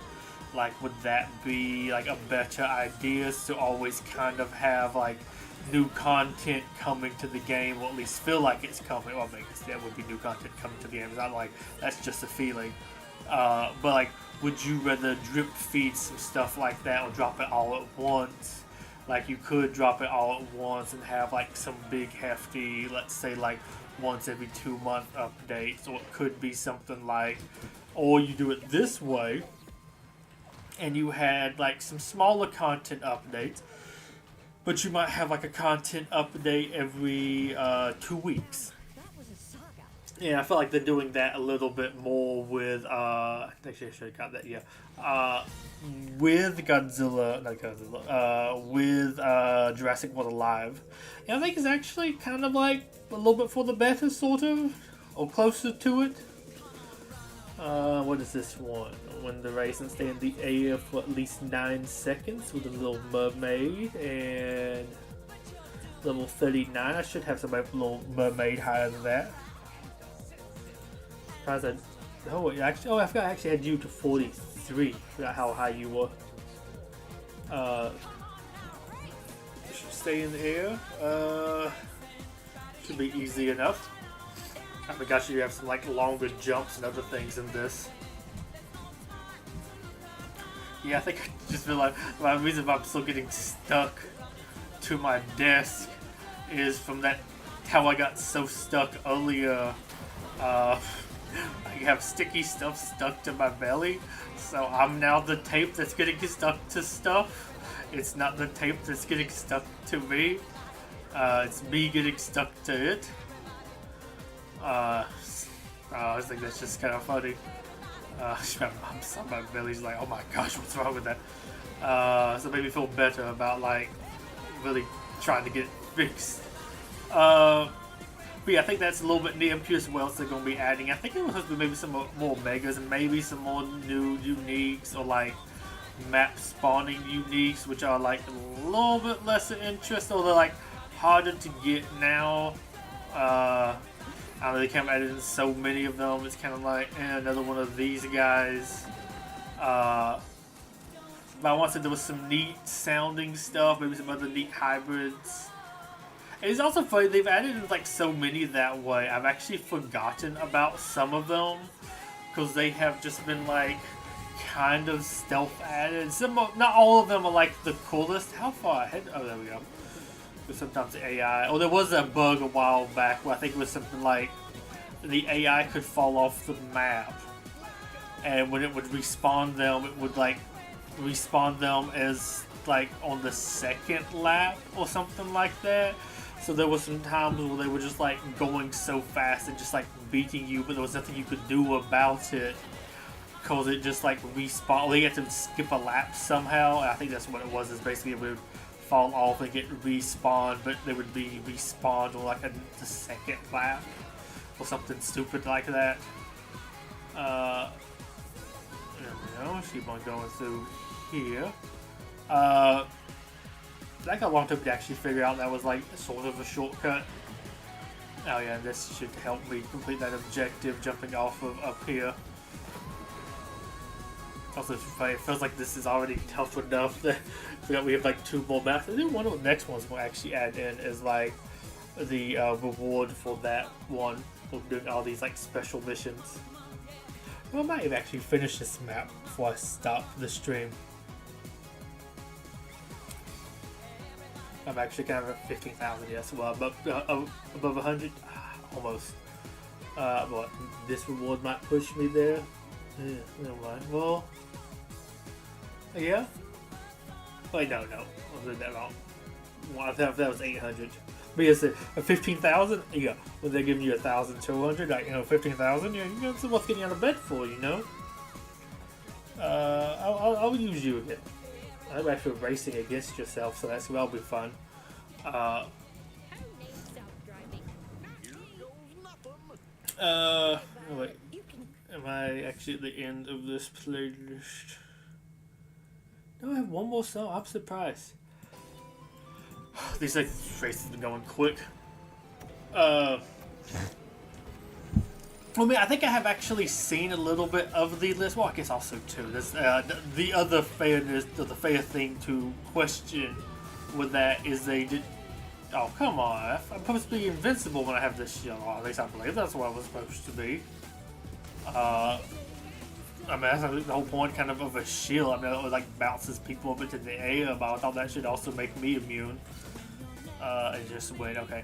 Like, would that be like a better idea, to always kind of have like new content coming to the game, or at least feel like it's coming? Well, I guess there would be new content coming to the game. It's not like that's just a feeling. But like, would you rather drip feed some stuff like that, or drop it all at once? Like, you could drop it all at once and have like some big hefty, let's say like once every 2 month updates, or it could be something like, or you do it this way and you had like some smaller content updates, but you might have like a content update every 2 weeks. Yeah, I feel like they're doing that a little bit more with, actually I should have got that, yeah. With Godzilla, not Godzilla, with Jurassic World Alive. Yeah, I think it's actually kind of like a little bit for the better, sort of, or closer to it. What is this one? When the raisins stay in the air for at least 9 seconds with a little mermaid, and level 39. I should have somebody with a little mermaid higher than that. I forgot I actually had you to 43. Forgot how high you were. Should stay in the air. Should be easy enough. I forgot you have some like longer jumps and other things in this. Yeah, I think I just realized the reason why I'm still getting stuck to my desk is from that, how I got so stuck earlier. I have sticky stuff stuck to my belly, so I'm now the tape that's getting stuck to stuff. It's not the tape that's getting stuck to me. It's me getting stuck to it. I think that's just kind of funny. My belly's like, oh my gosh, what's wrong with that? So it made me feel better about like really trying to get it fixed. But yeah, I think that's a little bit near. I'm curious what else they're going to be adding. I think it was supposed to be maybe some more megas and maybe some more new uniques, or like map spawning uniques, which are like a little bit less of interest, or they're like harder to get now. I don't know, they can't add in so many of them. It's kind of like another one of these guys. But I want to say there was some neat sounding stuff, maybe some other neat hybrids. It's also funny, they've added like so many that way. I've actually forgotten about some of them because they have just been like kind of stealth added. Not all of them are like the coolest. How far ahead? Oh, there we go. But sometimes the AI. Oh, there was a bug a while back where I think it was something like the AI could fall off the map, and when it would respawn them, it would like respawn them as like on the second lap or something like that. So there was some times where they were just like going so fast and just like beating you, but there was nothing you could do about it because it just like respawned. Or you had to skip a lap somehow. And I think that's what it was. Is basically it would fall off and get respawned, but they would be respawned on like the second lap or something stupid like that. There we go. Keep on going through here. Like how long it took me to actually figure out that was like sort of a shortcut. Oh yeah, this should help me complete that objective jumping off of up here. Also, it feels like this is already tough enough that we have like 2 more maps. I think one of the next ones we'll actually add in is like the reward for that one for doing all these like special missions. Well, I might have actually finished this map before I stop the stream. I'm actually kind of at 15,000, yes. Well, above 100, almost. What? This reward might push me there. Yeah, never mind. Well, yeah. Wait, no, I did that wrong. Well, I thought that was 800. But yes, 15,000. Yeah, when they're giving you 1,200, like 15,000. Yeah, you know, it's worth getting out of bed for, you know. I'll use you again. I'm actually racing against yourself, so that'll be fun. Wait. Am I actually at the end of this playlist? No, I have one more song. I'm surprised. These like races have been going quick. I mean, I think I have actually seen a little bit of the list. Well, I guess also too. There's the other fairness, the fair thing to question with that is they did. Oh, come on! I'm supposed to be invincible when I have this shield on. At least I believe that's what I was supposed to be. I mean, that's the whole point, kind of a shield. I mean, it like bounces people up into the air, but I thought that should also make me immune. And just wait. Okay.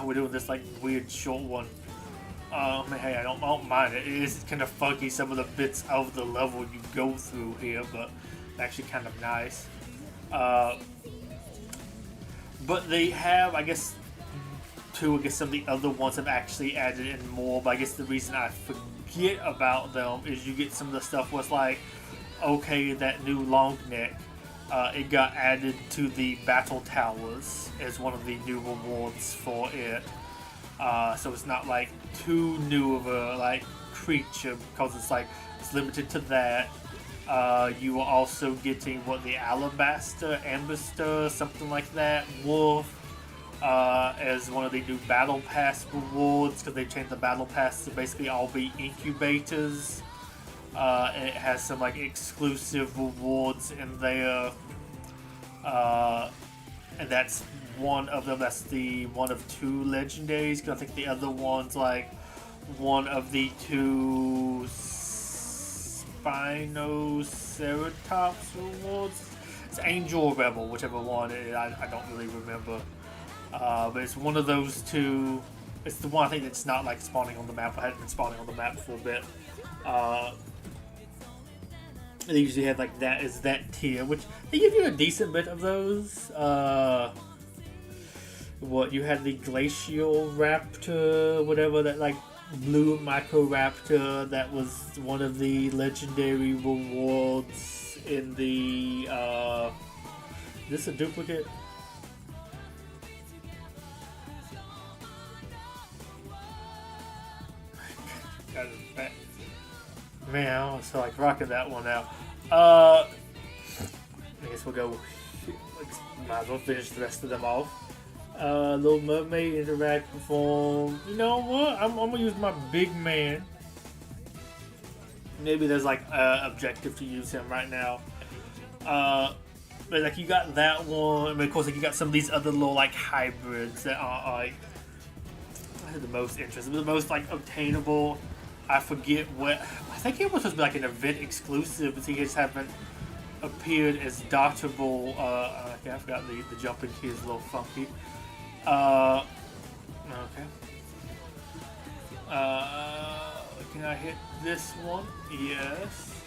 We're doing this like weird short one. I mean, hey, I don't mind it. It is kind of funky, some of the bits of the level you go through here, but actually kind of nice. But they have, I guess, some of the other ones have actually added in more, but I guess the reason I forget about them is you get some of the stuff was like, okay, that new long neck, it got added to the battle towers as one of the new rewards for it. So it's not like too new of a like creature because it's limited to that. You are also getting what the amber, something like that, wolf, as one of the new battle pass rewards because they changed the battle pass to basically all be incubators. And it has some like exclusive rewards in there, and that's one of them. That's the one of 2 legendaries. Because I think the other one's like one of the 2 Spinoceratops rewards. It's Angel or Rebel, whichever one. I don't really remember. But it's one of those 2. It's the one I think that's not like spawning on the map. I hadn't been spawning on the map for a bit. They usually have like that as that tier, which they give you a decent bit of those. What you had the Glacial Raptor, whatever, that like blue Microraptor, that was one of the legendary rewards in the is this a duplicate? Man, I was like rocking that one out. I guess we'll go. Might as well finish the rest of them off. Little Mermaid interact, perform. You know what? I'm gonna use my big man. Maybe there's like objective to use him right now. But like you got that one. I mean, of course, like you got some of these other little like hybrids that are like the most interesting, the most like obtainable. I forget what. I think it was supposed to be like an event exclusive, but he just haven't appeared as dartable. Okay, I forgot the jumping key is a little funky. Okay. Can I hit this one? Yes.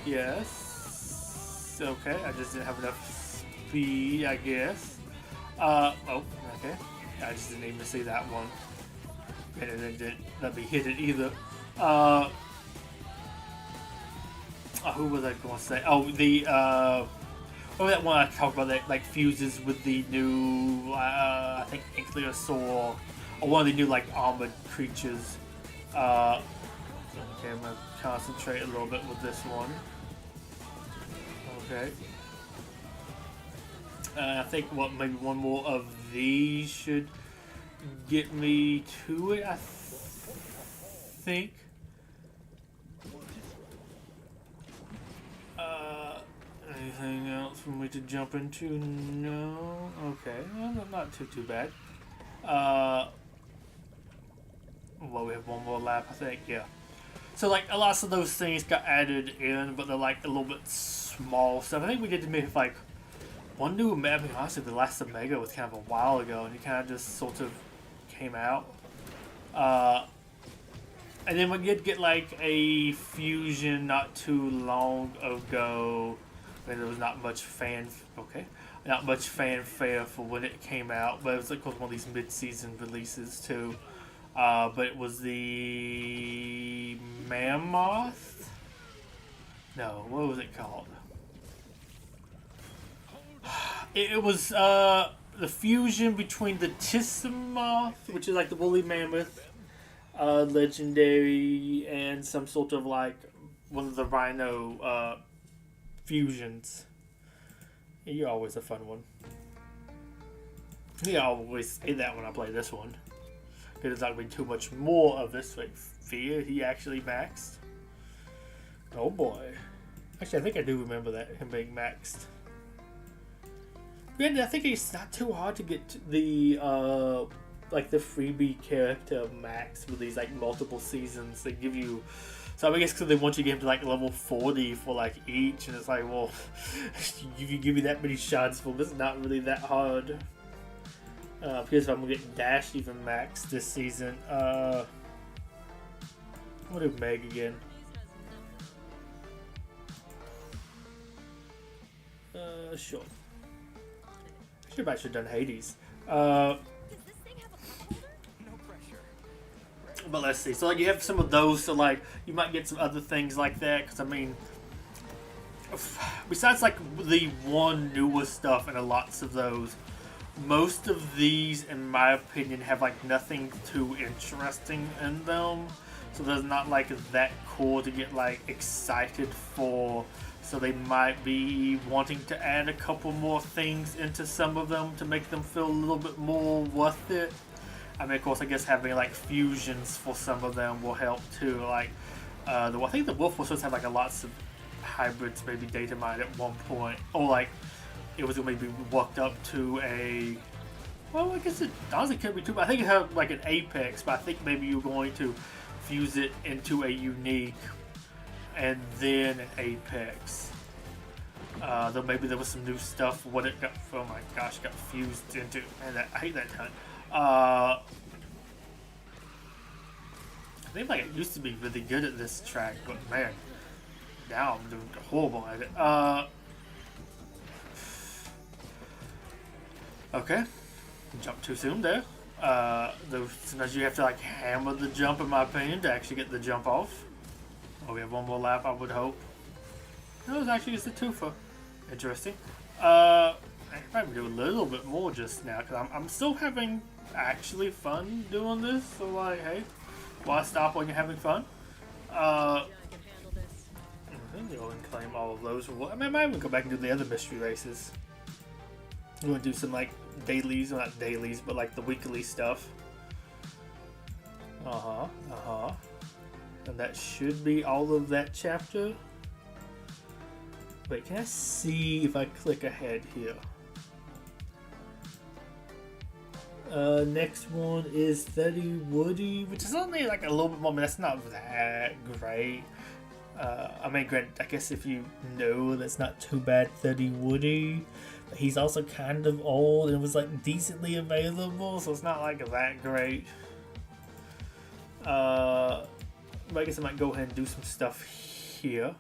Yes. Okay, I just didn't have enough speed, I guess. Oh, okay. I just didn't even see that one. And it didn't let me hit it either. Who was I going to say? Oh, the that one I talked about that like fuses with the new I think Ankylosaur, or one of the new like armored creatures. Okay, I'm gonna concentrate a little bit with this one. Okay. I think what maybe one more of these should get me to it. I think. Anything else for me to jump into? No. Okay. Well, not too bad. Well, we have one more lap, I think. Yeah. So like a lot of those things got added in, but they're like a little bit small stuff. I think we did maybe like one new map. Honestly, the last Omega was kind of a while ago, and it kind of just sort of came out. And then we did get like a fusion not too long ago. I mean, there was not much fanfare for when it came out, but it was like one of these mid-season releases too. But it was the Mammoth. No, what was it called? It was the fusion between the Tissamoth, which is like the woolly mammoth, legendary, and some sort of like one of the rhino fusions. You're always a fun one. Yeah, I always say that when I play this one. Because there's not going to be too much more of this like fear he actually maxed. Oh boy. Actually, I think I do remember that, him being maxed. Granted, I think it's not too hard to get to the like the freebie character max with these like multiple seasons. They give you, so I guess because they want you to get him to like level 40 for like each, and it's like, well, you can give me that many shots for this, it's not really that hard. Because if I'm gonna get Dash even max this season, I'm gonna do Meg again. Sure. I should have done Hades. But let's see. So like you have some of those. So like you might get some other things like that. Because I mean, besides like the one newest stuff and lots of those, most of these, in my opinion, have like nothing too interesting in them. So there's not like that cool to get like excited for. So they might be wanting to add a couple more things into some of them to make them feel a little bit more worth it. I mean, of course, I guess having like fusions for some of them will help too. Like, I think the Wolf was supposed to have like a lots of hybrids, maybe data mined at one point, or like it was going to maybe worked up to a. Well, I guess it honestly could be too. But I think it had like an Apex, but I think maybe you're going to fuse it into a unique. And then an Apex. Though maybe there was some new stuff. What it got? Oh my gosh, got fused into. Man, I hate that ton. I think like it used to be really good at this track, but man, now I'm doing horrible at it. Okay, jump too soon there. Sometimes you have to like hammer the jump, in my opinion, to actually get the jump off. Oh, we have one more lap, I would hope. No, it's actually just a twofer. Interesting. I can probably do a little bit more just now, because I'm still having actually fun doing this. So, like, hey, why stop when you're having fun? I think you'll claim all of those. I mean, I might even go back and do the other mystery races. I'm going to do some, like, dailies, well, not dailies, but, like, the weekly stuff. And that should be all of that chapter. Wait, can I see if I click ahead here? Next one is 30 Woody, which is only like a little bit more, but that's not that great. I mean, granted, I guess if you know, that's not too bad, 30 Woody. But he's also kind of old and was like decently available, so it's not like that great. But I guess I might go ahead and do some stuff here.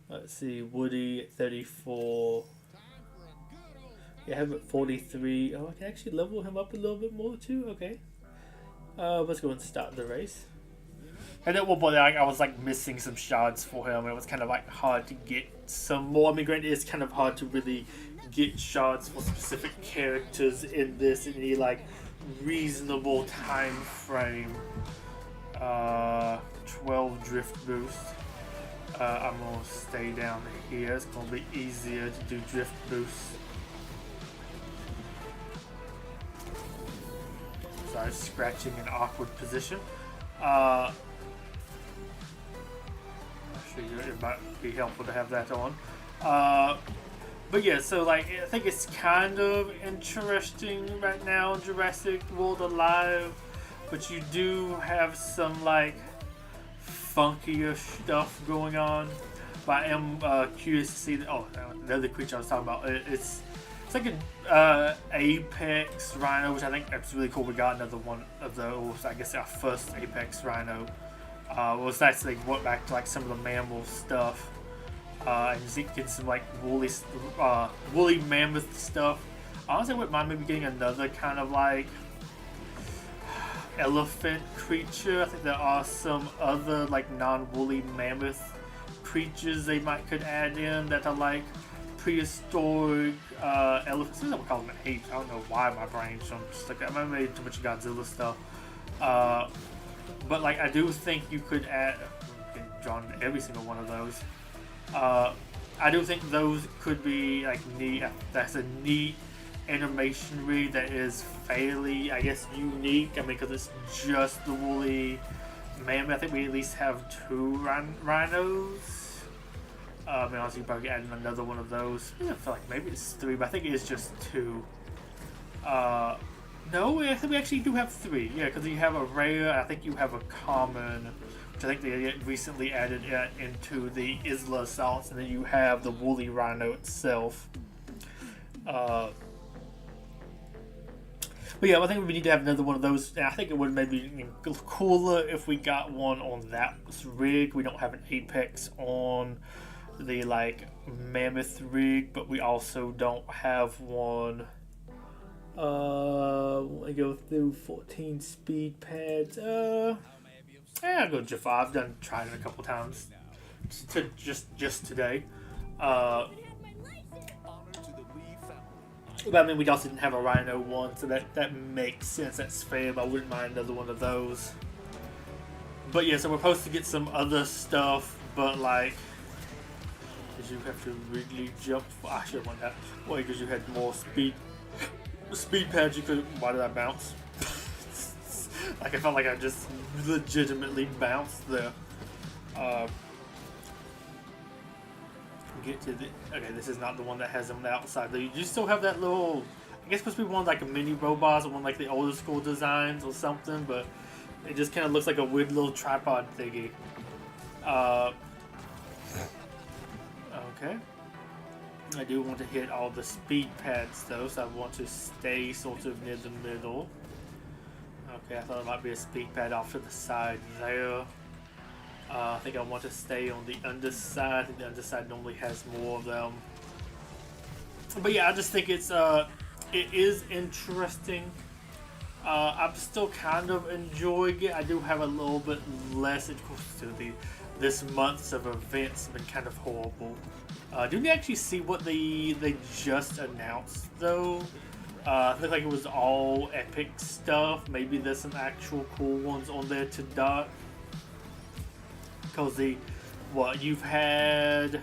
Let's see, Woody at 34. Yeah, I have at 43. Oh, I can actually level him up a little bit more too. Okay. Let's go and start the race. And at one point, I was like missing some shards for him. It was kind of like hard to get some more. I mean, granted, it's kind of hard to really get shards for specific characters in this in any like reasonable time frame. 12 drift boost. I'm gonna stay down here. It's gonna be easier to do drift boost. Sorry, scratching in an awkward position. Actually, it might be helpful to have that on. But yeah, so like I think it's kind of interesting right now, Jurassic World Alive, but you do have some like funkier stuff going on. But I am curious to see the other creature I was talking about. It's like an Apex Rhino, which I think that's really cool. We got another one of those. I guess our first Apex Rhino. Well, it's nice they went back to like some of the mammal stuff. And you get some like woolly mammoth stuff. Honestly, I wouldn't mind maybe getting another kind of like elephant creature. I think there are some other like non-woolly mammoth creatures they could add in that are like prehistoric elephants. I don't call them apes. I don't know why my brain's just like I made too much Godzilla stuff. But like I do think you could add drawn every single one of those. I do think those could be like neat. That's a neat animation rig that is fairly, I guess, unique. I mean, because it's just the woolly mammoth. I think we at least have 2 rhinos. I mean, honestly, you probably add another one of those. I feel like maybe it's 3, but I think it is just 2. No, I think we actually do have 3. Yeah, because you have a rare. I think you have a common. Which I think they recently added into the Isla Assaults, and then you have the woolly rhino itself. But yeah, I think we need to have another one of those. I think it would maybe be cooler if we got one on that rig. We don't have an Apex on the like mammoth rig, but we also don't have one. I go through 14 speed pads. Yeah, I'll go Jaffa. I've tried it a couple times. Just today. But I mean, we also didn't have a Rhino one, so that makes sense. That's fair, but I wouldn't mind another one of those. But yeah, so we're supposed to get some other stuff, but like, because you have to really jump. I should have won that. Well, because you had more speed pads, you could. Why did I bounce? Like I felt like I just legitimately bounced there. Get to the okay. This is not the one that has them on the outside. Though you still have that little. I guess supposed to be one like a mini robots or one like the older school designs or something, but it just kind of looks like a weird little tripod thingy. Okay. I do want to hit all the speed pads though, so I want to stay sort of near the middle. Okay, I thought it might be a speed pad off to the side there. I think I want to stay on the underside. I think the underside normally has more of them. But yeah, I just think it is interesting. I'm still kind of enjoying it. I do have a little bit less, of course, to this month's of events have been kind of horrible. Did we actually see what they just announced though? Looked like it was all epic stuff. Maybe there's some actual cool ones on there to dock. Because you've had,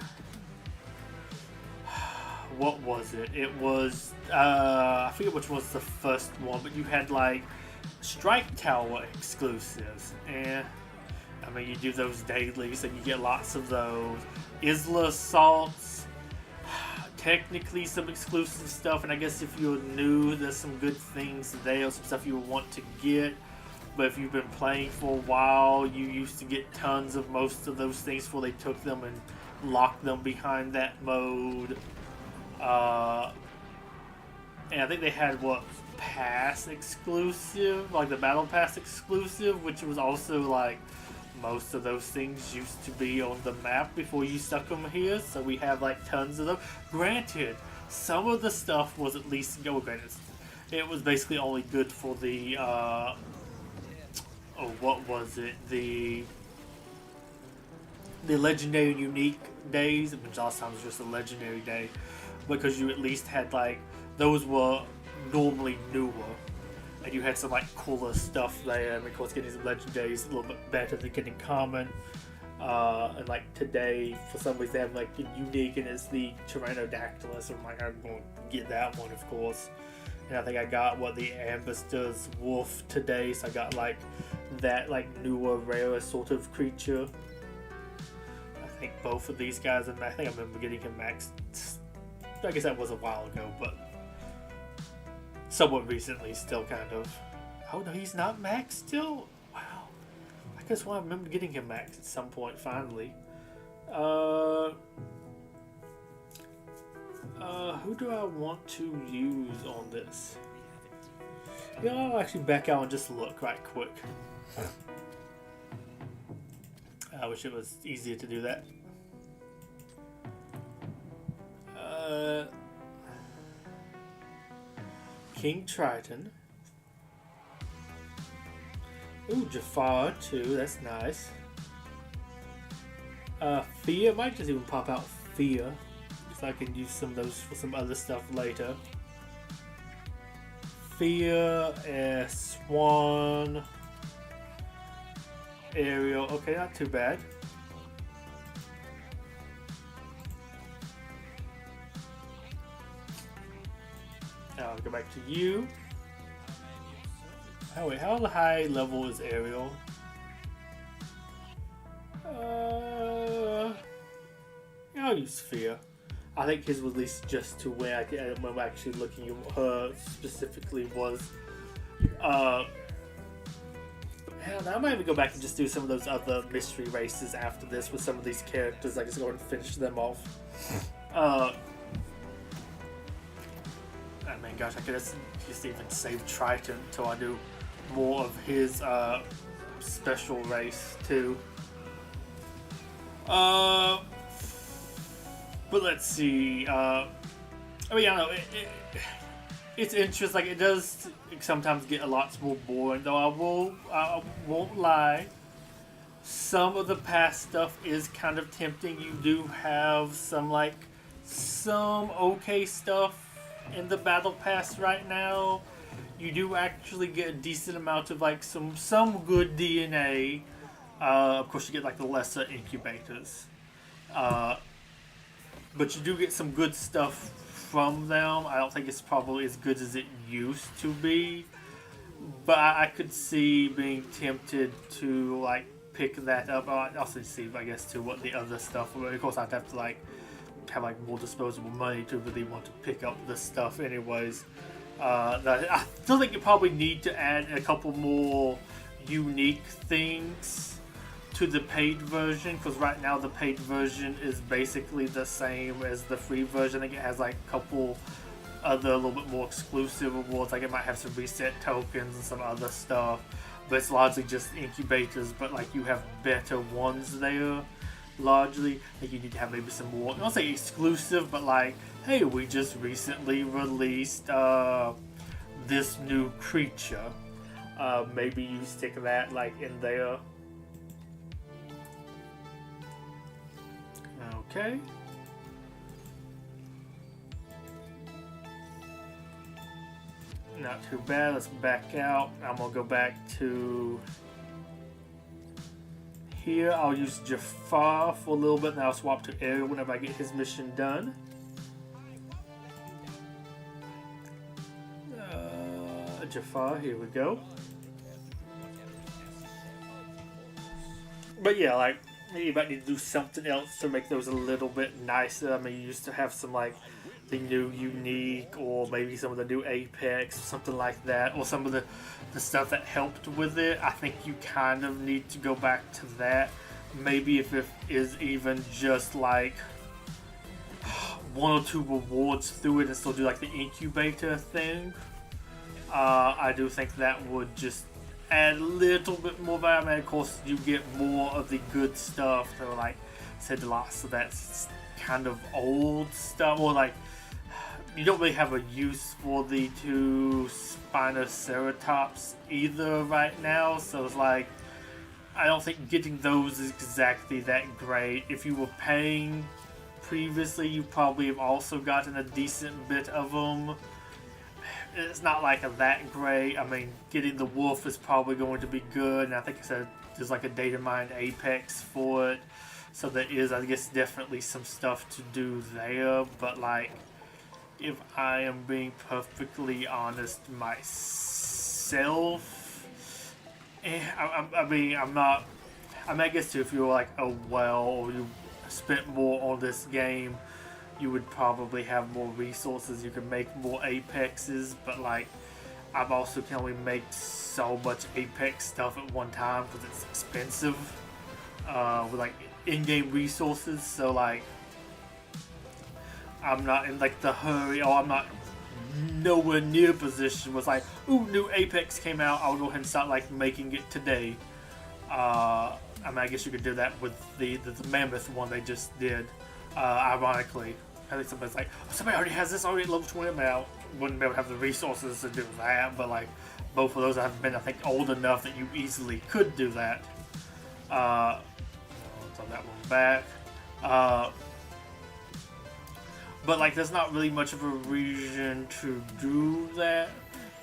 what was it? It was, I forget which was the first one, but you had like Strike Tower exclusives. And I mean, you do those daily, so you get lots of those. Isla Assaults, technically some exclusive stuff, and I guess if you're new, there's some good things there, some stuff you would want to get. But if you've been playing for a while, you used to get tons of most of those things before they took them and locked them behind that mode. And I think they had pass exclusive, like the Battle Pass exclusive, which was also like most of those things used to be on the map before you stuck them here. So we have like tons of them. Granted, some of the stuff was at least granted, it was basically only good for the what was it? The legendary and unique days, which last time was just a legendary day, because you at least had like those were normally newer, and you had some like cooler stuff there. And of course, getting some legendaries a little bit better than getting common. And like today, for some reason, they have like a unique, and it's the Pteranodactylus. I'm like, I'm going to get that one, of course. And I think I got the Ambassador's wolf today, so I got like that like newer, rarer sort of creature. I think both of these guys, and I think I remember getting him maxed. I guess that was a while ago, but somewhat recently, still kind of. Oh no, he's not maxed still. Wow, I guess I remember getting him maxed at some point finally. Who do I want to use on this? Yeah, I'll actually back out and just look right quick. I wish it was easier to do that. King Triton. Ooh, Jafar too, that's nice. Fear, might just even pop out Fear. I can use some of those for some other stuff later. Fear, Swan, Ariel. Okay, not too bad. Now I'll go back to you. Oh wait, how high level is Ariel? I'll use Fear. I think his was at least just to where when I'm actually looking at her specifically was. Hell, I might even go back and just do some of those other mystery races after this with some of these characters. I just go and finish them off. I mean, gosh, I could just even save Triton until I do more of his special race too. But let's see. I mean, I don't know. It's interesting. Like it does sometimes get a lot more boring. Though I won't lie. Some of the past stuff is kind of tempting. You do have some okay stuff in the battle pass right now. You do actually get a decent amount of some good DNA. Of course, you get like the lesser incubators. But you do get some good stuff from them. I don't think it's probably as good as it used to be. But I could see being tempted to pick that up. I also see, I guess, too, what the other stuff. Of course, I'd have to have more disposable money to really want to pick up this stuff, anyways. I still think you probably need to add a couple more unique things to the paid version, because right now the paid version is basically the same as the free version. I think it has a couple other a little bit more exclusive rewards, it might have some reset tokens and some other stuff, but it's largely just incubators, but you have better ones there largely. I think you need to have maybe some more, I don't say exclusive, but hey, we just recently released this new creature, maybe you stick that in there. Okay. Not too bad. Let's back out. I'm gonna go back to here. I'll use Jafar for a little bit, and I'll swap to Ariel whenever I get his mission done. Jafar, here we go. But yeah, maybe you might need to do something else to make those a little bit nicer. I mean, you used to have some the new unique, or maybe some of the new Apex, something like that, or some of the stuff that helped with it. I think you kind of need to go back to that. Maybe if it is even just one or two rewards through it and still do the incubator thing. I do think that would just add a little bit more value. I mean, of course, you get more of the good stuff. So, said the last of that's kind of old stuff, or you don't really have a use for the two Spinoceratops either right now. So it's I don't think getting those is exactly that great. If you were paying previously, you probably have also gotten a decent bit of them. It's not that great. I mean, getting the wolf is probably going to be good, and I think I said there's like a data mined Apex for it, so there is, I guess, definitely some stuff to do there. But like, if I am being perfectly honest myself, I mean, I'm not. I mean, I guess too, if you're like a well, or you spent more on this game, you would probably have more resources. You could make more Apexes, but like, I've also can only make so much Apex stuff at one time because it's expensive with like in-game resources. So like, I'm not in like the hurry, or I'm not nowhere near position was like, ooh, new Apex came out, I'll go ahead and start like making it today. I mean, I guess you could do that with the Mammoth one they just did. Ironically, I think somebody's like, oh, somebody already has this already at level 20 now. Wouldn't be able to have the resources to do that, but like, both of those have been, I think, old enough that you easily could do that. Throw that one back. But like, there's not really much of a reason to do that.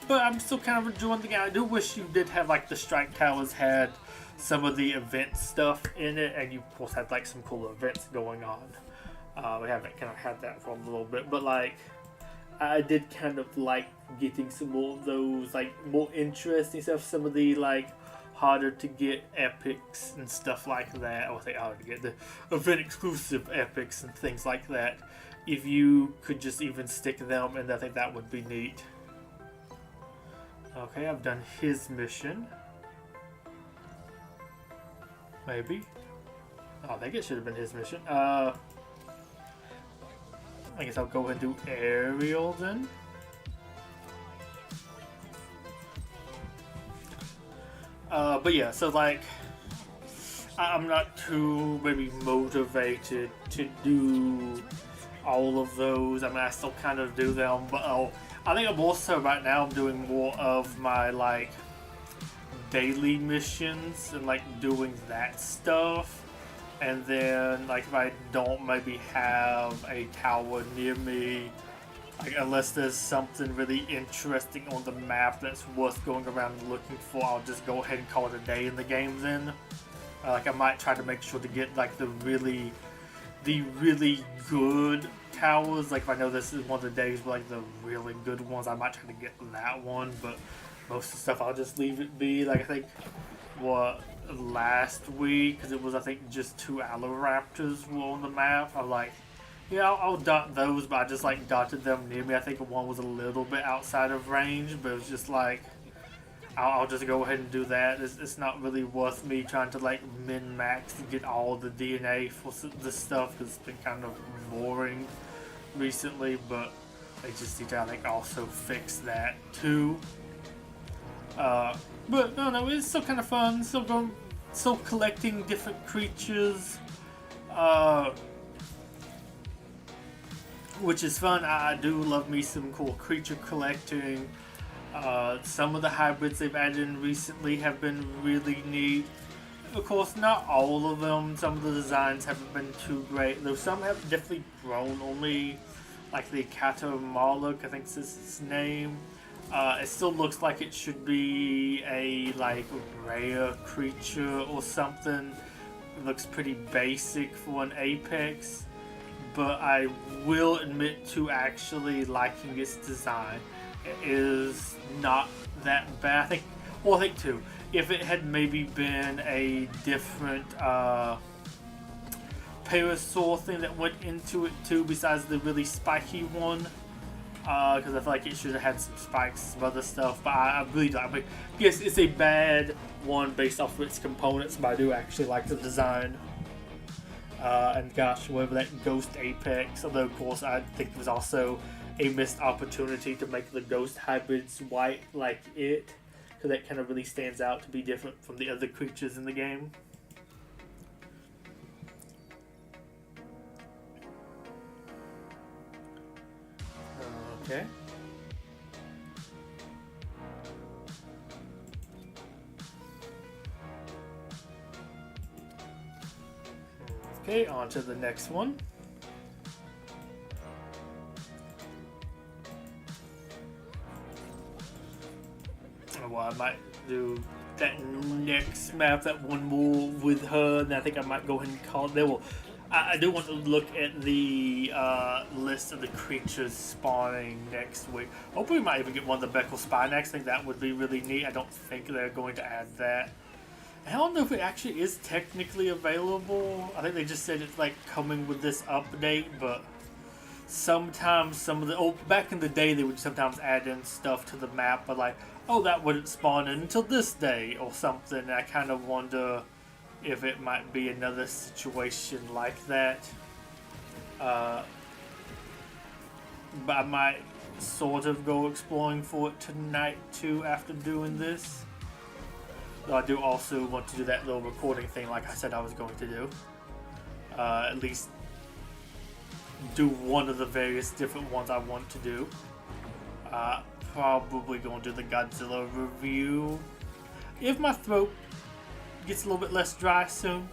But I'm still kind of enjoying the game. I do wish you did have like the Strike Towers had some of the event stuff in it, and you of course had like some cool events going on. We haven't kind of had that for a little bit, but like, I did kind of like getting some more of those like more interesting stuff, some of the like harder to get epics and stuff like that. I would say harder to get the event exclusive epics and things like that. If you could just even stick them, and I think that would be neat. Okay, I've done his mission. Maybe. Oh, I think it should have been his mission. I guess I'll go ahead and do Ariel then. But yeah, so like, I'm not too maybe motivated to do all of those. I mean, I still kind of do them, but I think I'm also right now I'm doing more of my like daily missions and like doing that stuff. And then like, if I don't maybe have a tower near me, like unless there's something really interesting on the map that's worth going around looking for, I'll just go ahead and call it a day in the game then. Like, I might try to make sure to get like the really good towers. Like, if I know this is one of the days where like the really good ones, I might try to get that one, but most of the stuff I'll just leave it be. Like, I think last week, because it was, I think, just 2 Aloraptors were on the map. I was like, yeah, I'll dot those, but I just like dotted them near me. I think one was a little bit outside of range, but it was just like, I'll just go ahead and do that. It's not really worth me trying to like min-max to get all the DNA for this stuff, because it's been kind of boring recently, but they just need to, I think, also fix that too. But no, it's still kind of fun. Still collecting different creatures, which is fun. I do love me some cool creature collecting. Some of the hybrids they've added in recently have been really neat. Of course, not all of them. Some of the designs haven't been too great, though some have definitely grown on me. Like the Kato Marlock, I think is his name. It still looks like it should be a like rare creature or something. It looks pretty basic for an Apex, but I will admit to actually liking its design. It is not that bad. I think too, if it had maybe been a different Parasaur thing that went into it too, besides the really spiky one, because I feel like it should have had some spikes, some other stuff, but I really don't. I mean, yes, it's a bad one based off of its components, but I do actually like the design. And gosh, whatever that Ghost Apex, although of course I think it was also a missed opportunity to make the Ghost hybrids white like it, because that kind of really stands out to be different from the other creatures in the game. Okay. Okay, on to the next one. Well, I might do that next map, that one more with her, and I think I might go ahead and call it there. Well, I do want to look at the list of the creatures spawning next week. Hopefully we might even get one of the Beckle Spy next. I think that would be really neat. I don't think they're going to add that. I don't know if it actually is technically available. I think they just said it's like coming with this update, but sometimes some of the back in the day they would sometimes add in stuff to the map, but like, oh, that wouldn't spawn in until this day or something. And I kind of wonder if it might be another situation like that. But I might sort of go exploring for it tonight too after doing this. Though I do also want to do that little recording thing like I said I was going to do. At least do one of the various different ones I want to do. Probably going to do the Godzilla review. If my throat gets a little bit less dry soon.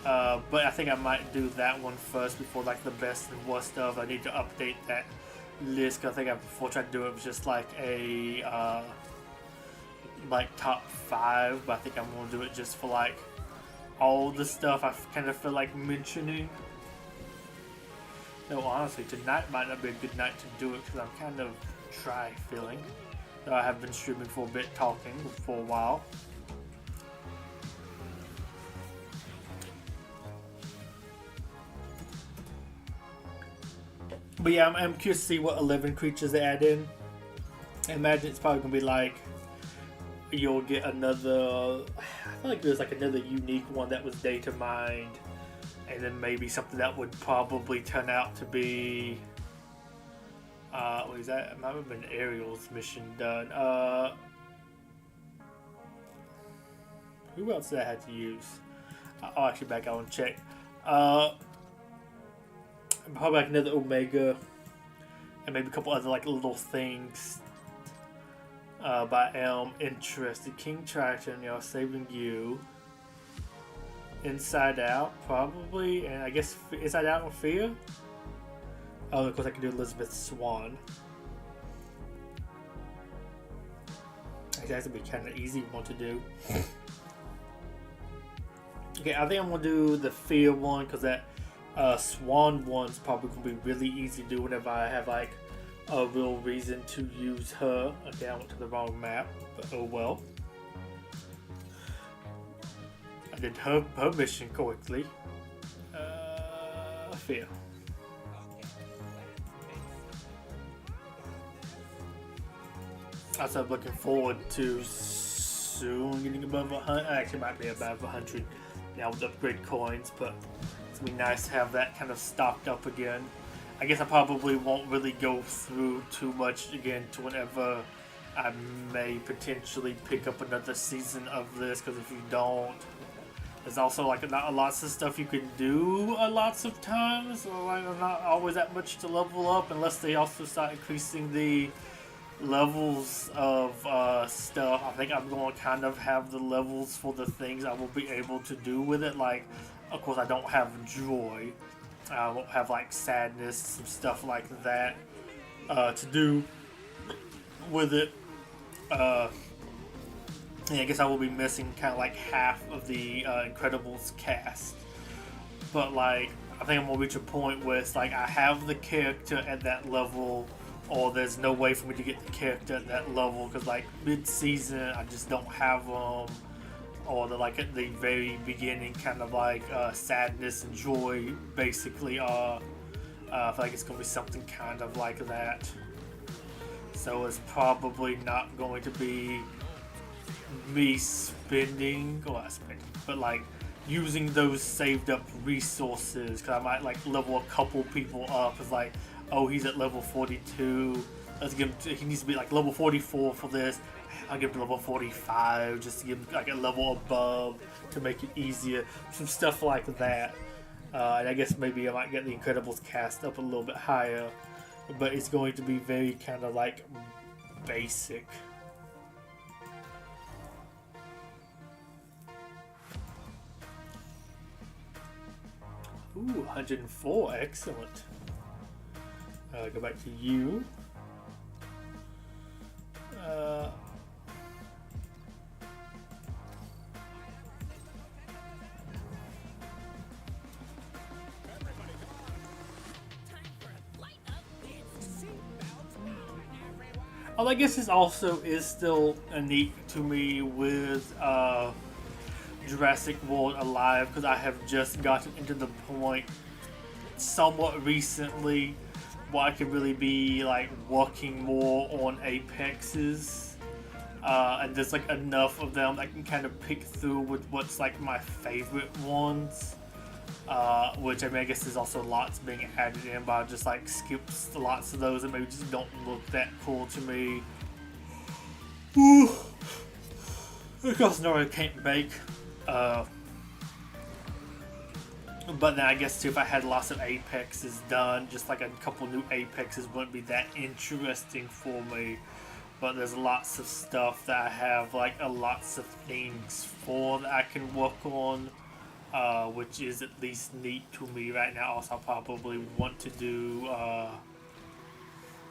But I think I might do that one first before like the best and worst stuff. I need to update that list, cause I think before I tried to do it was just like a like top 5, but I think I'm gonna do it just for like all the stuff I kind of feel like mentioning. No, honestly, tonight might not be a good night to do it because I'm kind of dry feeling. Though I have been streaming for a bit, talking for a while. But yeah, I'm curious to see what 11 creatures they add in. I imagine it's probably going to be like, you'll get another, I feel like there's like another unique one that was data mined. And then maybe something that would probably turn out to be, what is that? It might have been Ariel's mission done. Who else did I have to use? I'll actually back out and check. Probably like another Omega, and maybe a couple other like little things. But I am interested. King Triton, you know, saving you. Inside Out, probably, and I guess Inside Out and Fear. Oh, of course I can do Elizabeth Swan. Actually, that's gonna be kind of easy one to do. Okay, I think I'm gonna do the Fear one because that Swan one's probably gonna be really easy to do whenever I have like a real reason to use her. Okay, I went to the wrong map, but oh well. I did her mission quickly. Fear. Also, I'm looking forward to soon getting above 100. Actually, might be above 100 now with upgrade coins, but it's gonna be nice to have that kind of stocked up again. I guess I probably won't really go through too much again to whenever I may potentially pick up another season of this, because if you don't, there's also like not lots of stuff you can do lots of times, or like not always that much to level up unless they also start increasing the levels of stuff. I think I'm going to kind of have the levels for the things I will be able to do with it. Like, of course, I don't have joy. I won't have like sadness, some stuff like that to do with it. Yeah, I guess I will be missing kind of like half of the Incredibles cast. But like, I think I'm gonna reach a point where it's like I have the character at that level, or there's no way for me to get the character at that level because like mid-season I just don't have them, or they're like at the very beginning, kind of like sadness and joy basically are. I feel like it's gonna be something kind of like that. So it's probably not going to be me spending, or not spending, but like using those saved up resources, because I might like level a couple people up. It's like, oh, he's at level 42, let's give him he needs to be like level 44 for this, I'll give him level 45 just to give him like a level above to make it easier, some stuff like that. And I guess maybe I might get the Incredibles cast up a little bit higher, but it's going to be very kind of like basic. Ooh, 104, excellent. Go back to you. I guess this also is still unique to me with Jurassic World Alive, because I have just gotten into the point somewhat recently where I could really be like working more on apexes, and there's like enough of them I can kind of pick through with what's like my favorite ones, which I mean I guess there's also lots being added in, but I just like skips lots of those that maybe just don't look that cool to me. Ooh. Of course, no, I can't bake. But then I guess too, if I had lots of apexes done, just like a couple new apexes wouldn't be that interesting for me. But there's lots of stuff that I have, like lots of things for that I can work on, which is at least neat to me right now. Also, I'll probably want to do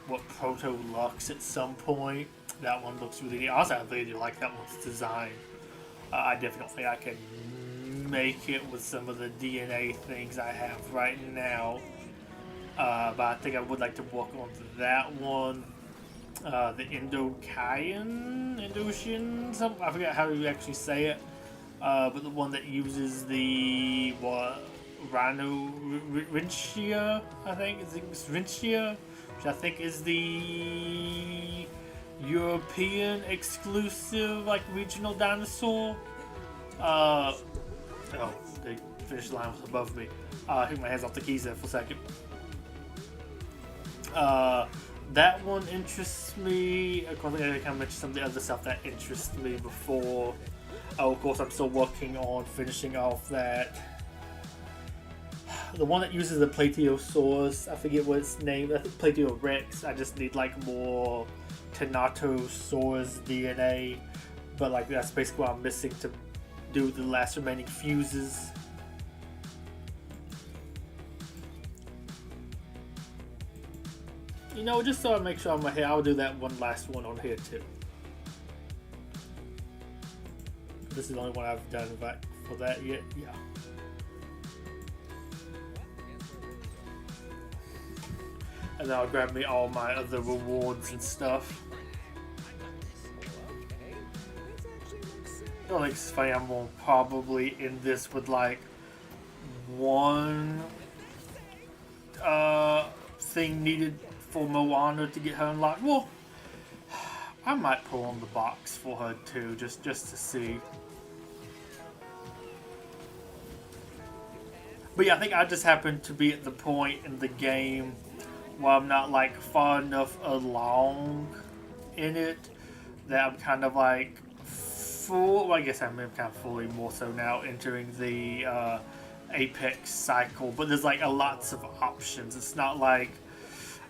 Proto Lux at some point. That one looks really neat. Also, I really do like that one's design. I definitely think I can make it with some of the DNA things I have right now, but I think I would like to work on that one. The Indocian, something, I forget how you actually say it, but the one that uses the Rhinorhynchia, I think it's Rhinchia, which I think is the European exclusive like regional dinosaur. Oh, the finish line was above me. I took my hands off the keys there for a second. That one interests me. Of course, I kind of mentioned some of the other stuff that interests me before. Oh, of course, I'm still working on finishing off that. The one that uses the Plateosaurus, I forget what its name. I think Plateorex. I just need like more Tenatosaurus DNA, but like that's basically what I'm missing to do the last remaining fuses. You know, just so I make sure I'm ahead, I'll do that one last one on here too. This is the only one I've done for that yet. Yeah. And then I'll grab me all my other rewards and stuff. I think it's funny, I'm gonna probably end this with like one thing needed for Moana to get her unlocked. Well, I might pull on the box for her too, just to see. But yeah, I think I just happen to be at the point in the game where I'm not like far enough along in it that I'm kind of like well, I guess I'm kind of fully more so now entering the Apex cycle, but there's like lots of options. It's not like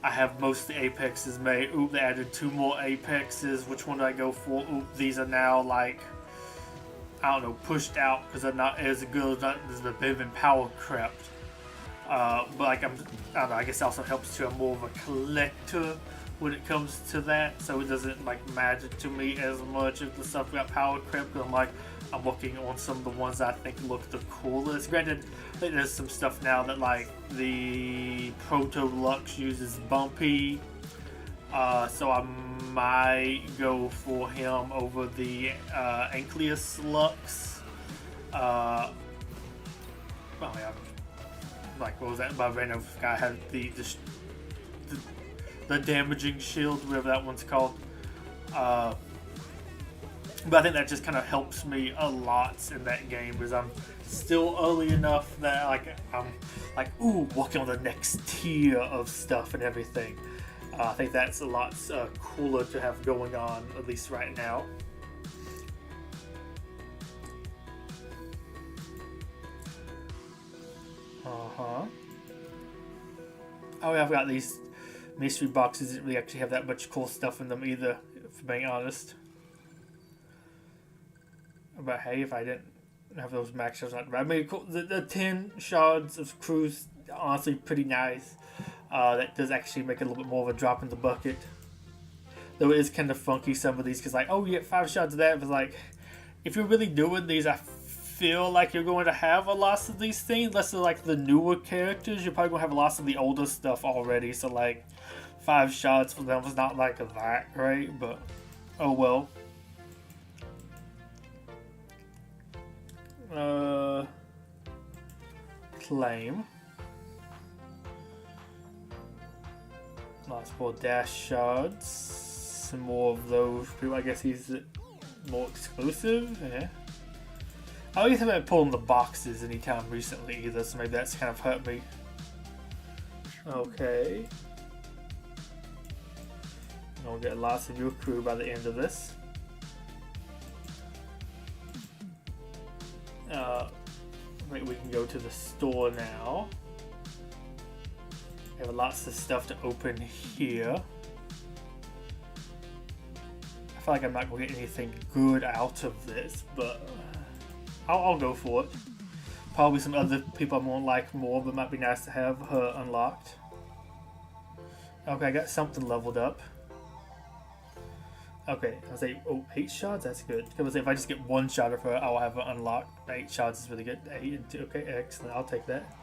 I have most of the Apexes made. Oop, they added 2 more Apexes. Which one do I go for? Oop, these are now like, I don't know, pushed out because they're not as good. They've been power crept. But like I don't know, I guess it also helps too. I'm more of a collector when it comes to that, so it doesn't like matter to me as much if the stuff got power crept. I'm working on some of the ones that I think look the coolest. Granted, I think there's some stuff now that like the Proto Lux uses Bumpy, so I might go for him over the Ankleus Lux. Oh yeah, like what was that? My random guy had the damaging shield, whatever that one's called. But I think that just kind of helps me a lot in that game because I'm still early enough that like I'm like working on the next tier of stuff and everything. I think that's a lot cooler to have going on, at least right now. Oh yeah, I've got these mystery boxes that really actually have that much cool stuff in them either, if I'm being honest. But hey, if I didn't have those max shards, I mean, the 10 shards of cruise, honestly, pretty nice. That does actually make it a little bit more of a drop in the bucket. Though it is kind of funky, some of these, because like, oh, you get 5 shards of that, but like, if you're really doing these, I feel like you're going to have a lot of these things, unless they're like the newer characters, you're probably going to have lots of the older stuff already, so like, 5 shots for them was not like that great, but oh well. Claim. Lots more dash shards. Some more of those people. I guess he's more exclusive. Yeah. I guess I haven't pulled in the boxes anytime recently either, so maybe that's kind of hurt me. Okay. I'll get lots of your crew by the end of this. Maybe we can go to the store now. We have lots of stuff to open here. I feel like I'm not going to get anything good out of this, but I'll go for it. Probably some other people I won't like more, but it might be nice to have her unlocked. Okay, I got something leveled up. Okay, I'll say, oh, 8 shots? That's good. Because if I just get 1 shot of her, I'll have her unlocked. 8 shots is really good. 8 and 2, okay, excellent. I'll take that.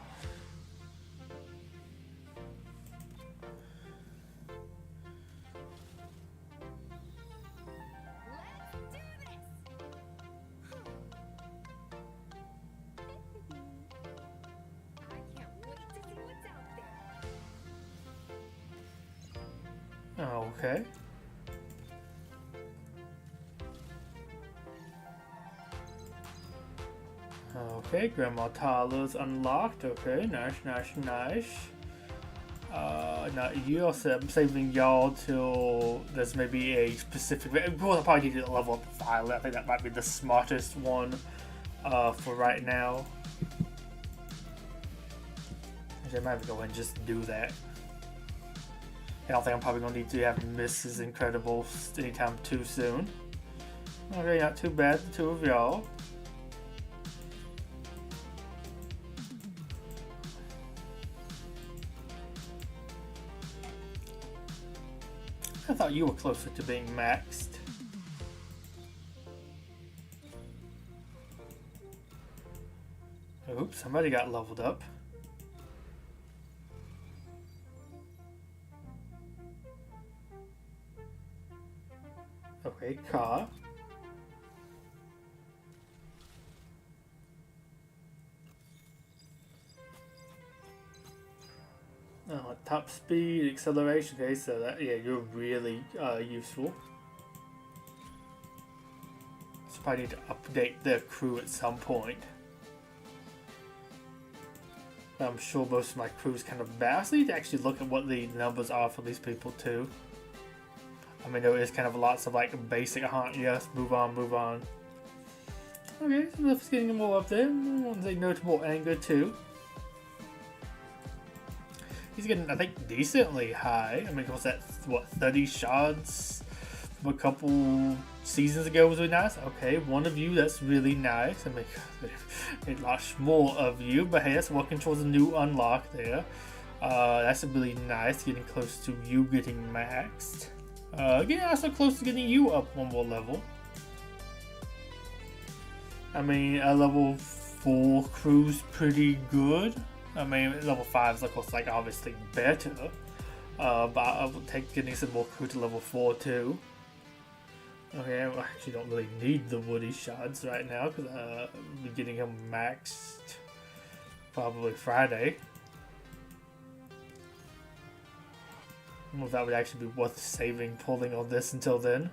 Okay. Okay, Grandma Tyler's unlocked. Okay, nice. Now you also, I'm saving y'all till there's maybe a specific. We'll probably need to level up Violet. I think that might be the smartest one for right now. Actually, I might have to go ahead and just do that. I don't think I'm probably gonna need to have Mrs. Incredible anytime too soon. Okay, not too bad, the 2 of y'all. I thought you were closer to being maxed. Oops, somebody got leveled up. Okay, car. Oh, top speed, acceleration. Okay, so that, yeah, you're really useful. So probably need to update the crew at some point. I'm sure most of my crew is kind of bad. I need to actually look at what the numbers are for these people too. I mean, there is kind of lots of like basic hunt. Yes, move on. Okay, so that's getting more up there. One's a notable anger too. He's getting, I think, decently high. I mean, was that, what, 30 shards from a couple seasons ago was really nice? Okay, 1 of you, that's really nice. I mean, a lot more of you, but hey, that's working towards a new unlock there. That's really nice, getting close to you getting maxed. Getting also close to getting you up 1 more level. I mean, a level 4 crew's pretty good. I mean, level 5 is of course like obviously better, but I will take getting some more crew to level 4 too. Okay, I actually don't really need the woody shards right now because I'll be getting them maxed probably Friday. I don't know if that would actually be worth saving pulling on this until then.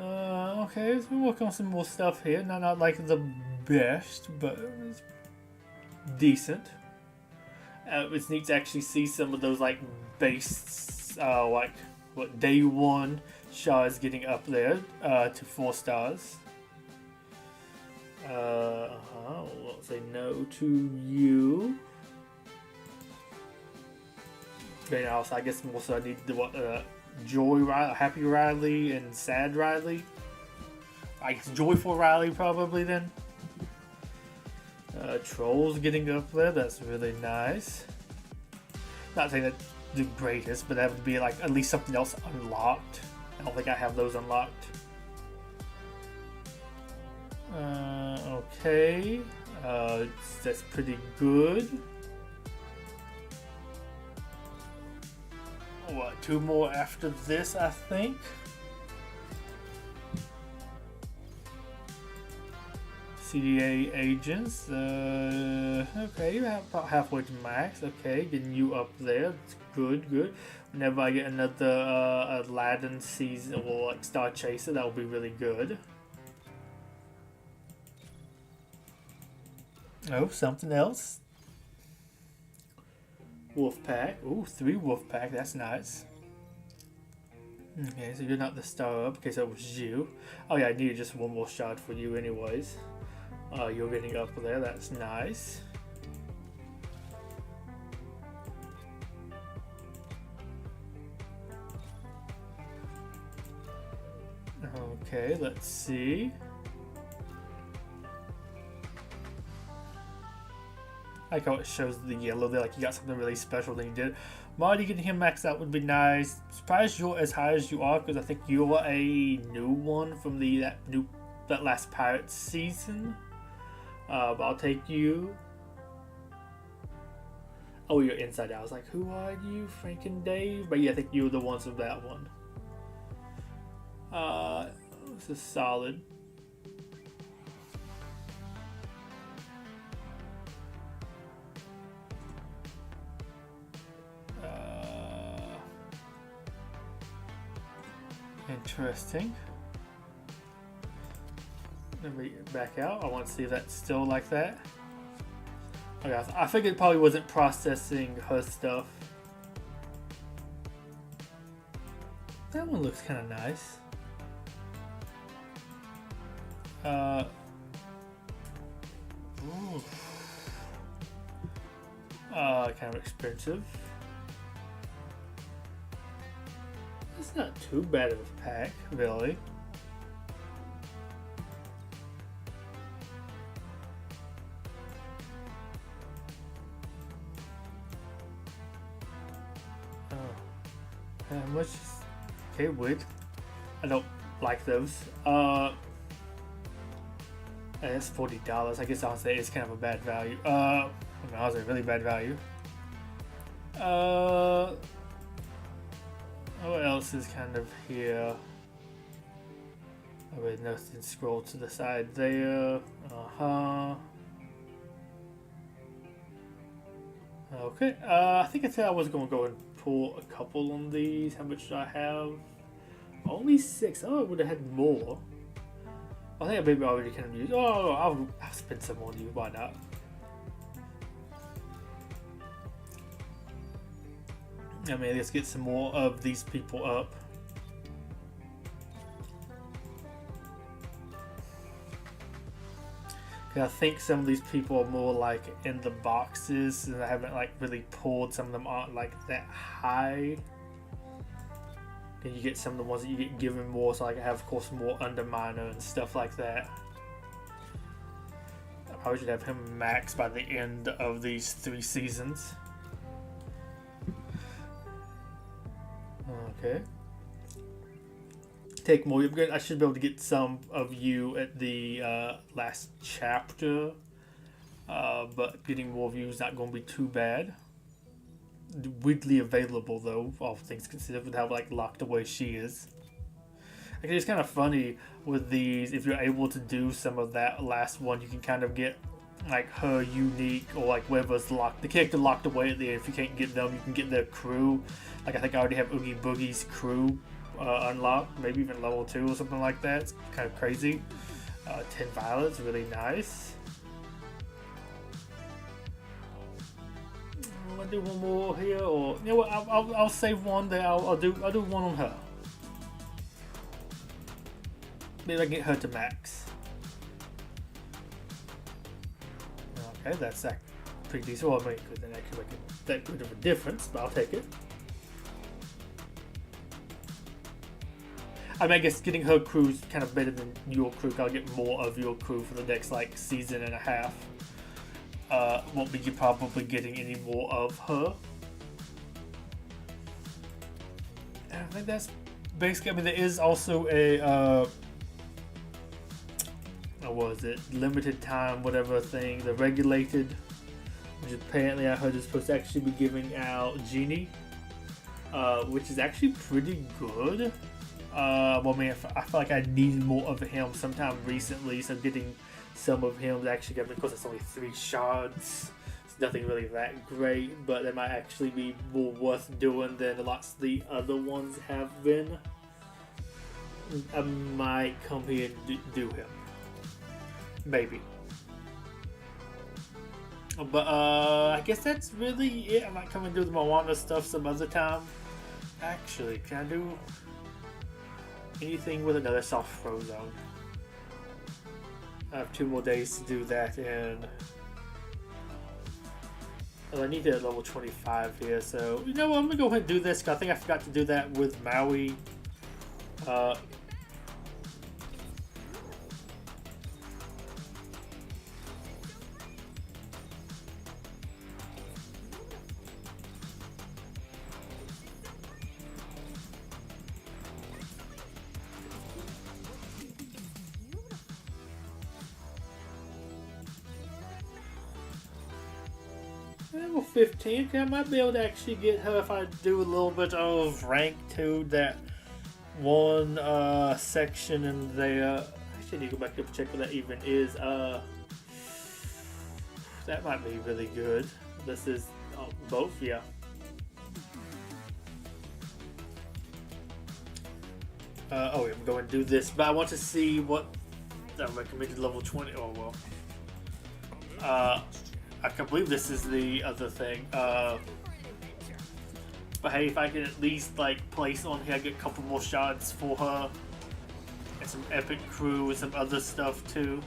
Okay, so we're working on some more stuff here. Not like the best, but it's decent. It's neat to actually see some of those like base, like what day 1 shards getting up there to 4 stars. I'll say no to you. Then also, I guess also I need the Joy Riley, Happy Riley, and Sad Riley. I guess Joyful Riley probably then. Trolls getting up there, that's really nice. Not saying that's the greatest, but that would be like at least something else unlocked. I don't think I have those unlocked. Okay. That's pretty good. what, 2 more after this, I think. CDA agents. Okay, you're about halfway to max. Okay, getting you up there. It's good. Whenever I get another Aladdin season or like Star Chaser, that will be really good. Oh, something else. Wolfpack. Ooh, 3 Wolfpack. That's nice. Okay, so you're not the star up. Okay, so it was you. Oh yeah, I needed just 1 more shot for you anyways. You're getting up there. That's nice. Okay, let's see. I like how it shows the yellow there, like you got something really special that you did. Marty, getting him maxed out would be nice. Surprised you're as high as you are, because I think you're a new one from that last Pirates season. But I'll take you. Oh, you're inside out. I was like, who are you, Frank and Dave? But yeah, I think you were the ones of that one. This is solid. Interesting. Let me back out. I want to see if that's still like that. Okay, I figured it probably wasn't processing her stuff. That one looks kind of nice. Ooh. Kind of expensive. It's not too bad of a pack, really. How much? Okay, weird. I don't like those. And it's $40. I guess I'll say it's kind of a bad value. I'll say really bad value. What else is kind of here? Oh wait, nothing. Scroll to the side there. Okay. I think I said I was gonna go and pull a couple on these. How much do I have? Only 6. Oh, I would have had more. I think I maybe already kind of used. Oh, I'll spend some on you. Why not? I mean, let's get some more of these people up. I think some of these people are more like in the boxes, and I haven't like really pulled. Some of them aren't like that high. And you get some of the ones that you get given more, so like I have of course more Underminer and stuff like that. I probably should have him max by the end of these 3 seasons. Okay. Take more. I should be able to get some of you at the last chapter, but getting more views not going to be too bad. Weirdly available though, all things considered, with how like locked away she is. Actually, it's kind of funny with these. If you're able to do some of that last one, you can kind of get like her unique, or like whoever's locked, the character locked away at the end. If you can't get them, you can get their crew. Like I think I already have Oogie Boogie's crew unlocked, maybe even level 2 or something like that. It's kind of crazy. 10 violets, really nice. I'll do one more here, or you know what? I'll save one there. I'll do one on her. Maybe I can get her to max. Okay, that's pretty decent. Well, I mean, then that could make that good of a difference, but I'll take it. I mean, I guess getting her crew's kind of better than your crew. I'll get more of your crew for the next like season and a half. Won't be probably getting any more of her. And I think that's basically. I mean, there is also a what was it? Limited time, whatever thing. The regulated, which apparently I heard is supposed to actually be giving out Genie. which is actually pretty good. Well, man, I feel like I needed more of him sometime recently, so getting some of him actually got me. Of course, it's only 3 shards. It's nothing really that great, but that might actually be more worth doing than lots of the other ones have been. I might come here and do him. Maybe. But I guess that's really it. I might come and do the Moana stuff some other time. Actually, can I do anything with another soft throw zone? I have 2 more days to do that, and well, I need to hit level 25 here. So you know what? I'm gonna go ahead and do this because I think I forgot to do that with Maui. Level 15, okay, I might be able to actually get her if I do a little bit of rank to that one section in there. Actually, I need to go back up and check what that even is. That might be really good. This is both, yeah. Oh, I'm going to do this, but I want to see what I recommended level 20. Oh, well. I can't believe this is the other thing. But hey, if I can at least like place on here, I get a couple more shots for her, and some epic crew and some other stuff too.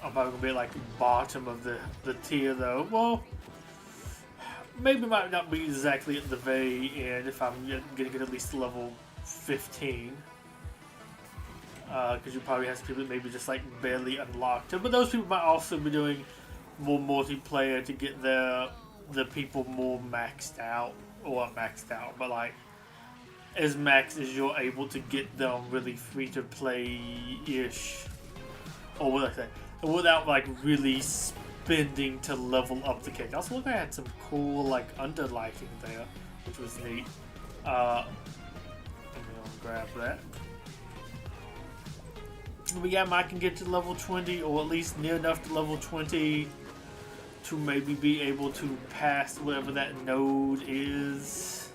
I'm probably gonna be like bottom of the tier though. Well, maybe might not be exactly at the very end if I'm gonna get at least level 15. Because you probably have some people that maybe just like barely unlocked it, but those people might also be doing more multiplayer to get the people more maxed out, or not maxed out, but like as max as you're able to get them really free to play ish, or what I say, without like really spending to level up the character. Also, look, I had some cool like underlighting there, which was neat. Let me grab that. But yeah, I can get to level 20, or at least near enough to level 20 to maybe be able to pass whatever that node is.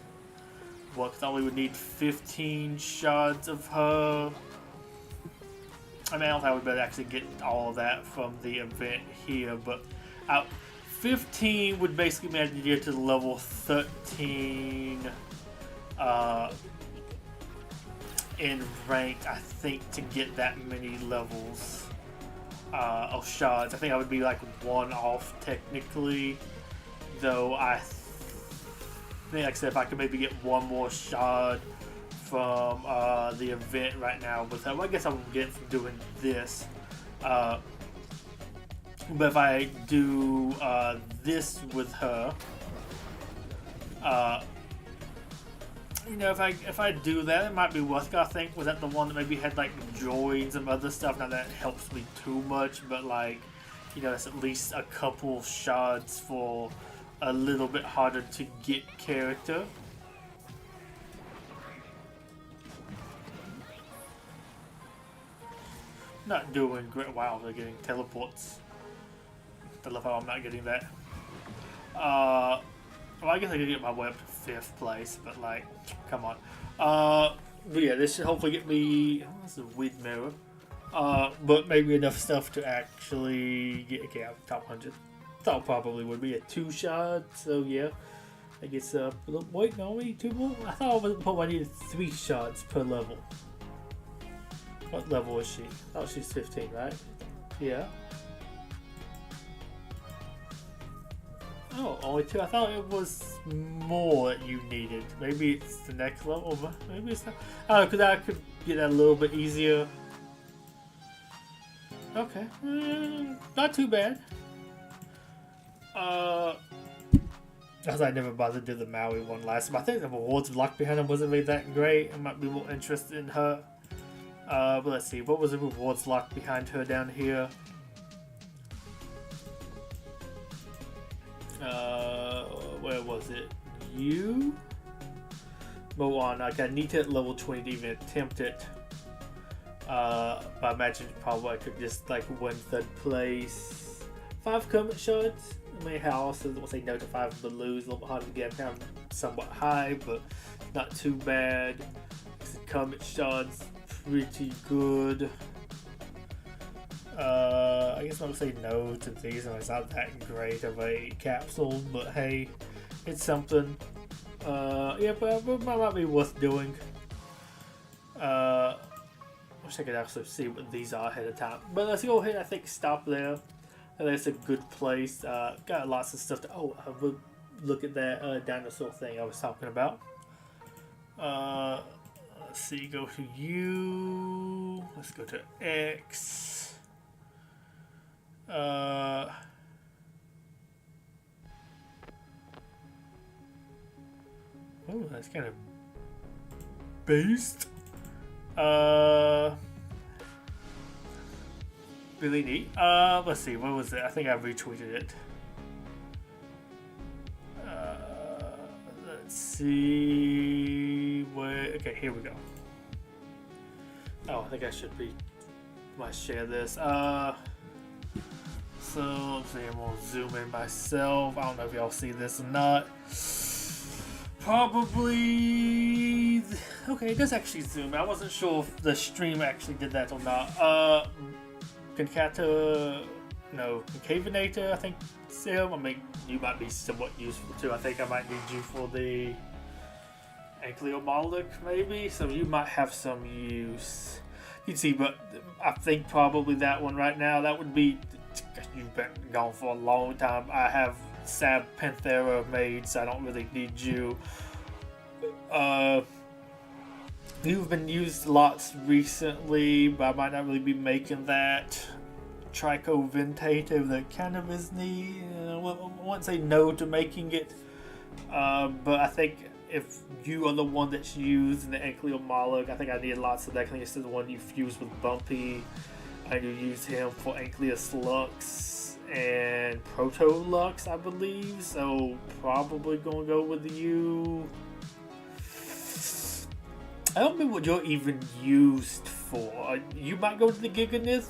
Well, because I only would need 15 shards of her. I mean, I don't think I would better actually get all of that from the event here, but 15 would basically mean I need to get to level 13 in ranked, I think, to get that many levels of shards. I think I would be like 1 off technically, though I think, like I said, if I could maybe get 1 more shard from the event right now with her, well, I guess I would get from doing this. But if I do this with her, you know, if I do that, it might be worth it. I think was that the one that maybe had like joy and some other stuff. Not that it helps me too much, but like, you know, it's at least a couple shards for a little bit harder to get character. Not doing great. Wow, they're getting teleports. I love how I'm not getting that. Well, I guess I could get my way up to 5th place, but like, come on. But yeah, this should hopefully get me. Oh, that's a weird mirror. But maybe enough stuff to actually get. Okay, I'm top 100. Thought probably would be a 2 shot. So yeah, I guess. Wait, no, we need 2 more. I thought I needed 3 shots per level. What level is she? Oh, she's 15, right? Yeah. Oh, only 2. I thought it was more that you needed. Maybe it's the next level. Maybe it's not. Oh, because I could get that a little bit easier. Okay. Not too bad. As I never bothered to do the Maui one last time. I think the rewards locked behind him wasn't really that great. I might be more interested in her. But let's see. What was the rewards locked behind her down here? where was it? You? Move on. Like, I need to hit level 20 to even attempt it. But I imagine probably I could just like win 3rd place. 5 comment shots. I mean, how also will say no to 5 but lose. A little bit harder to get. Kind of somewhat high, but not too bad. Comment shots pretty good. I guess I'll say no to these. It's not that great of a capsule, but hey, it's something. Yeah, but it might be worth doing. Wish I could actually see what these are ahead of time. But let's go ahead. I think stop there. That's a good place. Got lots of stuff to. Oh, I will look at that dinosaur thing I was talking about. Let's see. Go to U. Let's go to X. Oh, that's kind of based. Really neat. Let's see, what was it? I think I retweeted it. Let's see where. Okay, here we go. Oh, I think I should might share this. So let's see, I'm gonna zoom in myself. I don't know if y'all see this or not. Probably. Okay, it does actually zoom. I wasn't sure if the stream actually did that or not. Concavinator, I think. Sim. I mean, you might be somewhat useful too. I think I might need you for the Ankylomaldic, maybe. So you might have some use. You can see, but I think probably that one right now. That would be. You've been gone for a long time. I have Sab Panthera made, so I don't really need you. You've been used lots recently, but I might not really be making that. Tricoventative, that kind of is neat. I won't say no to making it, but I think if you are the one that's used in the Ankylomaldic, I think I need lots of that. I think it's the one you fuse with Bumpy. And you use him for Ankylos Lux and Proto-Lux, I believe. So probably gonna go with you. I don't know what you're even used for. You might go to the Giganith.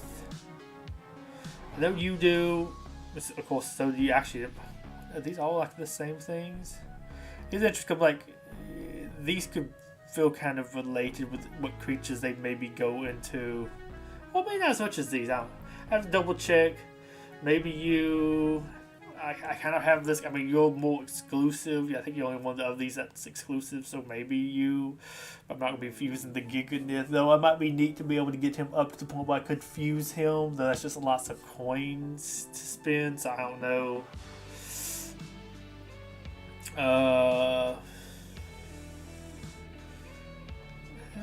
I know you do. Of course, so do you actually. Are these all like the same things? It's interesting, like these could feel kind of related with what creatures they maybe go into. Well, maybe not as much as these. I have to double check. Maybe you. I kind of have this. I mean, you're more exclusive. I think you're only one of these that's exclusive. So maybe you. I'm not gonna be fusing the Giganith though. It might be neat to be able to get him up to the point where I could fuse him. Though that's just lots of coins to spend. So I don't know.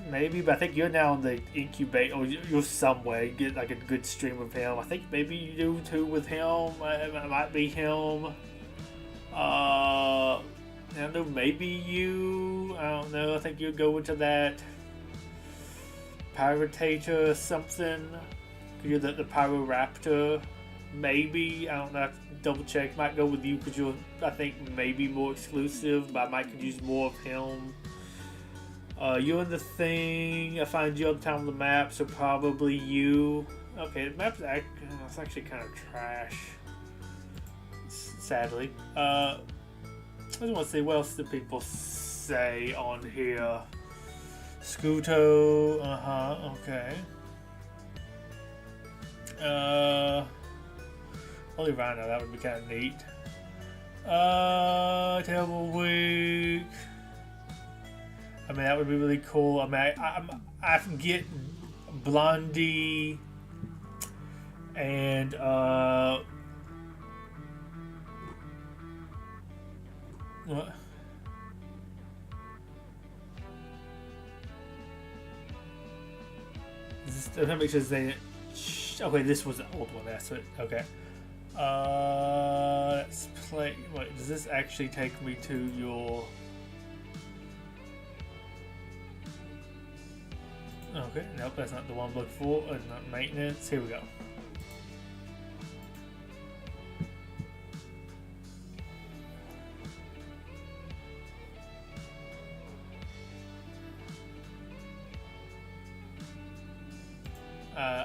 Maybe, but I think you're now in the incubate, or you're somewhere. You get like a good stream of him. I think maybe you do too with him. It might be him. I don't know. Maybe you. I don't know. I think you'll go into that Pyratator or something. You're the Pyroraptor. Maybe. I don't know. I have to double check. Might go with you because you're, I think, maybe more exclusive, but I might could use more of him. You're in the thing. I find you on the top of the map, so probably you. Okay, the map's actually kind of trash. Sadly. I just want to see what else do people say on here. Scuto. Okay. Holy Rhino, that would be kind of neat. Terrible Week. I mean, that would be really cool. I mean, I can get Blondie and what? Let me just say it. Okay, this was an old one. That's it. Okay. Let's play. Wait, does this actually take me to your? Okay, nope, that's not the one I'm looking for. Not maintenance. Here we go.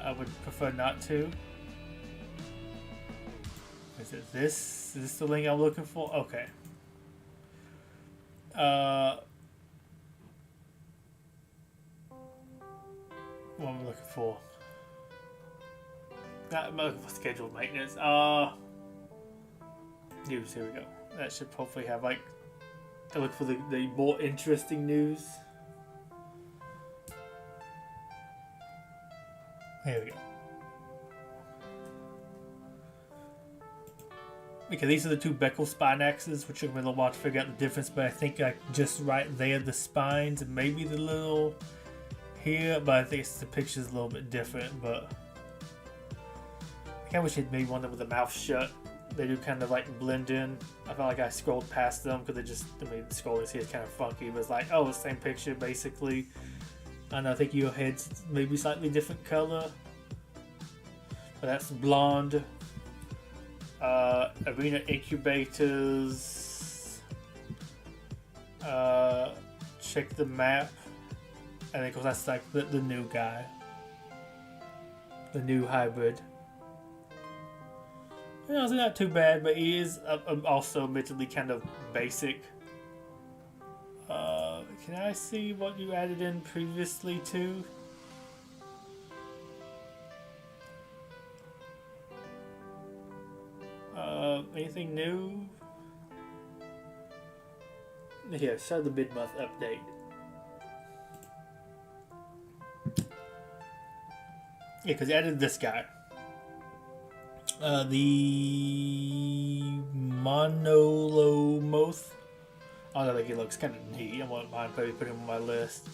I would prefer not to. Is it this? Is this the link I'm looking for? Okay. What am I looking for? I'm looking for scheduled maintenance. News, here we go. That should hopefully have like, I look for the more interesting news. Here we go. Okay, these are the two Beckel spine axes, which took me a little while to figure out the difference, but I think like just right there, the spines, and maybe the little here, but I think the picture's a little bit different, but I kind of wish they'd made one with the mouth shut. They do kind of like blend in. I felt like I scrolled past them because they just, I mean, scrolling here is kind of funky, but it's like, oh, it's the same picture basically. And I think your head's maybe slightly different color. But that's blonde. Arena incubators. Check the map. And of course that's like the new guy. The new hybrid. You know, it's not too bad, but he is also admittedly kind of basic. Can I see what you added in previously too? Anything new? Here, show the mid-month update. Yeah, because you added this guy. The Monolomoth. I think he looks kind of neat. I wouldn't mind probably putting him on my list.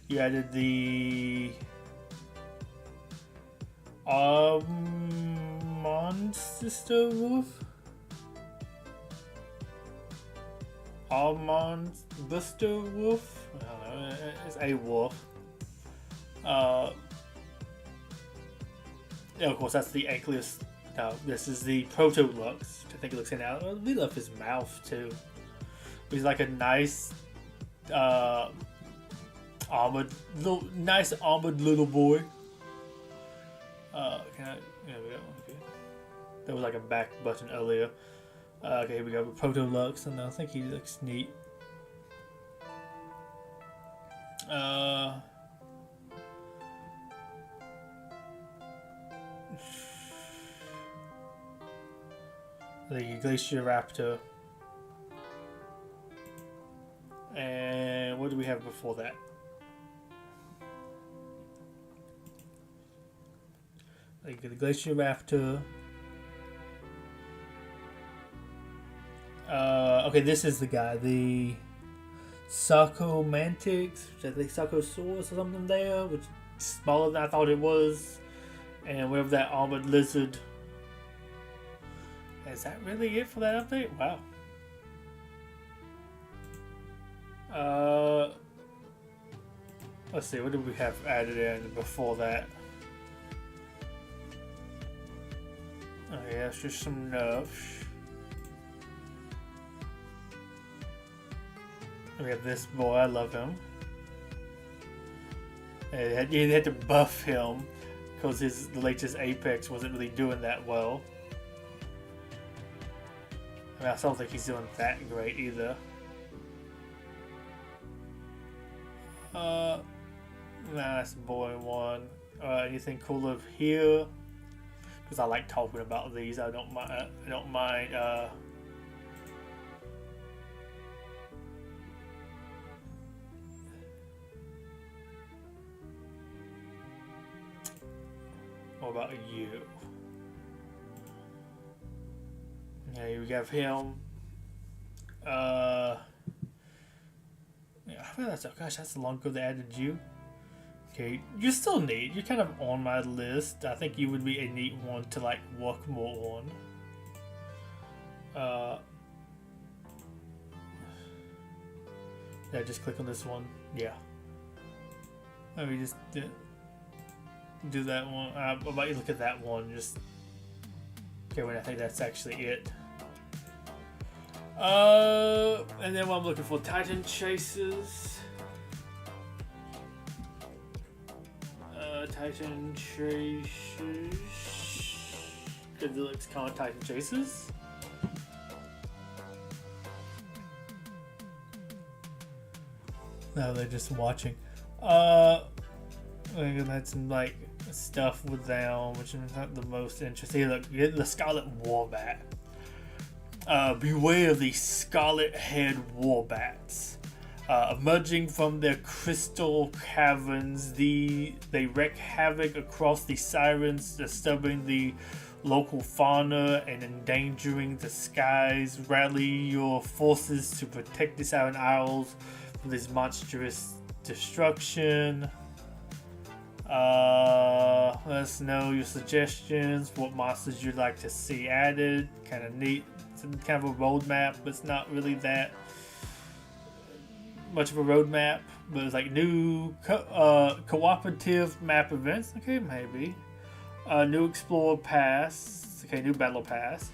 You added the Monster Wolf. Almond Buster Wolf. I don't know. It's a wolf. Yeah, of course, that's the Ankylos. No, this is the Proto-Lux. I think it looks in out. I really love his mouth too. He's like a nice, armored little boy. There we go. Okay. There was like a back button earlier. Okay, here we go. Proto-Lux, and I think he looks neat. The Glacier Raptor. And what do we have before that? Like the Glacier Raptor. Okay, this is the guy. The Sarcomantix, which I think Sarcosaurus or something there, which is smaller than I thought it was. And we have that armored lizard. Is that really it for that update? Wow. Let's see, what did we have added in before that? Okay, that's just some nerfs. We have this boy, I love him. And you had to buff him because the latest Apex wasn't really doing that well. I mean, I don't think he's doing that great either. Nah, that's a boring one. Anything cool of here? Because I like talking about these. I don't mind. What about you? Okay, we have him. Yeah, that's, oh gosh, that's long ago they added you. Okay, you're still neat. You're kind of on my list. I think you would be a neat one to like work more on. Yeah, just click on this one. Yeah. Let me just do that one. How about you look at that one? Just okay. Wait, I think that's actually it. And then what I'm looking for, Titan Chasers. Titan Chasers. Godzilla Con Titan Chasers. No, they're just watching. We had some like stuff with them, which is not the most interesting. Look, the Scarlet Warbats. Beware the Scarlet-haired Warbats. Emerging from their crystal caverns, they wreak havoc across the sirens, disturbing the local fauna and endangering the skies. Rally your forces to protect the Siren Isles from this monstrous destruction. Let us know your suggestions, what monsters you'd like to see added. Kind of neat. It's kind of a roadmap, but it's not really that much of a roadmap. But it's like new cooperative map events. Okay, maybe. New Explorer Pass. Okay, new Battle Pass.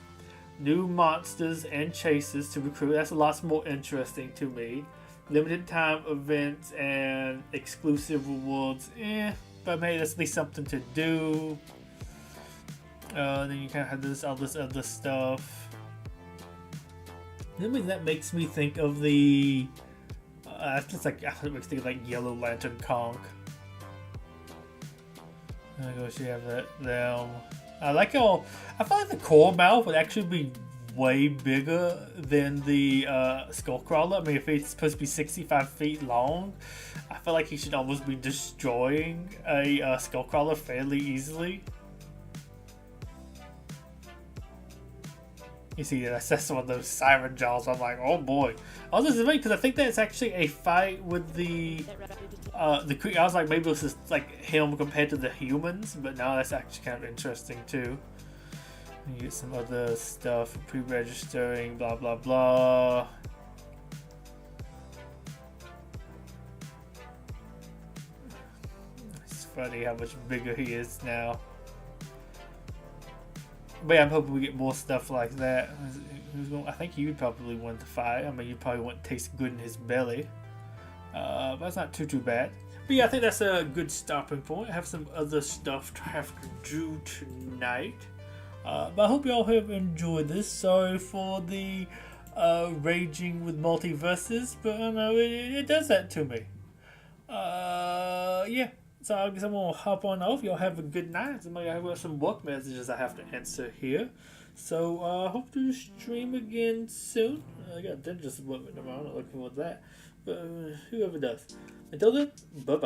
New monsters and chases to recruit. That's a lot more interesting to me. Limited time events and exclusive rewards. But maybe that's at least something to do. Then you kind of have all this other stuff. Then that makes me think of the. It's like it makes me think of like Yellow Lantern Conk. I go see have that them. I like how I feel like the core mouth would actually be way bigger than the Skullcrawler. I mean, if it's supposed to be 65 feet long, I feel like he should almost be destroying a Skullcrawler fairly easily. You see, that's one of those siren jaws. I'm like, oh boy. I was just thinking because I think that's actually a fight with the creature. I was like, maybe it was just like him compared to the humans, but no, that's actually kind of interesting too. You get some other stuff, pre-registering, blah blah blah. It's funny how much bigger he is now. But yeah, I'm hoping we get more stuff like that. I think you'd probably want to fight. I mean, you probably want to taste good in his belly. But that's not too bad. But yeah, I think that's a good stopping point. I have some other stuff to have to do tonight. But I hope y'all have enjoyed this. Sorry for the raging with multiverses, but I know it does that to me. Yeah. So I guess I'm gonna hop on off. Y'all have a good night. I've got some work messages I have to answer here. So hope to stream again soon. I got a dentist appointment tomorrow. Not looking forward to that. But whoever does. Until then, bye bye.